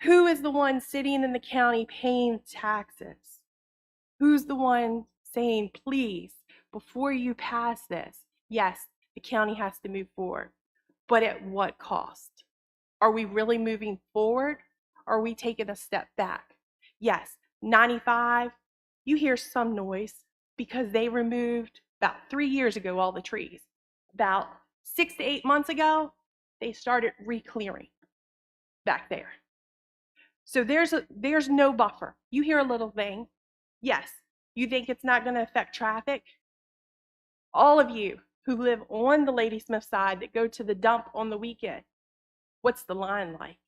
Who is the one sitting in the county paying taxes? Who's the one saying, please, before you pass this, yes, the county has to move forward, but at what cost? Are we really moving forward? Or are we taking a step back? Yes, 95, you hear some noise because they removed about 3 years ago all the trees. About 6 to 8 months ago, they started re-clearing back there. So there's no buffer. You hear a little thing. Yes, you think it's not going to affect traffic? All of you who live on the Ladysmith side that go to the dump on the weekend, what's the line like?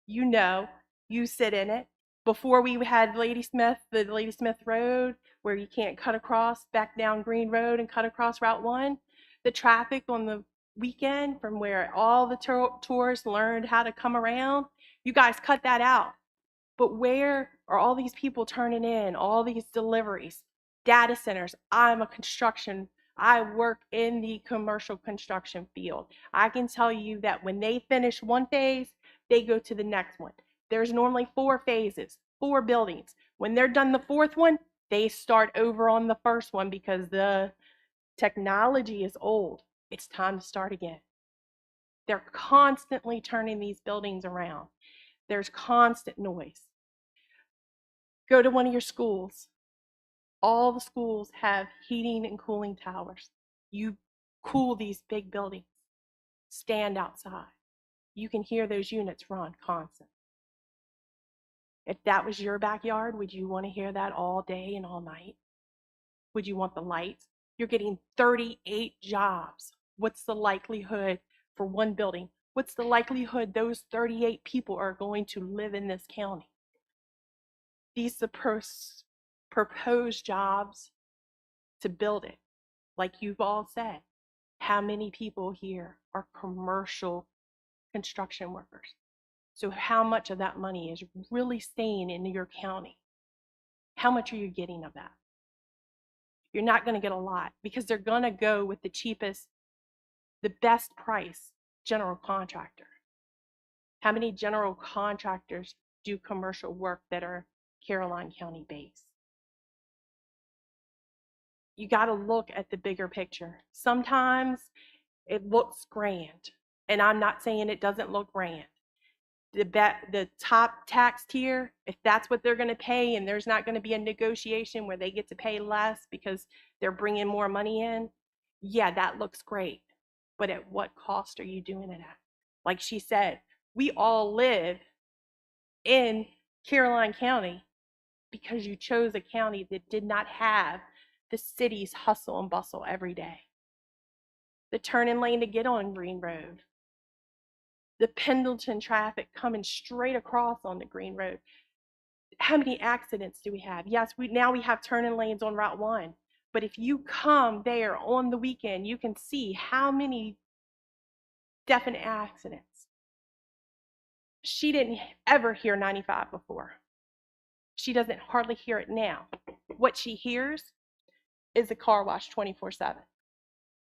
You know, you sit in it. Before we had the Ladysmith Road, where you can't cut across back down Green Road and cut across Route 1, the traffic on the weekend from where all the tourists learned how to come around, you guys cut that out. But where are all these people turning in, all these deliveries, data centers? I work in the commercial construction field. I can tell you that when they finish one phase, they go to the next one. There's normally 4 phases, 4 buildings. When they're done the 4th one, they start over on the 1st one because the technology is old. It's time to start again. They're constantly turning these buildings around. There's constant noise. Go to one of your schools. All the schools have heating and cooling towers. You cool these big buildings. Stand outside. You can hear those units run constant. If that was your backyard, would you want to hear that all day and all night? Would you want the lights? You're getting 38 jobs. What's the likelihood for one building? What's the likelihood those 38 people are going to live in this county? These proposed jobs to build it, like you've all said, how many people here are commercial construction workers? So how much of that money is really staying in your county? How much are you getting of that? You're not going to get a lot because they're going to go with the cheapest, the best price general contractor. How many general contractors do commercial work that are Caroline County based? You got to look at the bigger picture. Sometimes it looks grand, and I'm not saying it doesn't look grand. The top tax tier, if that's what they're going to pay and there's not going to be a negotiation where they get to pay less because they're bringing more money in, yeah, that looks great. But at what cost are you doing it at? Like she said, we all live in Caroline County because you chose a county that did not have the city's hustle and bustle every day. The turning lane to get on Green Road. The Pendleton traffic coming straight across on the Green Road. How many accidents do we have? Yes, now we have turning lanes on Route 1. But if you come there on the weekend, you can see how many definite accidents. She didn't ever hear 95 before. She doesn't hardly hear it now. What she hears is a car wash 24/7.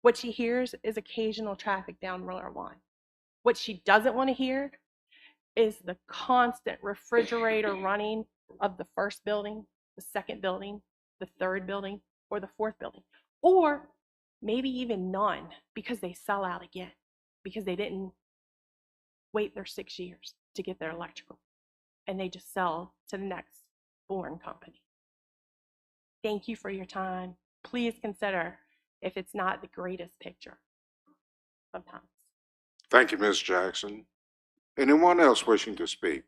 What she hears is occasional traffic down Route 1. What she doesn't want to hear is the constant refrigerator running of the first building, the second building, the third building, or the fourth building. Or maybe even none because they sell out again because they didn't wait their 6 years to get their electrical and they just sell to the next born company. Thank you for your time. Please consider if it's not the greatest picture sometimes. Thank you, Ms. Jackson. Anyone else wishing to speak?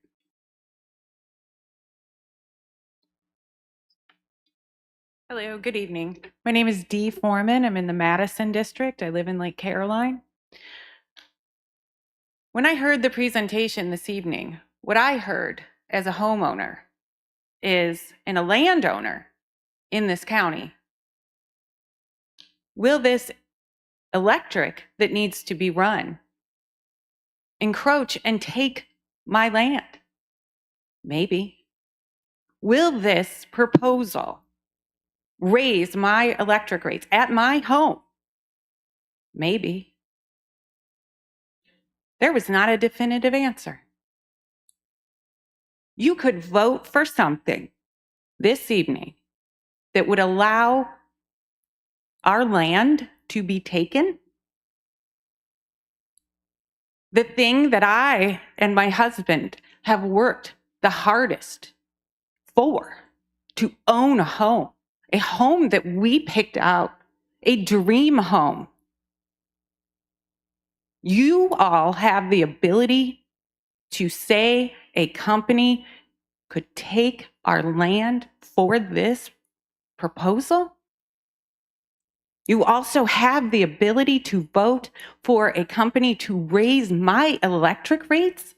Hello, good evening. My name is Dee Foreman. I'm in the Madison district. I live in Lake Caroline. When I heard the presentation this evening, what I heard as a homeowner is, and a landowner in this county, will this electric that needs to be run encroach and take my land? Maybe. Will this proposal raise my electric rates at my home? Maybe. There was not a definitive answer. You could vote for something this evening that would allow our land to be taken. The thing that I and my husband have worked the hardest for, to own a home that we picked out, a dream home. You all have the ability to say a company could take our land for this proposal? You also have the ability to vote for a company to raise my electric rates?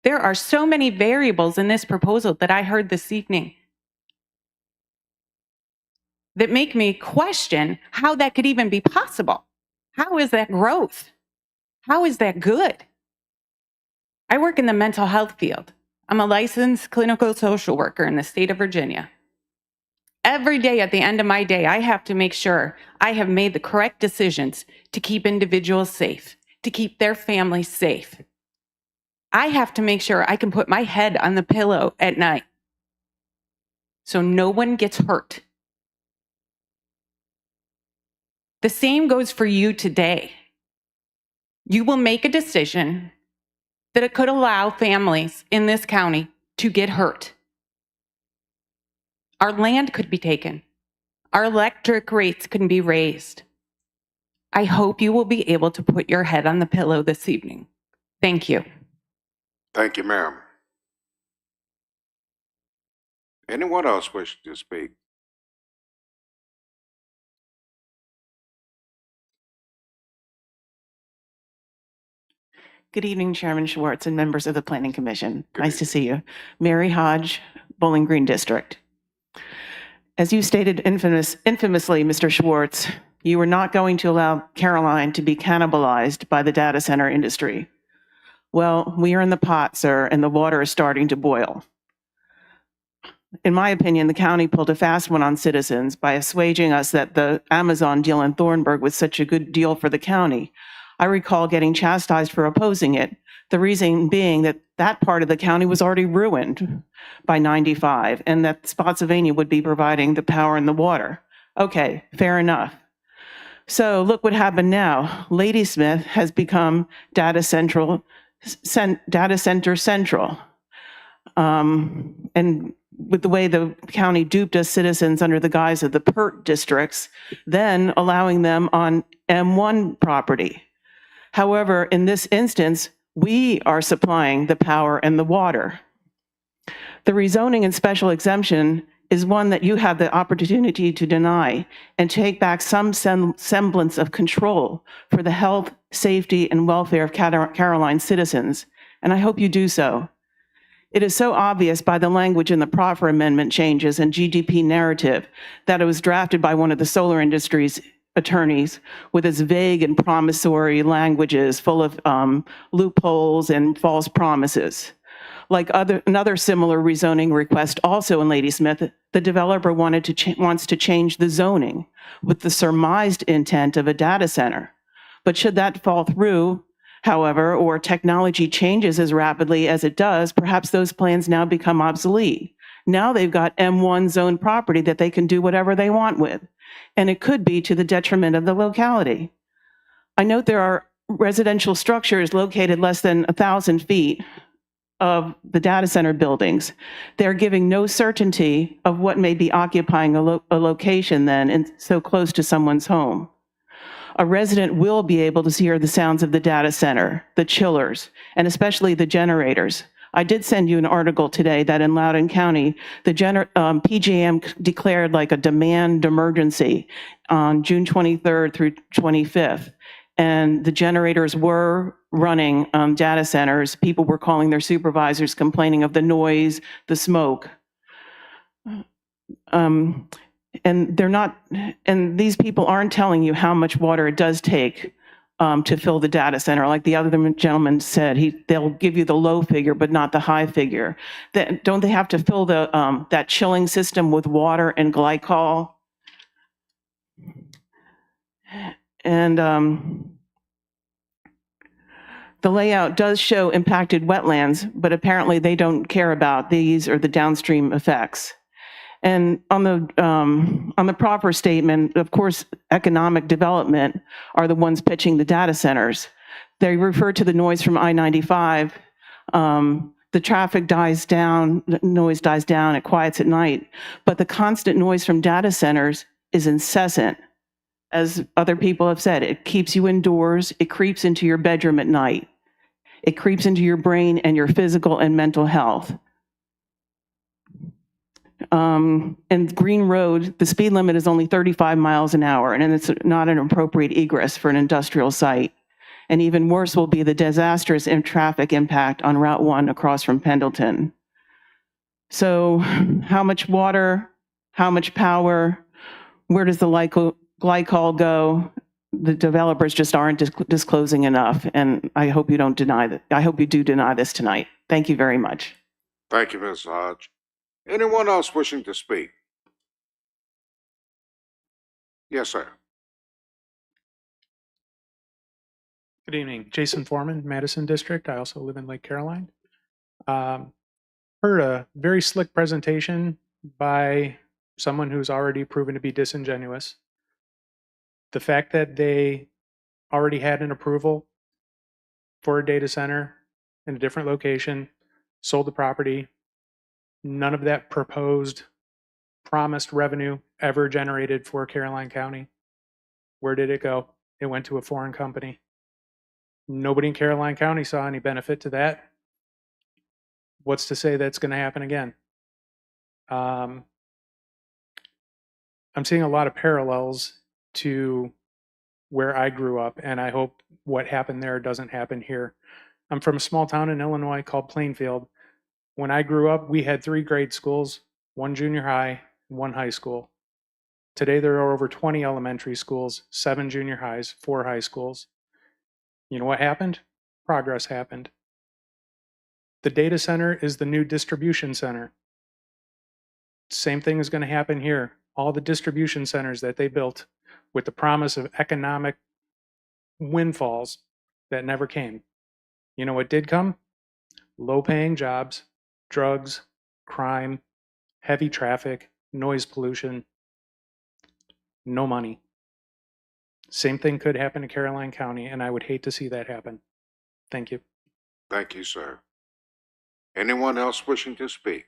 There are so many variables in this proposal that I heard this evening that make me question how that could even be possible. How is that growth? How is that good? I work in the mental health field. I'm a licensed clinical social worker in the state of Virginia. Every day at the end of my day, I have to make sure I have made the correct decisions to keep individuals safe, to keep their families safe. I have to make sure I can put my head on the pillow at night so no one gets hurt. The same goes for you today. You will make a decision that it could allow families in this county to get hurt. Our land could be taken. Our electric rates can be raised. I hope you will be able to put your head on the pillow this evening. Thank you. Thank you, ma'am. Anyone else wish to speak? Good evening, Chairman Schwartz and members of the Planning Commission. Nice to see you. Mary Hodge, Bowling Green District. As you stated infamously, Mr. Schwartz, you were not going to allow Caroline to be cannibalized by the data center industry. Well, we are in the pot, sir, and the water is starting to boil. In my opinion, the county pulled a fast one on citizens by assuaging us that the Amazon deal in Thornburg was such a good deal for the county. I recall getting chastised for opposing it, the reason being that that part of the county was already ruined by 95 and that Spotsylvania would be providing the power and the water. Okay, fair enough. So look what happened now. Ladysmith has become data center central. And with the way the county duped us citizens under the guise of the PERT districts, then allowing them on M1 property. However, in this instance, we are supplying the power and the water. The rezoning and special exemption is one that you have the opportunity to deny and take back some semblance of control for the health, safety, and welfare of Caroline citizens, and I hope you do so. It is so obvious by the language in the proffer amendment changes and GDP narrative that it was drafted by one of the solar industry's attorneys with its vague and promissory languages full of loopholes and false promises. Like another similar rezoning request also in Ladysmith, the developer wants to change the zoning with the surmised intent of a data center. But should that fall through, however, or technology changes as rapidly as it does, perhaps those plans now become obsolete. Now they've got M1 zone property that they can do whatever they want with, and it could be to the detriment of the locality. I note there are residential structures located less than 1,000 feet of the data center buildings. They're giving no certainty of what may be occupying a location then and so close to someone's home. A resident will be able to hear the sounds of the data center, the chillers, and especially the generators. I did send you an article today that in Loudoun County, the PJM declared like a demand emergency on June 23rd through 25th. And the generators were running data centers. People were calling their supervisors, complaining of the noise, the smoke. And these people aren't telling you how much water it does take to fill the data center. Like the other gentleman said, they'll give you the low figure, but not the high figure. Don't they have to fill that chilling system with water and glycol? And the layout does show impacted wetlands, but apparently they don't care about these or the downstream effects. And on the proper statement, of course, economic development are the ones pitching the data centers. They refer to the noise from I-95. The traffic dies down, the noise dies down, it quiets at night. But the constant noise from data centers is incessant. As other people have said, it keeps you indoors, it creeps into your bedroom at night. It creeps into your brain and your physical and mental health. And Green Road, the speed limit is only 35 miles an hour, and it's not an appropriate egress for an industrial site. And even worse will be the disastrous traffic impact on Route 1 across from Pendleton. So how much water, how much power, where does the glycol go? The developers just aren't disclosing enough, and I hope you don't deny that. I hope you do deny this tonight. Thank you very much. Thank you, Ms. Hodge. Anyone else wishing to speak? Yes, sir. Good evening. Jason Foreman, Madison District. I also live in Lake Caroline. Heard a very slick presentation by someone who's already proven to be disingenuous. The fact that they already had an approval for a data center in a different location, sold the property, none of that proposed promised revenue ever generated for Caroline County. Where did it go? It went to a foreign company. Nobody in Caroline County saw any benefit to that. What's to say that's going to happen again? I'm seeing a lot of parallels to where I grew up, and I hope what happened there doesn't happen here. I'm from a small town in Illinois called Plainfield. When I grew up, we had 3 grade schools, 1 junior high, 1 high school. Today, there are over 20 elementary schools, 7 junior highs, 4 high schools. You know what happened? Progress happened. The data center is the new distribution center. Same thing is going to happen here. All the distribution centers that they built with the promise of economic windfalls that never came. You know what did come? Low-paying jobs, drugs, crime, heavy traffic, noise pollution, no money. Same thing could happen to Caroline County, and I would hate to see that happen. Thank you. Thank you, sir. Anyone else wishing to speak?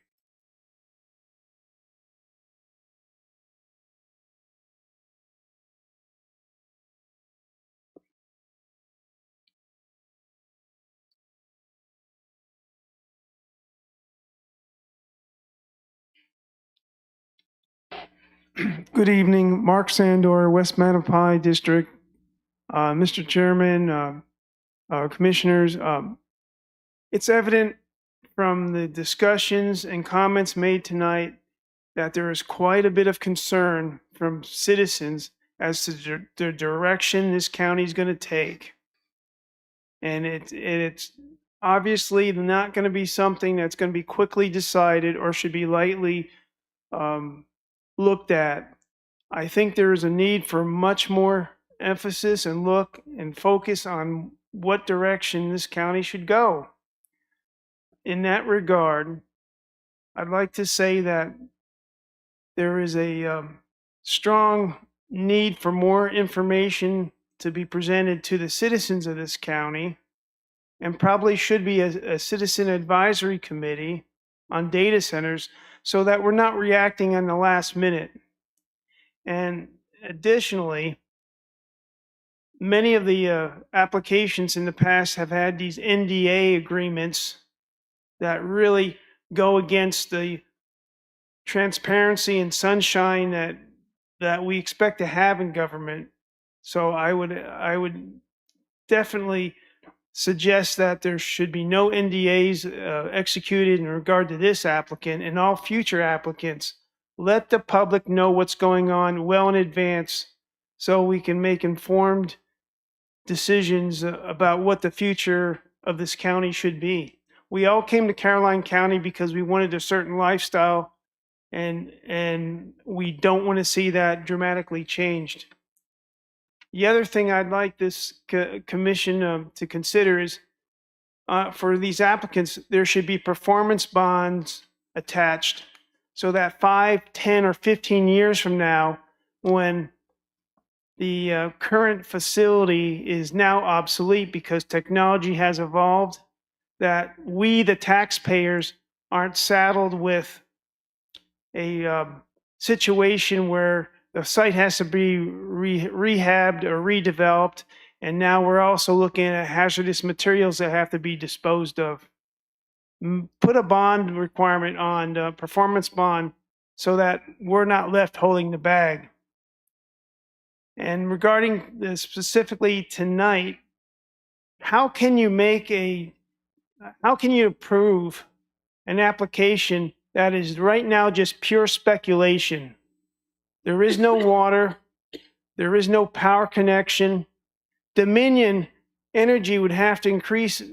Good evening, Mark Sandor, West Mattapi District. Mr. Chairman, Commissioners, it's evident from the discussions and comments made tonight that there is quite a bit of concern from citizens as to the direction this county is going to take. And it's obviously not going to be something that's going to be quickly decided or should be lightly looked at. I think there is a need for much more emphasis and look and focus on what direction this county should go. In that regard, I'd like to say that there is a strong need for more information to be presented to the citizens of this county, and probably should be a citizen advisory committee on data centers so that we're not reacting on the last minute. And additionally, many of the applications in the past have had these NDA agreements that really go against the transparency and sunshine that we expect to have in government. So I would definitely suggest that there should be no NDAs executed in regard to this applicant and all future applicants. Let the public know what's going on well in advance so we can make informed decisions about what the future of this county should be. We all came to Caroline County because we wanted a certain lifestyle, and we don't want to see that dramatically changed. The other thing I'd like this commission to consider is for these applicants, there should be performance bonds attached so that 5, 10, or 15 years from now, when the current facility is now obsolete because technology has evolved, that we, the taxpayers, aren't saddled with a situation where the site has to be rehabbed or redeveloped, and now we're also looking at hazardous materials that have to be disposed of. Put a bond requirement on the performance bond so that we're not left holding the bag. And regarding this specifically tonight, how can you approve an application that is right now just pure speculation? There is no water, there is no power connection. Dominion Energy would have to increase,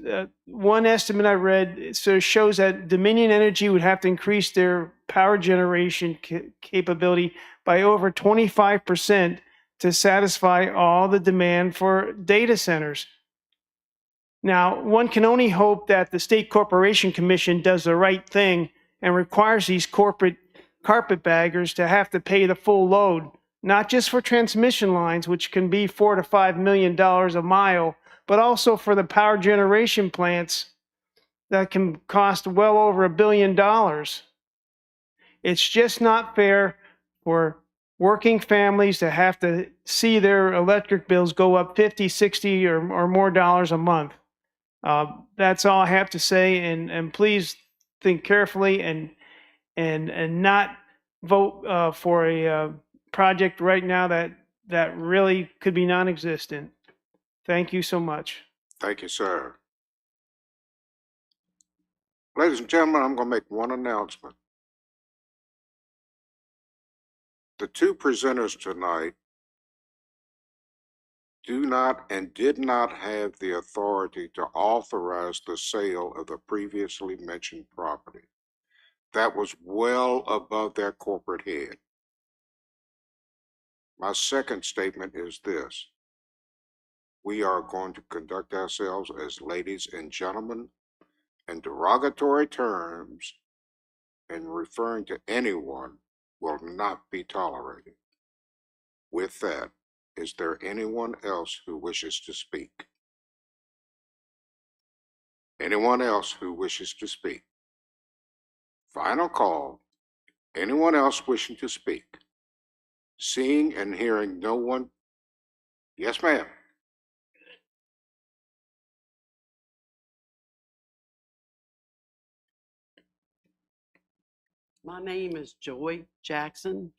one estimate I read shows that Dominion Energy would have to increase their power generation capability by over 25% to satisfy all the demand for data centers. Now, one can only hope that the State Corporation Commission does the right thing and requires these corporate carpetbaggers to have to pay the full load, not just for transmission lines, which can be $4 to $5 million a mile, but also for the power generation plants that can cost well over $1 billion. It's just not fair for working families to have to see their electric bills go up 50, 60 or more dollars a month. That's all I have to say, and please think carefully and not vote for a project right now that really could be non-existent. Thank you so much. Thank you, sir. Ladies and gentlemen, I'm going to make one announcement. The two presenters tonight do not and did not have the authority to authorize the sale of the previously mentioned property. That was well above their corporate head. My second statement is this. We are going to conduct ourselves as ladies and gentlemen, and derogatory terms and referring to anyone will not be tolerated. With that, is there anyone else who wishes to speak? Anyone else who wishes to speak? Final call. Anyone else wishing to speak? Seeing and hearing no one. Yes, ma'am. My name is Joy Jackson.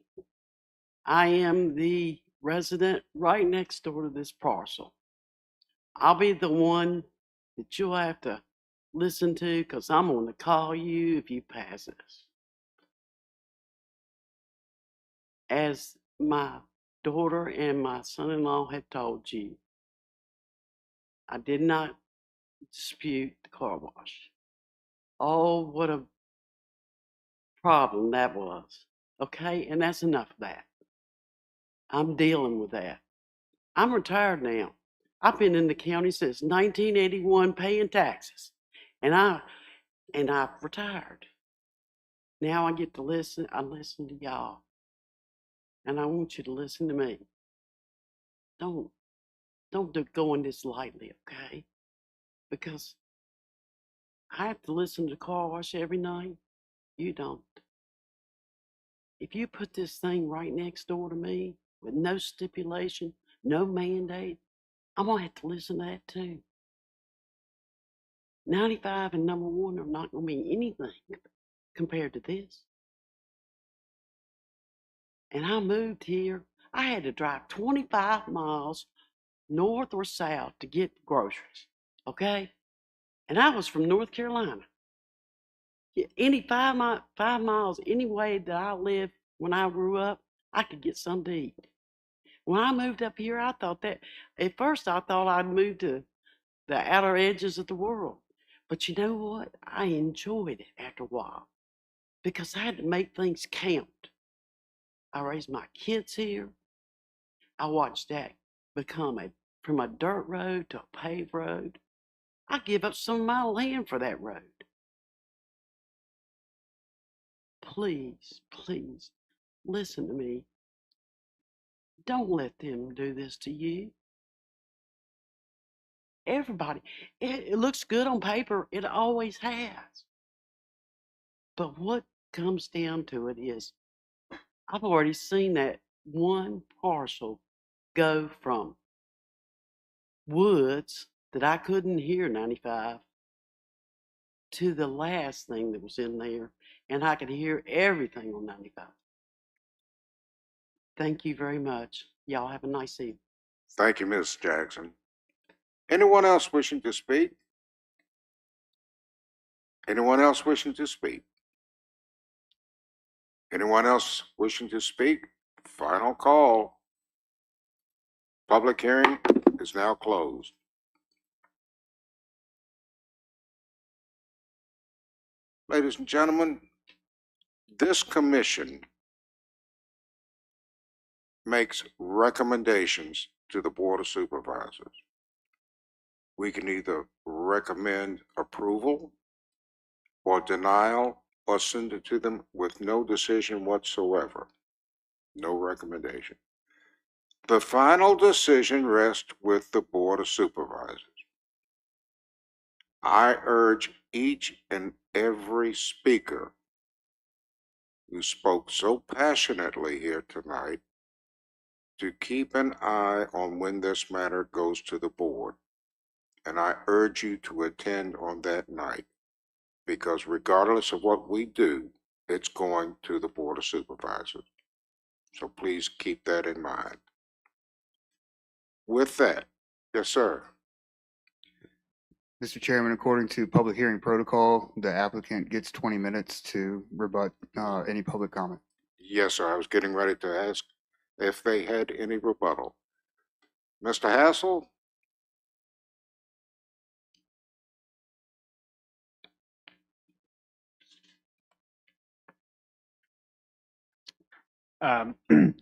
I am the resident right next door to this parcel. I'll be the one that you'll have to listen to because I'm going to call you if you pass this. As my daughter and my son-in-law have told you, I did not dispute the car wash. Oh, what a problem that was. Okay, and that's enough of that. I'm dealing with that. I'm retired now. I've been in the county since 1981 paying taxes. And I've retired. Now I get to listen. I listen to y'all. And I want you to listen to me. Don't go in this lightly, okay? Because I have to listen to the car wash every night. You don't. If you put this thing right next door to me with no stipulation, no mandate, I'm going to have to listen to that too. 95 and number 1 are not going to mean anything compared to this. And I moved here. I had to drive 25 miles north or south to get groceries, okay? And I was from North Carolina. Any 5 miles, any way that I lived when I grew up, I could get something to eat. When I moved up here, I thought that, at first I thought I'd moved to the outer edges of the world. But you know what? I enjoyed it after a while because I had to make things count. I raised my kids here. I watched that become from a dirt road to a paved road. I give up some of my land for that road. Please, please, listen to me. Don't let them do this to you. Everybody, it looks good on paper. It always has. But what comes down to it is, I've already seen that one parcel go from woods that I couldn't hear 95 to the last thing that was in there, and I could hear everything on 95. Thank you very much. Y'all have a nice evening. Thank you, Ms. Jackson. Anyone else wishing to speak? Anyone else wishing to speak? Anyone else wishing to speak? Final call. Public hearing is now closed. Ladies and gentlemen, this commission makes recommendations to the Board of Supervisors. We can either recommend approval or denial or send it to them with no decision whatsoever. No recommendation. The final decision rests with the Board of Supervisors. I urge each and every speaker who spoke so passionately here tonight to keep an eye on when this matter goes to the board. And I urge you to attend on that night, because regardless of what we do, it's going to the Board of Supervisors. So please keep that in mind. With that, yes, sir. Mr. Chairman, according to public hearing protocol, the applicant gets 20 minutes to rebut any public comment. Yes, sir. I was getting ready to ask if they had any rebuttal. Mr. Hassel?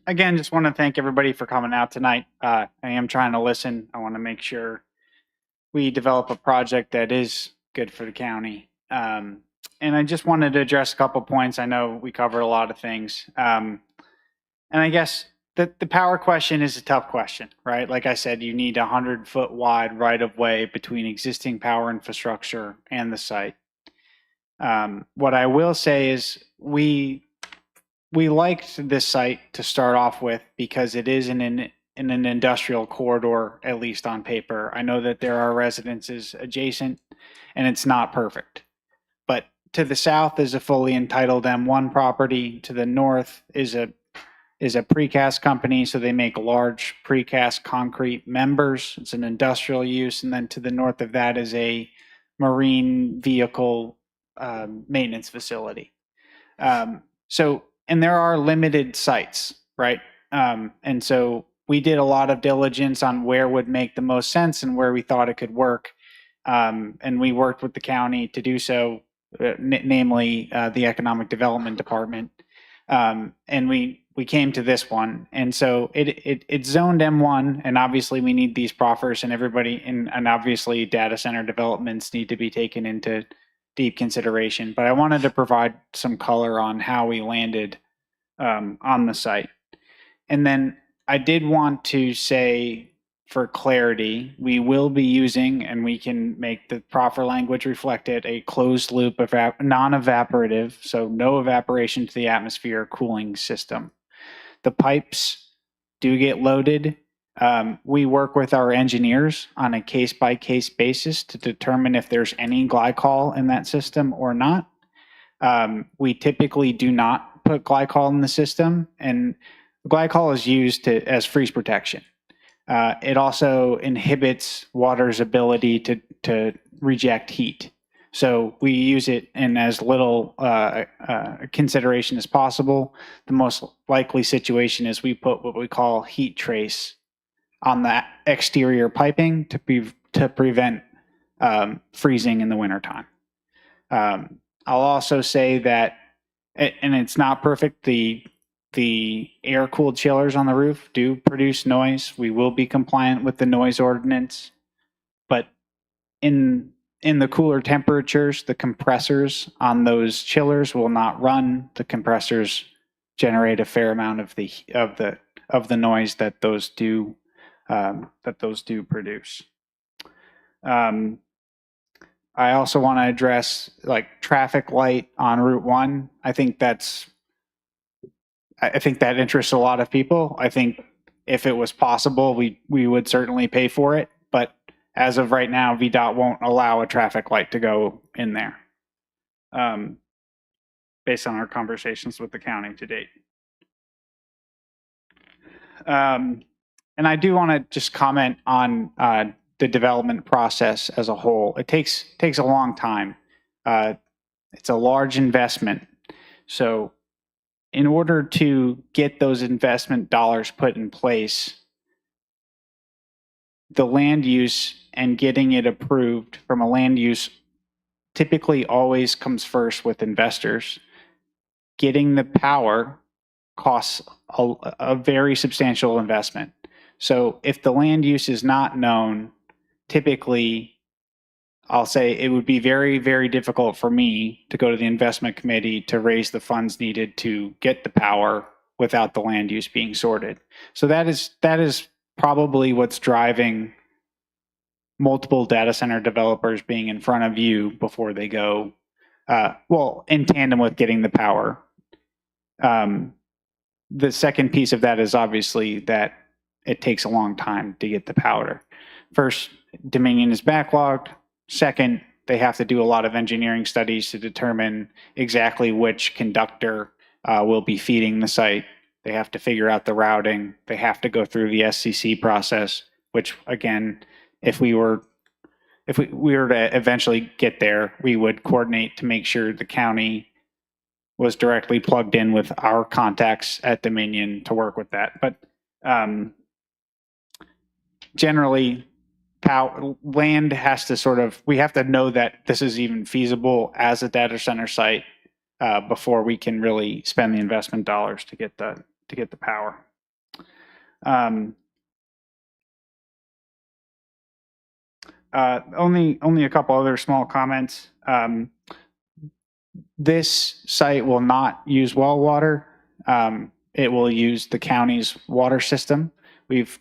Again, just want to thank everybody for coming out tonight. I am trying to listen. I want to make sure we develop a project that is good for the county. And I just wanted to address a couple points. I know we covered a lot of things. And I guess the power question is a tough question, right? Like I said, you need 100-foot wide right of way between existing power infrastructure and the site. What I will say is we liked this site to start off with because it is in an industrial corridor, at least on paper. I know that there are residences adjacent and it's not perfect. But to the south is a fully entitled M1 property. To the north is a precast company, so they make large precast concrete members. It's an industrial use. And then to the north of that is a marine vehicle maintenance facility. And there are limited sites, right? And so we did a lot of diligence on where would make the most sense and where we thought it could work. And we worked with the county to do so, namely the Economic Development Department. And we came to this one. And so it's zoned M1, and obviously we need these proffers, and everybody, and obviously data center developments need to be taken into deep consideration. But I wanted to provide some color on how we landed on the site. And then I did want to say, for clarity, we will be using, and we can make the proper language reflect it, a closed loop non-evaporative, so no evaporation to the atmosphere cooling system. The pipes do get loaded. We work with our engineers on a case-by-case basis to determine if there's any glycol in that system or not. We typically do not put glycol in the system, and glycol is used as freeze protection. It also inhibits water's ability to reject heat. So we use it in as little consideration as possible. The most likely situation is we put what we call heat trace on the exterior piping to prevent freezing in the wintertime. I'll also say that, and it's not perfect, the air-cooled chillers on the roof do produce noise. We will be compliant with the noise ordinance, but in the cooler temperatures, the compressors on those chillers will not run. The compressors generate a fair amount of the noise that those do produce. I also want to address like traffic light on Route 1. I think that interests a lot of people. I think if it was possible, we would certainly pay for it. But as of right now, VDOT won't allow a traffic light to go in there, based on our conversations with the county to date. And I do want to just comment on the development process as a whole. It takes a long time. It's a large investment. So in order to get those investment dollars put in place, the land use and getting it approved from a land use typically always comes first with investors. Getting the power costs a very substantial investment. So if the land use is not known, typically I'll say it would be very, very difficult for me to go to the investment committee to raise the funds needed to get the power without the land use being sorted. So that is probably what's driving multiple data center developers being in front of you before they go, in tandem with getting the power. The second piece of that is obviously that it takes a long time to get the power. First, Dominion is backlogged. Second, they have to do a lot of engineering studies to determine exactly which conductor will be feeding the site. They have to figure out the routing. They have to go through the SCC process, which again, if we were to eventually get there, we would coordinate to make sure the county was directly plugged in with our contacts at Dominion to work with that. But generally, land has to we have to know that this is even feasible as a data center site before we can really spend the investment dollars to get the power. Only a couple other small comments. This site will not use well water. It will use the county's water system. We've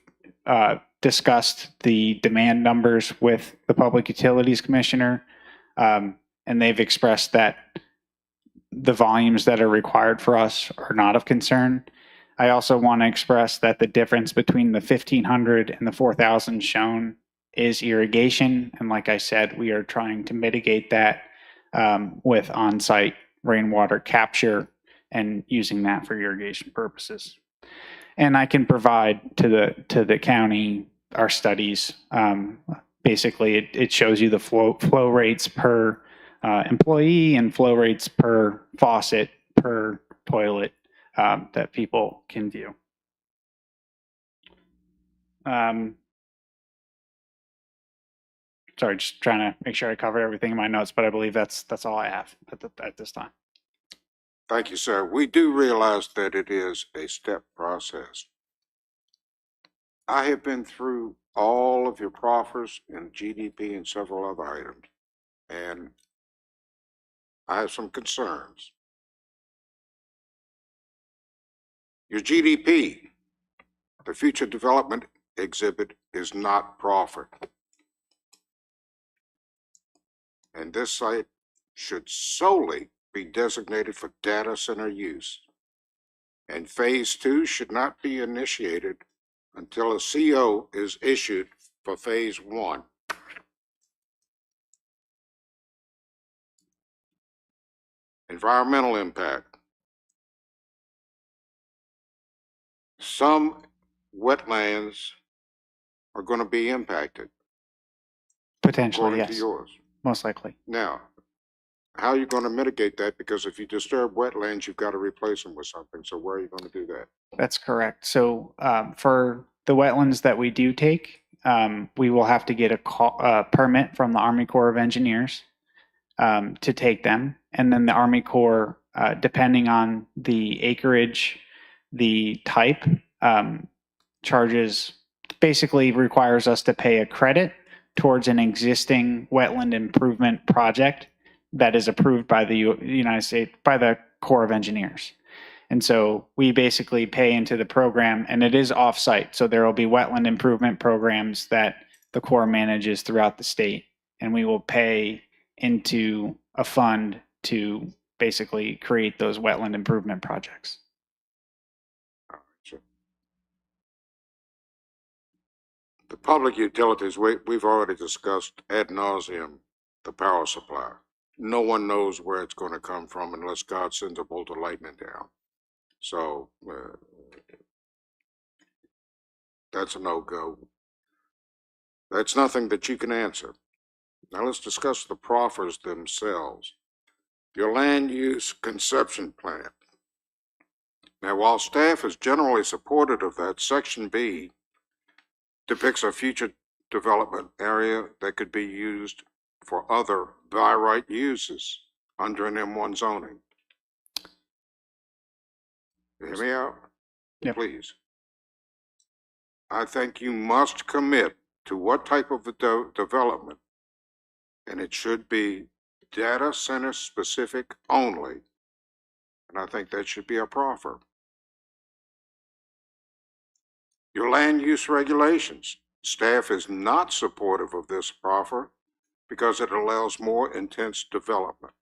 discussed the demand numbers with the Public Utilities Commissioner, and they've expressed that the volumes that are required for us are not of concern. I also want to express that the difference between the 1,500 and the 4,000 shown is irrigation. And like I said, we are trying to mitigate that with on-site rainwater capture and using that for irrigation purposes. And I can provide to the county our studies. Basically, it shows you the flow rates per employee and flow rates per faucet per toilet that people can view. Sorry, just trying to make sure I cover everything in my notes, but I believe that's all I have at this time. Thank you, sir. We do realize that it is a step process. I have been through all of your proffers in GDP and several other items, and I have some concerns. Your GDP, the Future Development Exhibit, is not proffered. And this site should solely be designated for data center use. And phase 2 should not be initiated until a CO is issued for phase 1. Environmental impact. Some wetlands are going to be impacted. Potentially, according yes. to yours. Most likely. Now, how are you going to mitigate that? Because if you disturb wetlands, you've got to replace them with something. So where are you going to do that? That's correct. So for the wetlands that we do take, we will have to get a permit from the Army Corps of Engineers to take them. And then the Army Corps, depending on the acreage, the type, basically requires us to pay a credit towards an existing wetland improvement project that is approved by the United States, by the Corps of Engineers. And so we basically pay into the program, and it is off-site. So there will be wetland improvement programs that the Corps manages throughout the state, and we will pay into a fund to basically create those wetland improvement projects. The public utilities, we've already discussed ad nauseum the power supply. No one knows where it's going to come from unless God sends a bolt of lightning down. So that's a no-go. That's nothing that you can answer. Now let's discuss the proffers themselves. Your land use conception plan. Now, while staff is generally supportive of that, Section B depicts a future development area that could be used for other by right uses under an M1 zoning. Hear me out? Yep. Please. I think you must commit to what type of development, and it should be data center specific only. And I think that should be a proffer. Your land use regulations. Staff is not supportive of this proffer because it allows more intense development.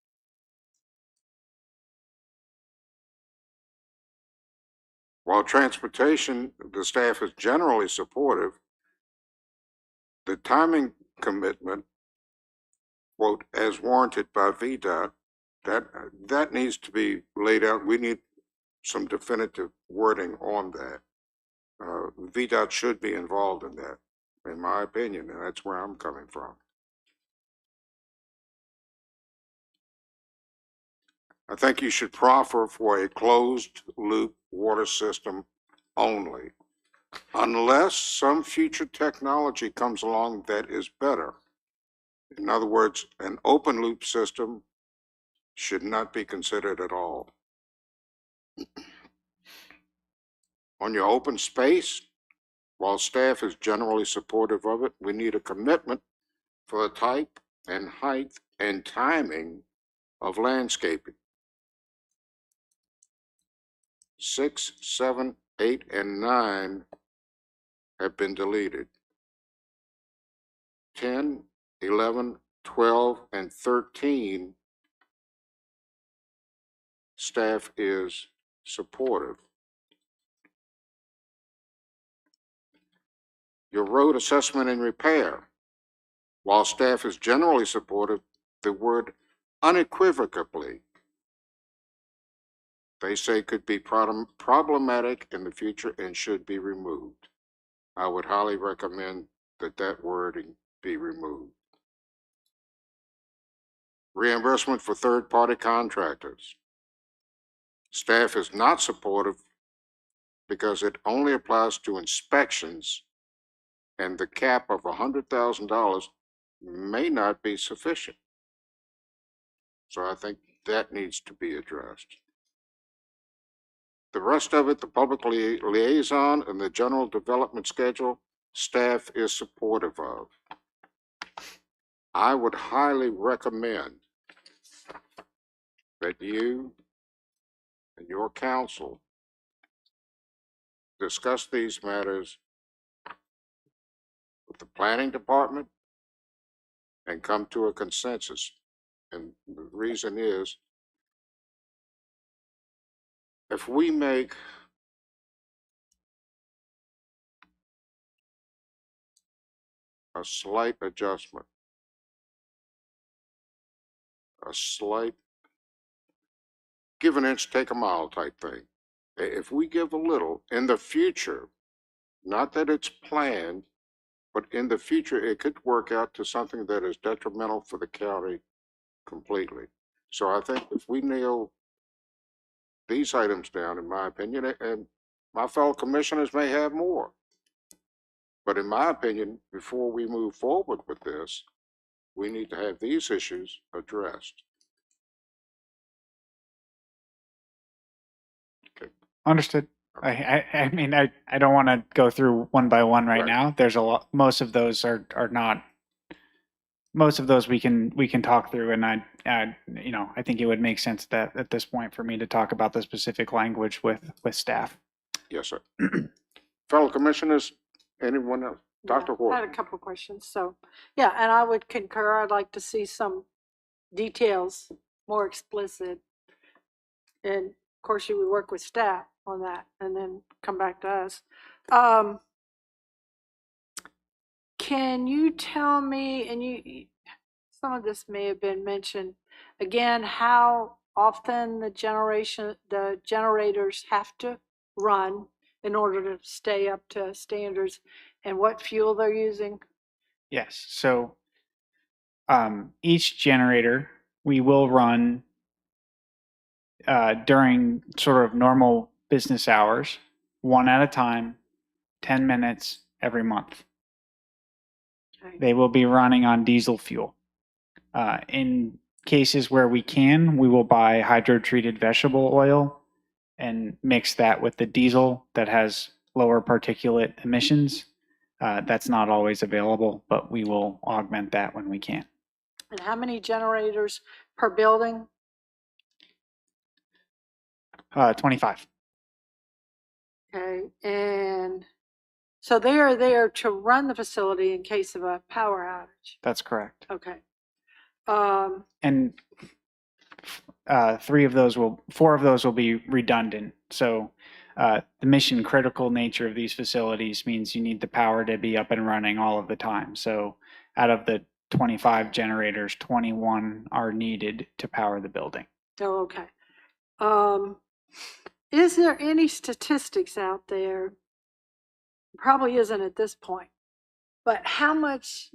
While transportation, the staff is generally supportive, the timing commitment, quote, as warranted by VDOT, that needs to be laid out. We need some definitive wording on that. VDOT should be involved in that, in my opinion, and that's where I'm coming from. I think you should proffer for a closed loop water system only, unless some future technology comes along that is better. In other words, an open loop system should not be considered at all. On your open space, while staff is generally supportive of it, we need a commitment for the type and height and timing of landscaping. 6, 7, 8, and 9 have been deleted. 10, 11, 12, and 13, staff is supportive. Your road assessment and repair, while staff is generally supportive, the word unequivocally, they say could be problematic in the future and should be removed. I would highly recommend that wording be removed. Reimbursement for third-party contractors. Staff is not supportive because it only applies to inspections, and the cap of $100,000 may not be sufficient. So I think that needs to be addressed. The rest of it, the public liaison and the general development schedule, staff is supportive of. I would highly recommend that you and your council discuss these matters with the planning department and come to a consensus. And the reason is, if we make a slight adjustment, give an inch, take a mile type thing. If we give a little in the future, not that it's planned, but in the future, it could work out to something that is detrimental for the county completely. So I think if we nail these items down, in my opinion, and my fellow commissioners may have more. But in my opinion, before we move forward with this, we need to have these issues addressed. Understood. I mean, I don't want to go through one by one right now. There's a lot. Most of those are not. Most of those we can talk through, and I think it would make sense that at this point for me to talk about the specific language with staff. Yes, sir. Fellow commissioners, anyone else? Dr. I Horton. had a couple of questions. So, yeah, and I would concur. I'd like to see some details more explicit. And of course, you would work with staff on that and then come back to us. Can you tell me, and some of this may have been mentioned, again, how often the generators have to run in order to stay up to standards, and what fuel they're using? Yes. So each generator we will run during sort of normal business hours, one at a time, 10 minutes every month. Okay. They will be running on diesel fuel. In cases where we can, we will buy hydro-treated vegetable oil and mix that with the diesel that has lower particulate emissions. That's not always available, but we will augment that when we can. And how many generators per building? 25. Okay, and so they are there to run the facility in case of a power outage. That's correct. Okay. And 4 of those will be redundant. So the mission critical nature of these facilities means you need the power to be up and running all of the time. So out of the 25 generators, 21 are needed to power the building. Oh, okay. Is there any statistics out there? Probably isn't at this point, but how much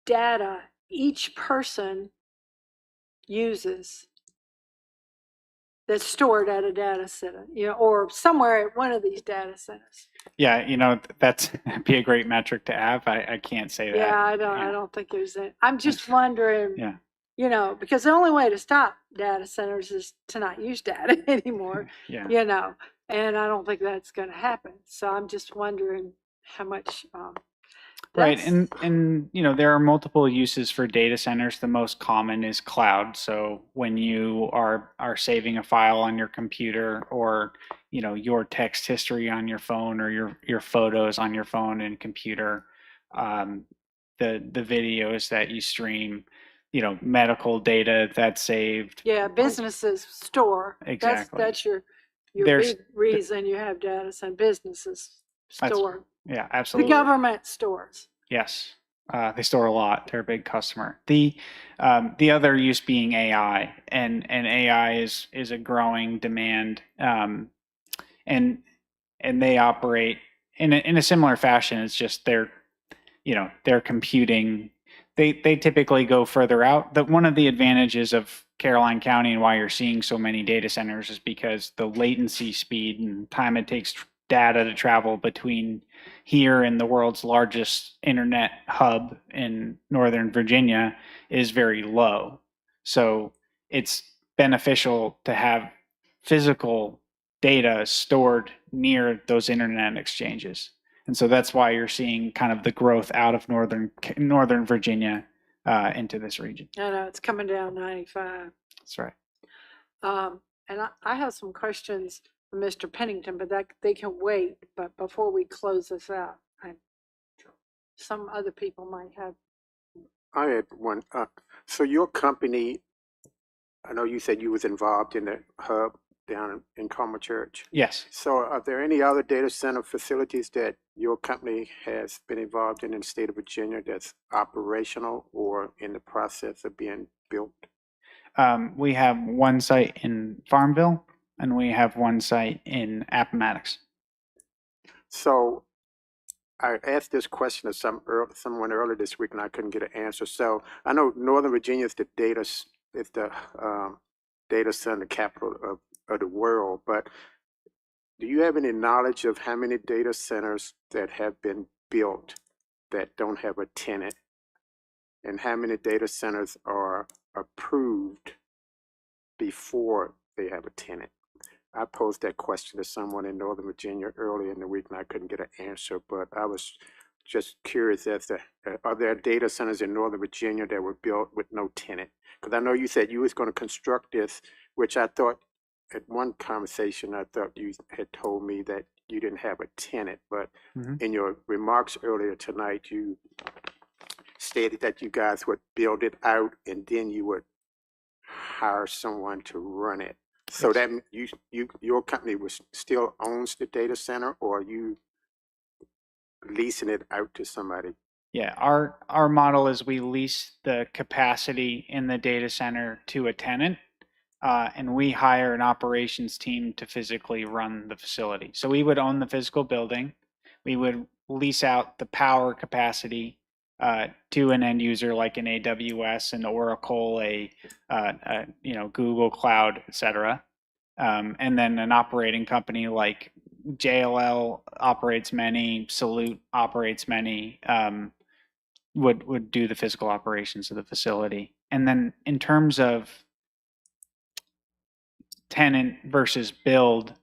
data each person uses that's stored at a data center, or somewhere at one of these data centers? Yeah, that'd be a great metric to have. I can't say that. Yeah, I don't think there's any. I'm just wondering. Yeah. Because the only way to stop data centers is to not use data anymore. Yeah. And I don't think that's going to happen. So I'm just wondering how much. Right, and there are multiple uses for data centers. The most common is cloud. So when you are saving a file on your computer, or your text history on your phone, or your photos on your phone and computer, the videos that you stream, medical data that's saved. Yeah, businesses store. Exactly. That's your big reason you have data center. Businesses store. Yeah, absolutely. The government stores. Yes, they store a lot. They're a big customer. The other use being AI, and AI is a growing demand, and they operate in a similar fashion. It's just they're computing. They typically go further out. One of the advantages of Caroline County and why you're seeing so many data centers is because the latency speed and time it takes data to travel between here and the world's largest internet hub in Northern Virginia is very low. So it's beneficial to have physical data stored near those internet exchanges. And so that's why you're seeing kind of the growth out of Northern Virginia into this region. I know, it's coming down 95. That's right. And I have some questions for Mr. Pennington, but they can wait. But before we close this out, some other people might have. I had one. So your company, I know you said you was involved in the hub down in Carmel Church. Yes. So are there any other data center facilities that your company has been involved in the state of Virginia that's operational or in the process of being built? We have one site in Farmville, and we have one site in Appomattox. So I asked this question to someone earlier this week, and I couldn't get an answer. So I know Northern Virginia is the data center capital of the world, but do you have any knowledge of how many data centers that have been built that don't have a tenant? And how many data centers are approved before they have a tenant? I posed that question to someone in Northern Virginia earlier in the week and I couldn't get an answer, but I was just curious as to, are there data centers in Northern Virginia that were built with no tenant? Because I know you said you was going to construct this, which I thought at one conversation, I thought you had told me that you didn't have a tenant, but in your remarks earlier tonight, you stated that you guys would build it out and then you would hire someone to run it. So that your company was still owns the data center, or are you leasing it out to somebody? Yeah, our model is we lease the capacity in the data center to a tenant, and we hire an operations team to physically run the facility. So we would own the physical building. We would lease out the power capacity to an end user like an AWS, an Oracle, a Google Cloud, etc. And then an operating company like JLL operates many, Salute operates many, would do the physical operations of the facility. And then in terms of tenant versus build,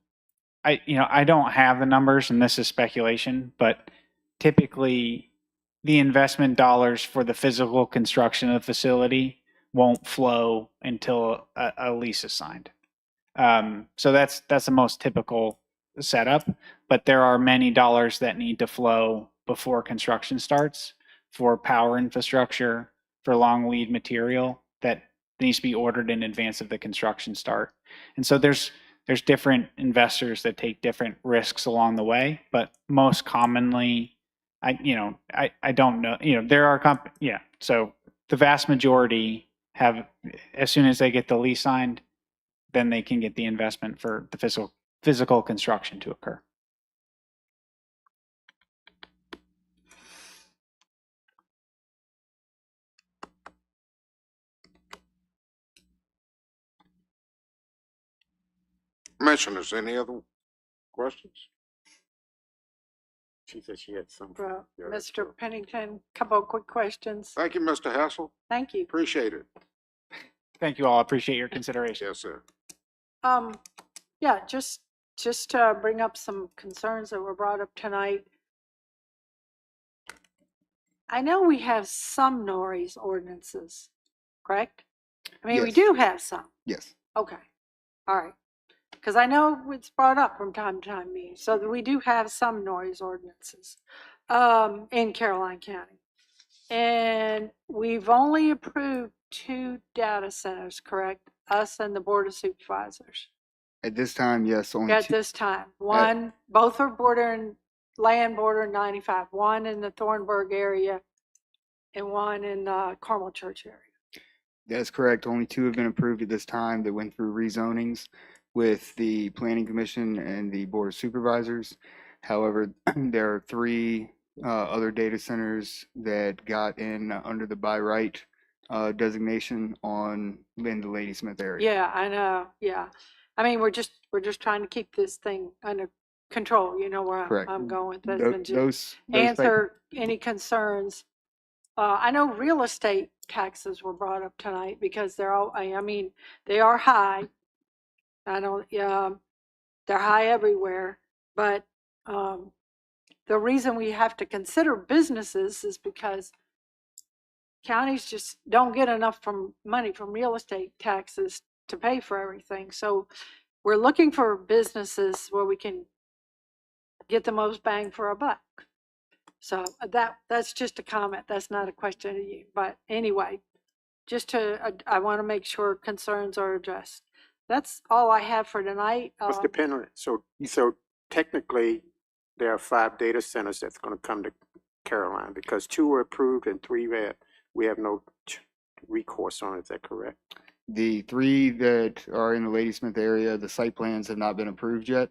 I don't have the numbers, and this is speculation, but typically the investment dollars for the physical construction of the facility won't flow until a lease is signed. So that's the most typical setup, but there are many dollars that need to flow before construction starts for power infrastructure, for long lead material that needs to be ordered in advance of the construction start. And so there's different investors that take different risks along the way, but most commonly, I don't know, there are so the vast majority have, as soon as they get the lease signed, then they can get the investment for the physical construction to occur. Commissioners, any other questions? She said she had some. Mr. Pennington, couple of quick questions. Thank you, Mr. Hassel. Thank you. Appreciate it. Thank you all. I appreciate your consideration. Yes, sir. Yeah, just to bring up some concerns that were brought up tonight. I know we have some noise ordinances, correct? I mean, we Yes. do have some. Yes. Okay. All right. Because I know it's brought up from time to time, so that we do have some noise ordinances in Caroline County. And we've only approved 2 data centers, correct? Us and the Board of Supervisors. At this time, yes, only At 2. this time, both are land border 95, one in the Thornburg area and one in the Carmel Church area. That's correct. Only 2 have been approved at this time that went through rezonings with the Planning Commission and the Board of Supervisors. However, there are 3 other data centers that got in under the by right designation in the Ladysmith area. Yeah, I know. Yeah. I mean, we're just trying to keep this thing under control. You know where Correct. I'm going with this. Tho- And just those answer any concerns. I know real estate taxes were brought up tonight because they are high. They're high everywhere, but the reason we have to consider businesses is because counties just don't get enough money from real estate taxes to pay for everything. So we're looking for businesses where we can get the most bang for our buck. So that's just a comment. That's not a question to you. But anyway, I want to make sure concerns are addressed. That's all I have for tonight. Mr. Penland, so technically there are 5 data centers that's going to come to Caroline because 2 were approved and 3 we have no recourse on. Is that correct? The 3 that are in the Ladysmith area, the site plans have not been approved yet.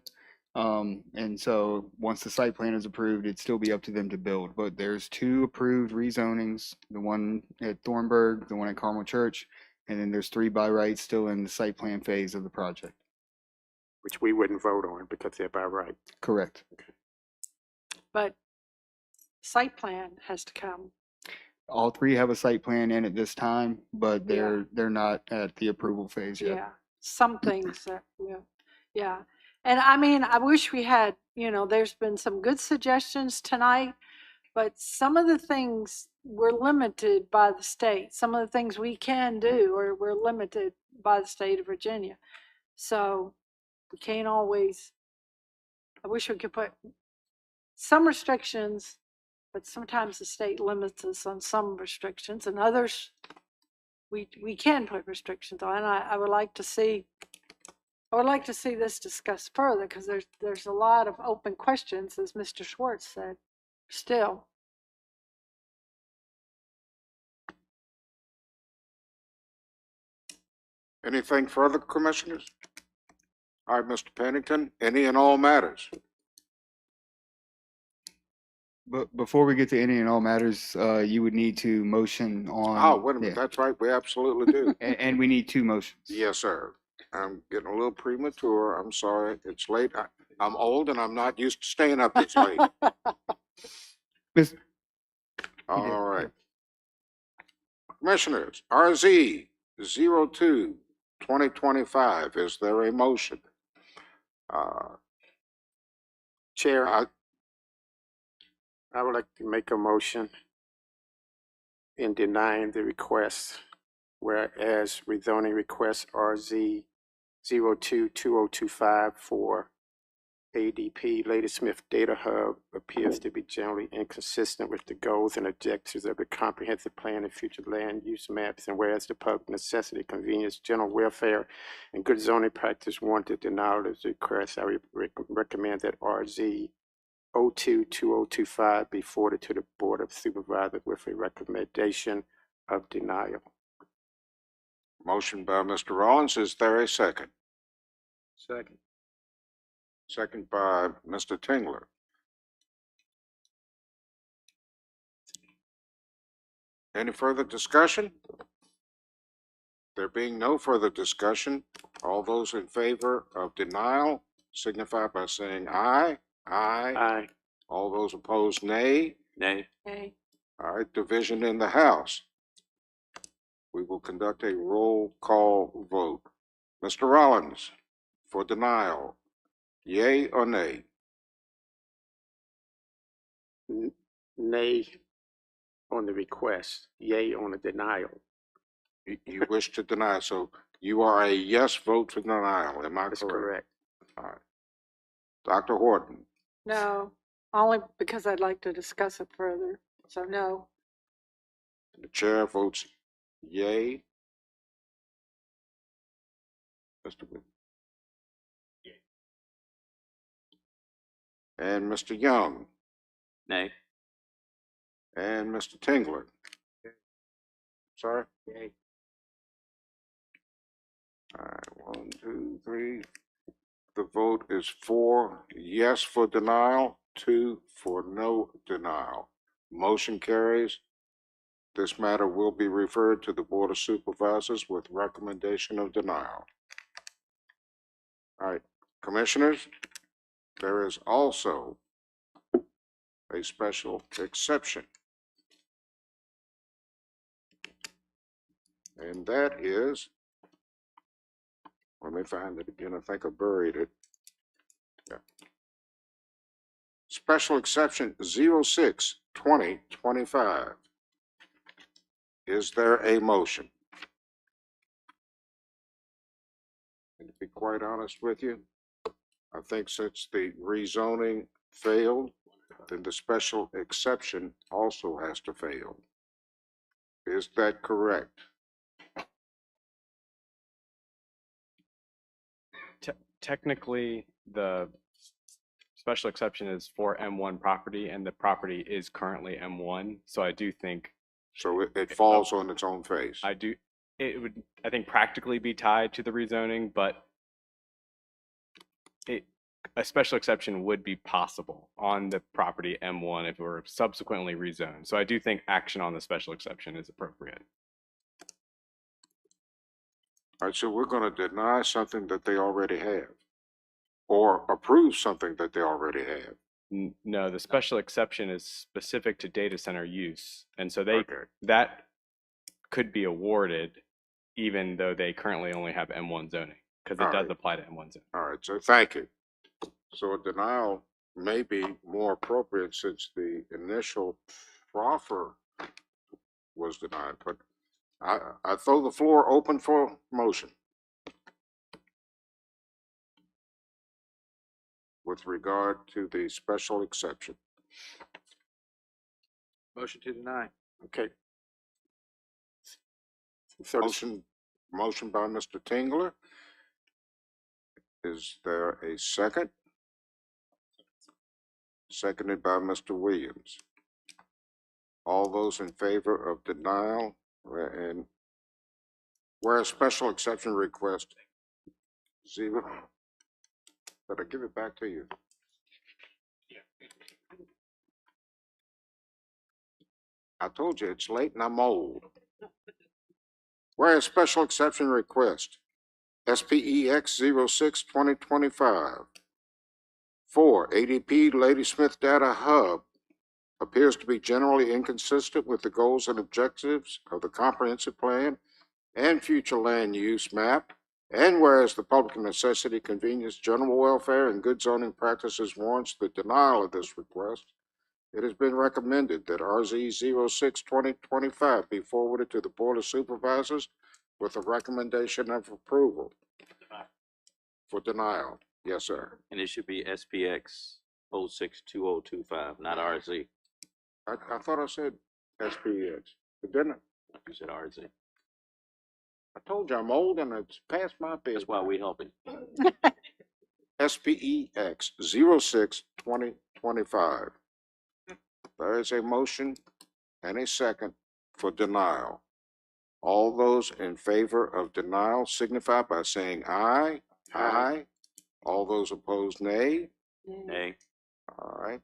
And so once the site plan is approved, it'd still be up to them to build. But there's 2 approved rezonings, the one at Thornburg, the one at Carmel Church, And then there's 3 by rights still in the site plan phase of the project. Which we wouldn't vote on because they're by right. Correct. But site plan has to come. All 3 have a site plan in at this time, but Yeah. they're not at the approval phase yet. Yeah, some things that, yeah. And I mean, I wish we had, there's been some good suggestions tonight, but some of the things we're limited by the state. Some of the things we can do, or we're limited by the state of Virginia. So we can't always, I wish we could put some restrictions, but sometimes the state limits us on some restrictions, and others we can put restrictions on. And I would like to see this discussed further, because there's a lot of open questions, as Mr. Schwartz said, still. Anything further, commissioners? All right, Mr. Pennington, any and all matters. But before we get to any and all matters, you would need to motion on. Oh, wait a minute, that's right, we absolutely do. And we need 2 motions. Yes, sir. I'm getting a little premature, I'm sorry, it's late. I'm old and I'm not used to staying up this late. All right. Commissioners, RZ 02-2025, is there a motion? Chair, I would like to make a motion in denying the request, whereas rezoning request RZ 02-2025 for ADP Ladysmith Data Hub appears to be generally inconsistent with the goals and objectives of the comprehensive plan and future land use maps, and whereas the public necessity, convenience, general welfare, and good zoning practice warranted denial of the request, I recommend that RZ 02-2025 be forwarded to the Board of Supervisors with a recommendation of denial. Motion by Mr. Rollins, is there a second? Second. Second by Mr. Tingler. Any further discussion? There being no further discussion, all those in favor of denial signify by saying aye. Aye. Aye. All those opposed, nay. Nay. Okay. All right, division in the House. We will conduct a roll call vote. Mr. Rollins, for denial, yay or nay? Nay on the request, yay on the denial. You wish to deny, so you are a yes vote for denial, am I correct? That's correct. All right. Dr. Horton, No, only because I'd like to discuss it further. So no. the chair votes yay. Mr. Wood. And Mr. Young, Nay. and Mr. Tingler. Sorry? Yay. All right, 1, 2, 3. The vote is 4 yes for denial, 2 for no denial. Motion carries. This matter will be referred to the Board of Supervisors with recommendation of denial. All right, commissioners, there is also a special exception. And that is, let me find it again, I think I buried it. Yeah. Special exception 06-2025. Is there a motion? And to be quite honest with you, I think since the rezoning failed, then the special exception also has to fail. Is that correct? Technically, the special exception is for M1 property, and the property is currently M1. So I do think. So it falls on its own face. It would, I think, practically be tied to the rezoning, but a special exception would be possible on the property M1 if it were subsequently rezoned. So I do think action on the special exception is appropriate. All right, so we're gonna deny something that they already have, or approve something that they already have. No, the special exception is specific to data center use. And so they, Okay. that could be awarded even though they currently only have M1 zoning, because it All does right. apply to M1 zoning. All right, so thank you. So a denial may be more appropriate since the initial proffer was denied, but I throw the floor open for motion. With regard to the special exception. Motion to deny. Okay. So Motion by Mr. Tingler. Is there a second? Seconded by Mr. Williams. All those in favor of denial and where a special exception request, zero. But I give it back to you. I told you it's late and I'm old. Whereas special exception request, SPEX 06-2025. 4, ADP Ladysmith Data Hub appears to be generally inconsistent with the goals and objectives of the comprehensive plan and future land use map. And whereas the public necessity, convenience, general welfare, and good zoning practices warrants the denial of this request, it has been recommended that RZ 06-2025 be forwarded to the Board of Supervisors with a recommendation of approval for denial. Yes, sir. And it should be SPX 062025, not RZ. I thought I said SPX, but didn't I? You said RZ. I told you I'm old and it's past my bedtime. That's why we helping. SPEX 06-2025. There is a motion and a second for denial. All those in favor of denial signify by saying aye. Aye. All those opposed, nay. Nay. All right.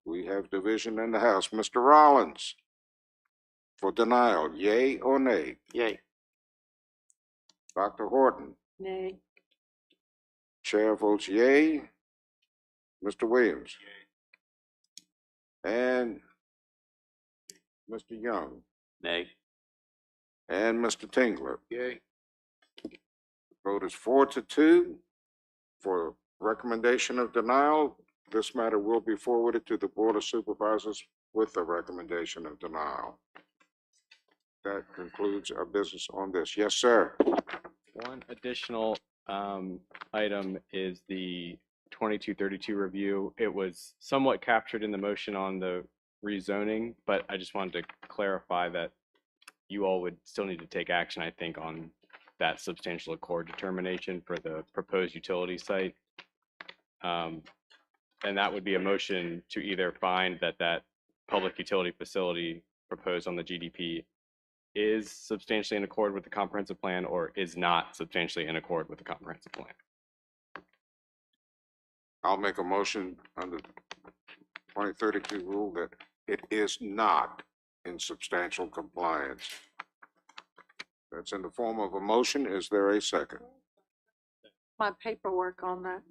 We have division in the House. Mr. Rollins, for denial, yay or nay? Yay. Dr. Horton, Nay. chair votes yay. Mr. Williams? And Mr. Young? Nay. And Mr. Tingler? Yay. Vote is 4-2 for recommendation of denial. This matter will be forwarded to the Board of Supervisors with the recommendation of denial. That concludes our business on this. Yes, sir. One additional item is the 2232 review. It was somewhat captured in the motion on the rezoning, but I just wanted to clarify that you all would still need to take action, I think, on that substantial accord determination for the proposed utility site. And that would be a motion to either find that that public utility facility proposed on the GDP is substantially in accord with the comprehensive plan or is not substantially in accord with the comprehensive plan. I'll make a motion under 2032 rule that it is not in substantial compliance. That's in the form of a motion. Is there a second? My paperwork on that.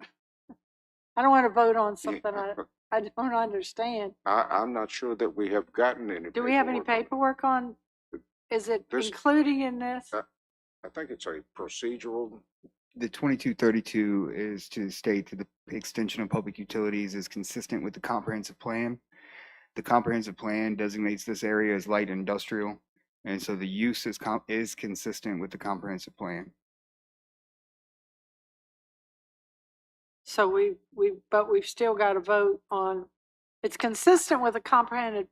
I don't want to vote on something I don't understand. I'm not sure that we have gotten any. Do we have any paperwork on? Is it including in this? I think it's a procedural. The 2232 is to state that the extension of public utilities is consistent with the comprehensive plan. The comprehensive plan designates this area as light industrial, and so the use is consistent with the comprehensive plan. So but we've still got to vote on, it's consistent with the comprehensive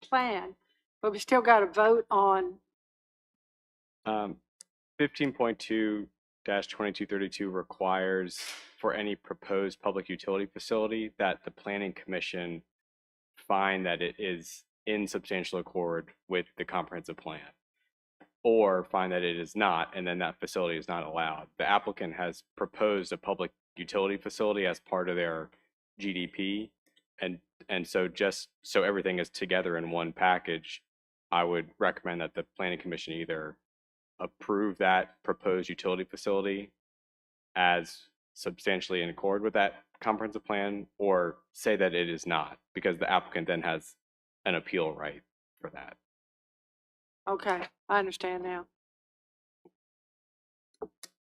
plan, but we still got to vote on. 15.2-2232 requires for any proposed public utility facility that the Planning Commission find that it is in substantial accord with the comprehensive plan, or find that it is not, and then that facility is not allowed. The applicant has proposed a public utility facility as part of their GDP, and so just so everything is together in one package, I would recommend that the Planning Commission either approve that proposed utility facility as substantially in accord with that comprehensive plan, or say that it is not, because the applicant then has an appeal right for that. Okay, I understand now.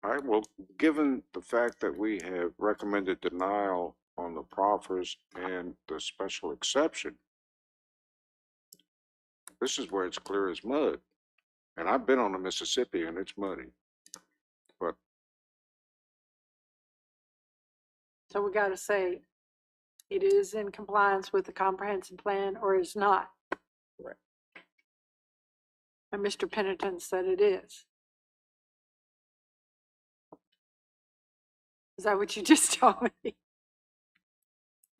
All right, well, given the fact that we have recommended denial on the proffers and the special exception, this is where it's clear as mud. And I've been on the Mississippi and it's muddy. But So we gotta say it is in compliance with the comprehensive plan or is not. Correct. And Mr. Pennington said it is. Is that what you just told me?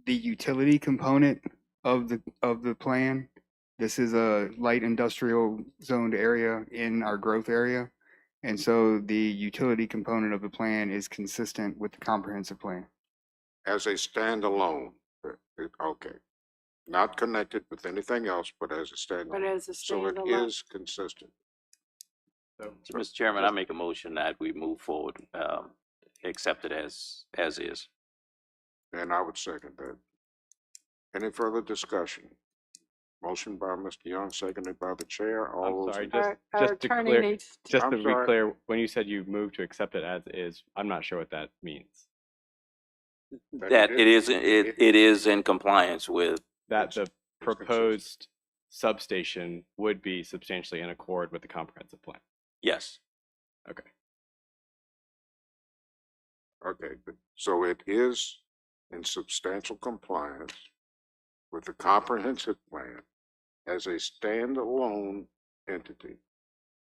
The utility component of the plan, this is a light industrial zoned area in our growth area. And so the utility component of the plan is consistent with the comprehensive plan. as a standalone, okay, not connected with anything else, but as a standalone. But as a So it standalone. is consistent. So, Mr. Chairman, I make a motion that we move forward, accept it as is. And I would second that. Any further discussion? Motion by Mr. Young, seconded by the chair. All I'm those sorry, in- Our just to attorney clear, needs to. just I'm to be sorry. clear, when you said you moved to accept it as is, I'm not sure what that means. That it is in compliance with, That the proposed substation would be substantially in accord with the comprehensive plan. yes. Okay. Okay, so it is in substantial compliance with the comprehensive plan as a standalone entity.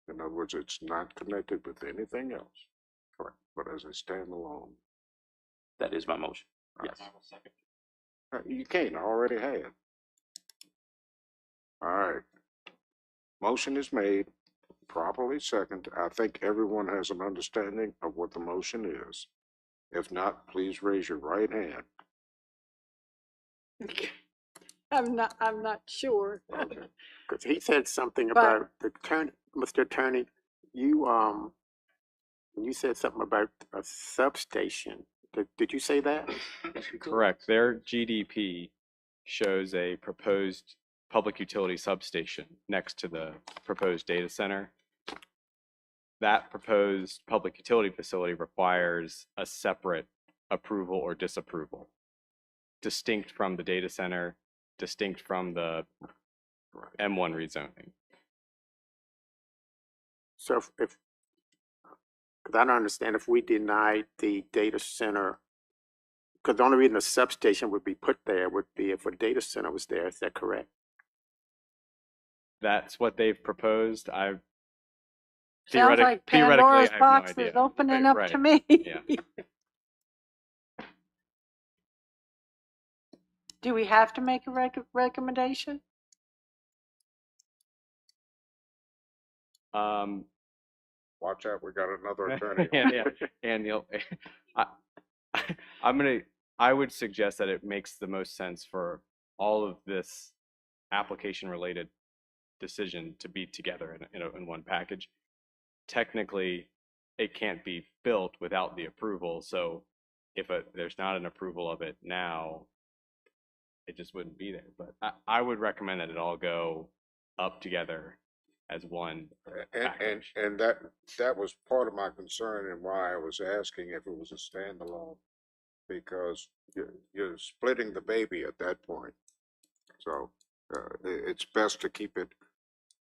In other words, it's not connected with anything else. Correct. But as a standalone. That is my motion. Yes. You can't, I already had. All right. Motion is made, properly seconded. I think everyone has an understanding of what the motion is. If not, please raise your right hand. I'm not sure. Because he said something But- about the attorney, Mr. Attorney, you said something about a substation. Did you say that? Correct. Their GDP shows a proposed public utility substation next to the proposed data center. That proposed public utility facility requires a separate approval or disapproval, distinct from the data center, distinct from the M1 rezoning. So if, because I don't understand if we denied the data center, because the only reason a substation would be put there would be if a data center was there. Is that correct? That's what they've proposed. Sounds like Pandora's box is opening up to me. Yeah. Do we have to make a recommendation? Watch out, we got another attorney. yeah. And Neil, I would suggest that it makes the most sense for all of this application related decision to be together in one package. Technically, it can't be built without the approval. So if there's not an approval of it now, it just wouldn't be there. But I would recommend that it all go up together as one package. And that was part of my concern and why I was asking if it was a standalone, because you're splitting the baby at that point. So it's best to keep it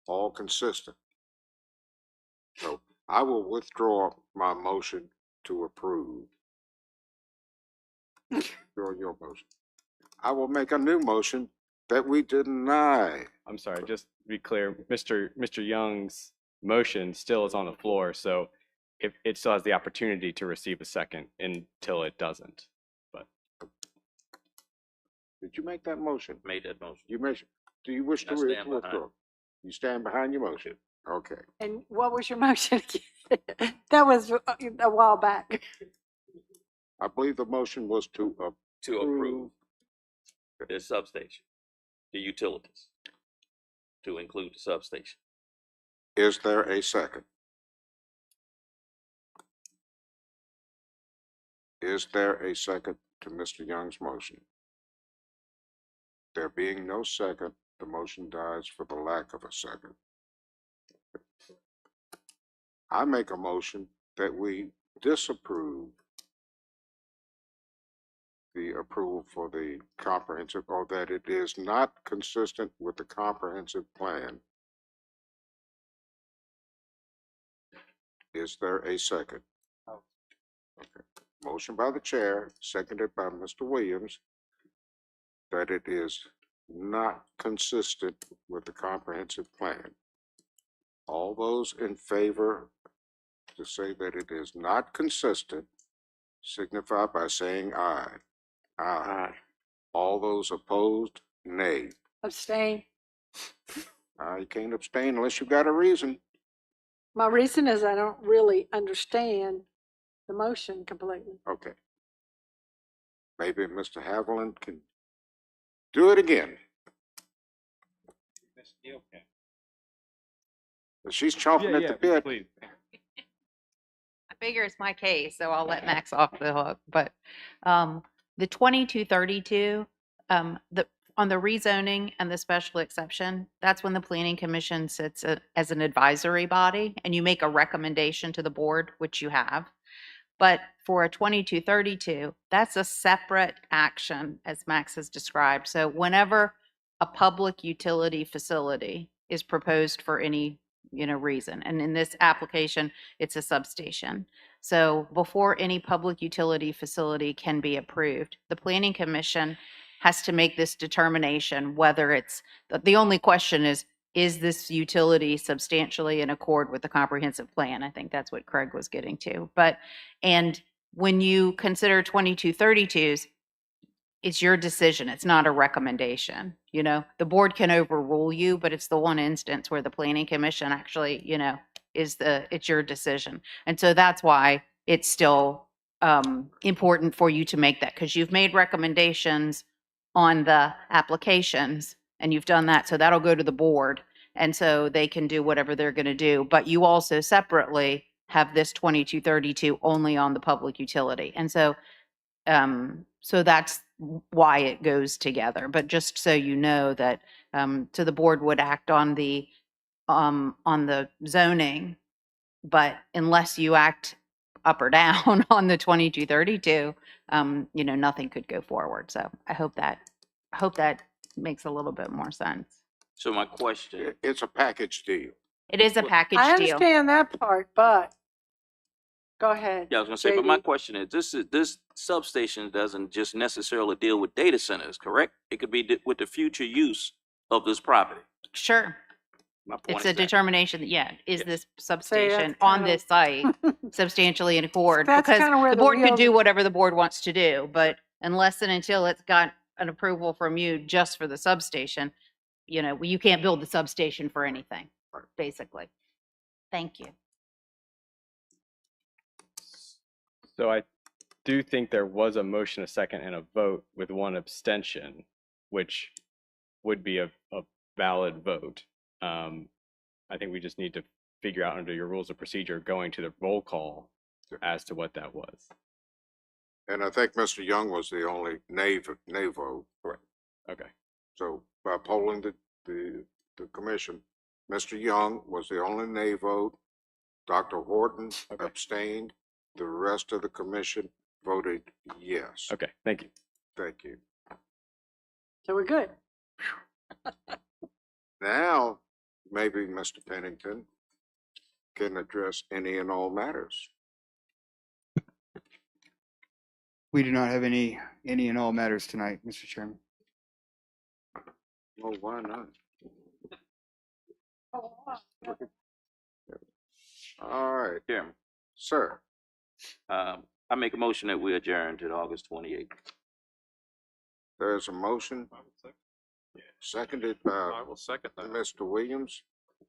all consistent. So I will withdraw my motion to approve. Your motion. I will make a new motion that we deny. I'm sorry, just to be clear, Mr. Young's motion still is on the floor, so if it still has the opportunity to receive a second until it doesn't. But Did you make that motion? Made that motion. You mentioned, do you wish to I stand behind. withdraw? You stand behind your motion? Okay. And what was your motion again? That was a while back. I believe the motion was to approve the substation, the utilities, to include the substation. Is there a second? Is there a second to Mr. Young's motion? There being no second, the motion dies for the lack of a second. I make a motion that we disapprove the approval for the comprehensive, or that it is not consistent with the comprehensive plan. Is there a second? Okay. Motion by the chair, seconded by Mr. Williams, that it is not consistent with the comprehensive plan. All those in favor to say that it is not consistent signify by saying aye. Aye. All those opposed, nay. Abstain. You can't abstain unless you've got a reason. My reason is I don't really understand the motion completely. Okay. Maybe Mr. Haviland can do it again. She's chomping at the bit. I figure it's my case, so I'll let Max off the hook. But the 2232, on the rezoning and the special exception, that's when the planning commission sits as an advisory body and you make a recommendation to the board, which you have. But for a 2232, that's a separate action, as Max has described. So whenever a public utility facility is proposed for any reason, and in this application, it's a substation. So before any public utility facility can be approved, the planning commission has to make this determination whether it's, the only question is this utility substantially in accord with the comprehensive plan? I think that's what Craig was getting to. And when you consider 2232s, it's your decision. It's not a recommendation. The board can overrule you, but it's the one instance where the planning commission actually, it's your decision. And so that's why it's still important for you to make that, because you've made recommendations on the applications and you've done that. So that'll go to the board. And so they can do whatever they're going to do. But you also separately have this 2232 only on the public utility. And so, so that's why it goes together. But just so you know that, so the board would act on the zoning, but unless you act up or down on the 2232, nothing could go forward. So I hope that makes a little bit more sense. So my question, It's a package deal. It is a package I deal. understand that part, but go ahead. yeah, I was gonna say, but my JD. question is, this substation doesn't just necessarily deal with data centers, correct? It could be with the future use of this property. Sure. My point It's is a that. determination that, is this substation that's on kinda- this site substantially in accord? That's Because kinda where the the board can wheels- do whatever the board wants to do, but unless and until it's got an approval from you just for the substation, you can't build the substation for anything, basically. Thank you. So I do think there was a motion, a second, and a vote with one abstention, which would be a valid vote. I think we just need to figure out under your rules of procedure going to the roll call as to what that was. And I think Mr. Young was the only nay vote. Correct. Okay. So by polling the commission, Mr. Young was the only nay vote. Dr. Horton abstained. The rest of the commission voted yes. Okay, thank you. Thank you. So we're good. Now, maybe Mr. Pennington can address any and all matters. We do not have any and all matters tonight, Mr. Chairman. Well, why not? All right, Chairman, sir. I make a motion that we adjourn to August 28th. There's a motion. Seconded by I will second that. Mr. Williams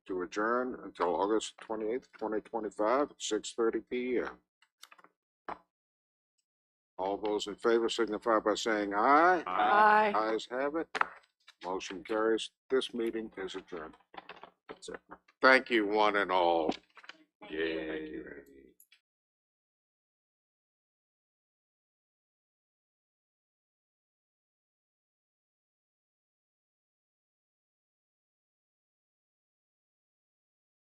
to adjourn until August 28th, 2025 at 6:30 p.m. All those in favor signify by saying aye. Aye. Ayes have it. Motion carries. This meeting is adjourned. Thank you, one and all. Yay.